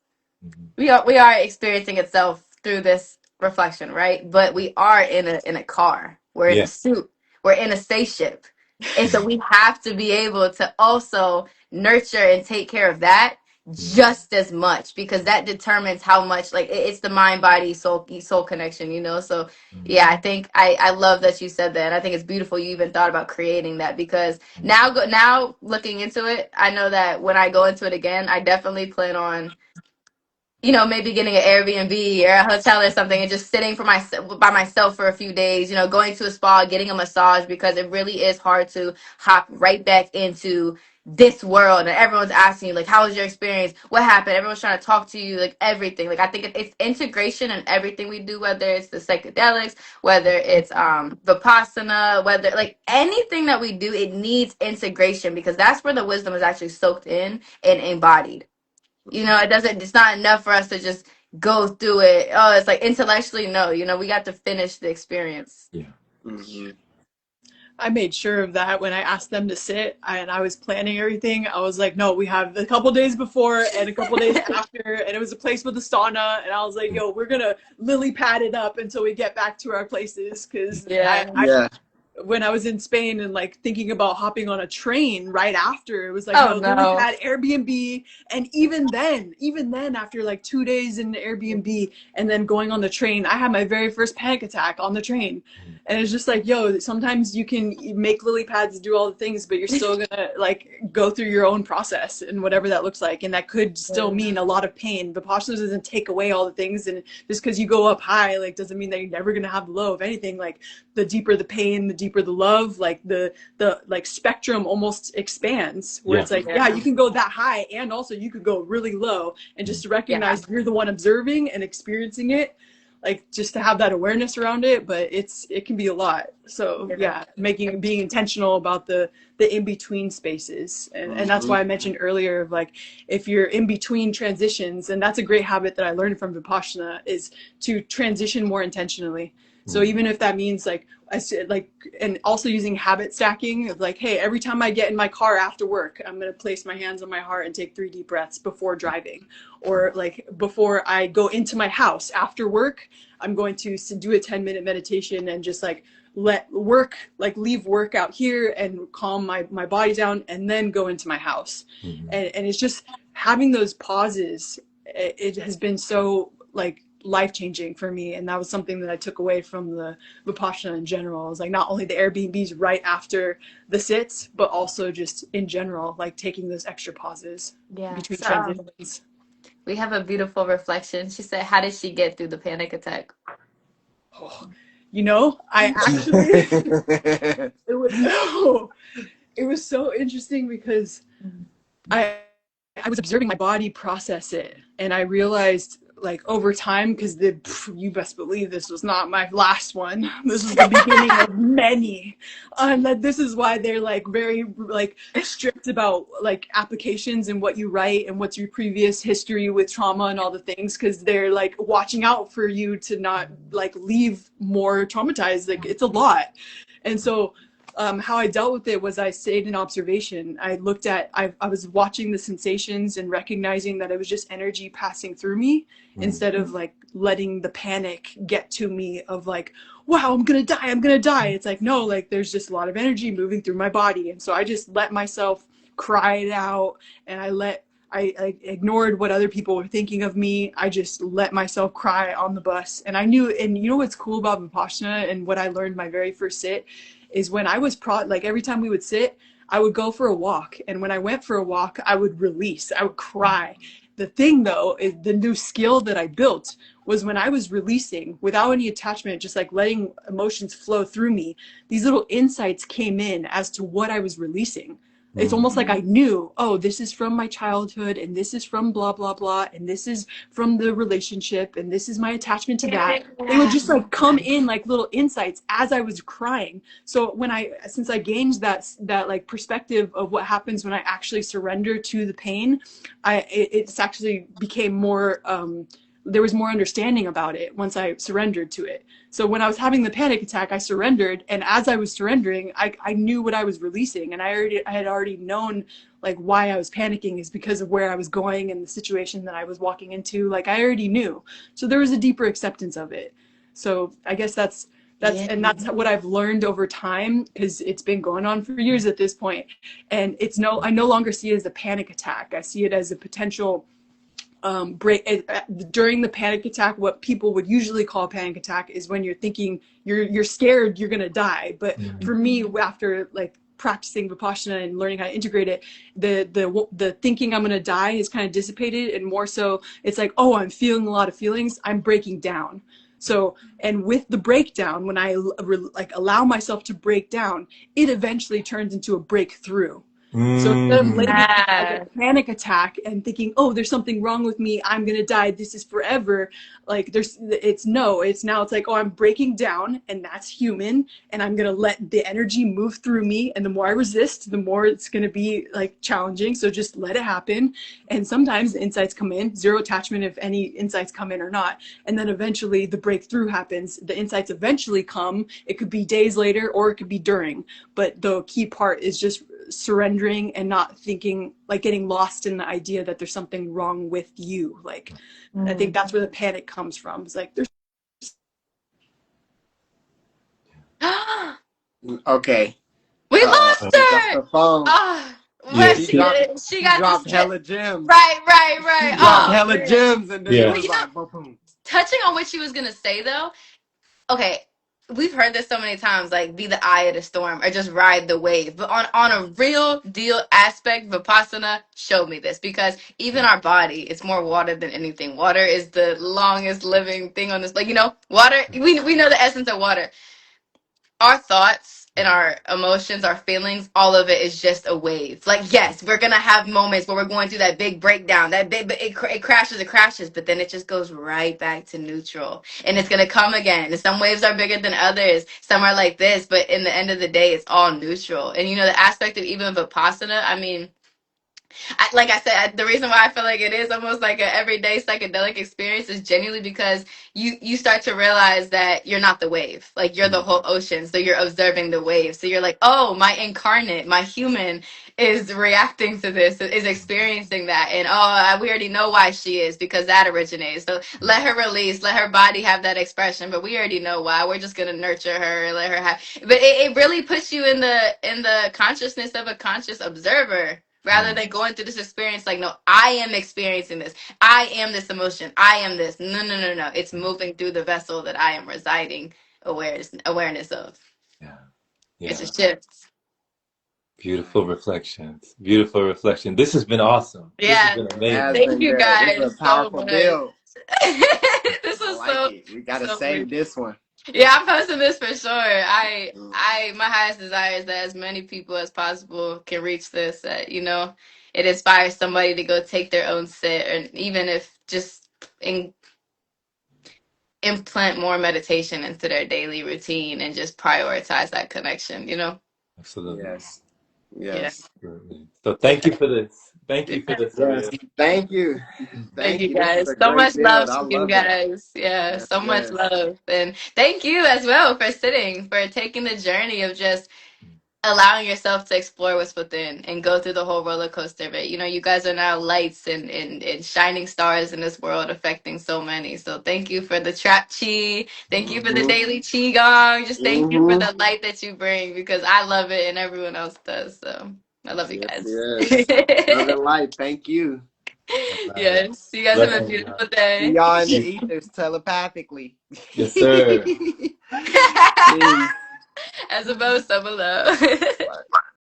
Speaker 2: we are experiencing itself through this reflection, right? But we are in a car. We're in a
Speaker 4: Yeah.
Speaker 2: suit. We're in a spaceship. And so
Speaker 4: Mhm.
Speaker 2: we have to be able to also nurture and take care of that
Speaker 4: Mhm.
Speaker 2: just as much, because that determines how much, like it's the mind body soul connection. So
Speaker 4: Mhm.
Speaker 2: yeah, I think I love that you said that. And I think it's beautiful you even thought about creating that, because now looking into it, I know that when I go into it again, I definitely plan on maybe getting an Airbnb or a hotel or something and just sitting by myself for a few days, going to a spa, getting a massage, because it really is hard to hop right back into this world and everyone's asking you like, how was your experience? What happened? Everyone's trying to talk to you, like everything. Like I think it's integration in everything we do, whether it's the psychedelics, whether it's Vipassana, whether like anything that we do, it needs integration, because that's where the wisdom is actually soaked in and embodied. It's not enough for us to just go through it. Oh, it's like intellectually, no, we got to finish the experience.
Speaker 4: Yeah.
Speaker 3: Mhm.
Speaker 1: I made sure of that when I asked them to sit, and I was planning everything. I was like, no, we have a couple days before and a couple days after, and it was a place with a sauna, and I was like, yo, we're gonna lily pad it up until we get back to our places, because
Speaker 2: Yeah.
Speaker 1: I
Speaker 3: Yeah.
Speaker 1: when I was in Spain and like thinking about hopping on a train right after, it was like,
Speaker 2: Oh
Speaker 1: no, lily
Speaker 2: no.
Speaker 1: pad, Airbnb. And even then after like 2 days in the Airbnb and then going on the train, I had my very first panic attack on the train. And it's just like, yo, sometimes you can make lily pads, do all the things, but you're still gonna like go through your own process and whatever that looks like. And that could still mean a lot of pain. Vipassana doesn't take away all the things. And just because you go up high, like, doesn't mean that you're never gonna have the low. If anything, like, the deeper the pain, the deeper the love, like the like spectrum almost expands, where it's like, yeah, you can go that high, and also you could go really low. And just to recognize you're the one observing and experiencing it, like, just to have that awareness around it. But it can be a lot. So yeah, being intentional about the in between spaces. And that's why I mentioned earlier of, like, if you're in between transitions, and that's a great habit that I learned from Vipassana, is to transition more intentionally. So even if that means, like, I said, like, and also using habit stacking of, like, hey, every time I get in my car after work, I'm going to place my hands on my heart and take 3 deep breaths before driving. Or, like, before I go into my house after work, I'm going to do a 10-minute meditation and just, like, leave work out here and calm my body down, and then go into my house. And it's just having those pauses. It has been so, like, life-changing for me. And that was something that I took away from the Vipassana in general. It was like, not only the Airbnbs right after the sits, but also just in general, like, taking those extra pauses between transitions.
Speaker 2: We have a beautiful reflection. She said, how did she get through the panic attack?
Speaker 1: Oh, I actually it was so interesting, because I was observing my body process it, and I realized, like, over time, because you best believe this was not my last one. This was the beginning of many. That this is why they're, like, very, like, strict about, like, applications and what you write and what's your previous history with trauma and all the things, because they're, like, watching out for you to not, like, leave more traumatized. Like, it's a lot. And so how I dealt with it was I stayed in observation. I was watching the sensations and recognizing that it was just energy passing through me, instead of, like, letting the panic get to me of, like, wow, I'm gonna die. It's like, no, like, there's just a lot of energy moving through my body. And so I just let myself cry it out, and I ignored what other people were thinking of me. I just let myself cry on the bus. And I knew, and you know what's cool about Vipassana and what I learned my very first sit is when I was like, every time we would sit, I would go for a walk. And when I went for a walk, I would release, I would cry. The thing, though, is the new skill that I built was when I was releasing without any attachment, just, like, letting emotions flow through me, these little insights came in as to what I was releasing. It's almost like I knew, oh, this is from my childhood, and this is from blah, blah, blah, and this is from the relationship, and this is my attachment to that. They would just, like, come in like little insights as I was crying. So since I gained that like perspective of what happens when I actually surrender to the pain, it's actually became more, there was more understanding about it once I surrendered to it. So when I was having the panic attack, I surrendered. And as I was surrendering, I knew what I was releasing. And I had already known, like, why I was panicking is because of where I was going and the situation that I was walking into. Like, I already knew. So there was a deeper acceptance of it. So I guess that's what I've learned over time, because it's been going on for years at this point. And I no longer see it as a panic attack. I see it as a potential break. During the panic attack, what people would usually call a panic attack is when you're thinking you're scared you're gonna die. But for me, after, like, practicing Vipassana and learning how to integrate it, the thinking I'm gonna die is kind of dissipated, and more so it's like, oh, I'm feeling a lot of feelings, I'm breaking down. So, and with the breakdown, when I like allow myself to break down, it eventually turns into a breakthrough. So instead of letting it be like a panic attack and thinking, oh, there's something wrong with me, I'm gonna die, this is forever, like, it's now it's like, oh, I'm breaking down, and that's human, and I'm gonna let the energy move through me, and the more I resist, the more it's gonna be, like, challenging. So just let it happen. And sometimes the insights come in, zero attachment if any insights come in or not, and then eventually the breakthrough happens. The insights eventually come. It could be days later, or it could be during, but the key part is just surrendering and not thinking, like, getting lost in the idea that there's something wrong with you. Like, I think that's where the panic comes from. It's like, there's
Speaker 3: Okay.
Speaker 2: We lost
Speaker 3: Pick up
Speaker 2: her.
Speaker 3: the phone.
Speaker 2: She got
Speaker 3: dropped
Speaker 2: this
Speaker 3: hella gems.
Speaker 2: Right.
Speaker 3: Dropped hella gems, and then it
Speaker 2: But
Speaker 3: was like, boom.
Speaker 2: touching on what she was gonna say, though, okay, we've heard this so many times, like be the eye of the storm or just ride the wave. But on a real deal aspect, Vipassana showed me this because even our body, it's more water than anything. Water is the longest living thing on this. Like, you know, water, we know the essence of water. Our thoughts and our emotions, our feelings, all of it is just a wave. Like, yes, we're gonna have moments where we're going through that big breakdown, that big, but it crashes, but then it just goes right back to neutral, and it's gonna come again. And some waves are bigger than others. Some are like this, but in the end of the day, it's all neutral. And you know, the aspect of even Vipassana, I mean, like I said, the reason why I feel like it is almost like an everyday psychedelic experience is genuinely because you start to realize that you're not the wave, like you're the whole ocean. So you're observing the wave. So you're like, oh, my incarnate, my human is reacting to this, is experiencing that, and oh, we already know why she is because that originates. So let her release, let her body have that expression. But we already know why. We're just gonna nurture her, let her have. But it really puts you in the consciousness of a conscious observer rather than going through this experience like, no, I am experiencing this. I am this emotion. I am this. No, no, no, no. It's moving through the vessel that I am residing awareness of.
Speaker 4: Yeah.
Speaker 2: It's a
Speaker 4: Yeah.
Speaker 2: shift.
Speaker 4: Beautiful reflections. Beautiful reflection. This has been awesome. This has
Speaker 2: Yeah.
Speaker 4: been
Speaker 3: It has
Speaker 4: amazing.
Speaker 2: Thank
Speaker 3: been
Speaker 2: you
Speaker 3: good. This is
Speaker 2: guys
Speaker 3: a
Speaker 2: so
Speaker 3: powerful
Speaker 2: much.
Speaker 3: bill.
Speaker 2: This
Speaker 3: I
Speaker 2: was
Speaker 3: like
Speaker 2: so
Speaker 3: it. We gotta
Speaker 2: so
Speaker 3: save
Speaker 2: beautiful.
Speaker 3: this one.
Speaker 2: Yeah, I'm posting this for sure. My highest desire is that as many people as possible can reach this. That you know, it inspires somebody to go take their own sit, and even if just implant more meditation into their daily routine and just prioritize that connection. You know?
Speaker 4: Absolutely.
Speaker 3: Yes.
Speaker 2: Yeah.
Speaker 3: Yes.
Speaker 4: Absolutely. So thank you for this. Thank you for
Speaker 2: Yeah.
Speaker 4: this,
Speaker 3: Yes.
Speaker 4: Ariana.
Speaker 3: Thank you.
Speaker 2: Thank
Speaker 3: Thank
Speaker 2: you
Speaker 3: you. This is
Speaker 2: guys.
Speaker 3: a
Speaker 2: So
Speaker 3: great
Speaker 2: much
Speaker 3: build.
Speaker 2: love
Speaker 3: I
Speaker 2: to you
Speaker 3: love it.
Speaker 2: guys. Yeah,
Speaker 3: Yes.
Speaker 2: so much
Speaker 3: Yes.
Speaker 2: love. And thank you as well for sitting, for taking the journey of just allowing yourself to explore what's within and go through the whole roller coaster of it. You know, you guys are now lights and shining stars in this world affecting so many. So thank you for the trap chi. Thank you for the
Speaker 3: Mm-hmm.
Speaker 2: daily chi gong. Just thank you for
Speaker 3: Mm-hmm.
Speaker 2: the light that you bring because I love it and everyone else does. So I love you
Speaker 3: Yes.
Speaker 2: guys.
Speaker 3: Yes. Love and light. Thank you.
Speaker 4: All right.
Speaker 2: Yes. You guys have a
Speaker 4: Blessings,
Speaker 2: beautiful
Speaker 4: y'all.
Speaker 3: See
Speaker 2: day.
Speaker 3: y'all in the ethers telepathically.
Speaker 4: Yes, sir.
Speaker 3: Peace.
Speaker 2: As above, so below.
Speaker 3: Bye.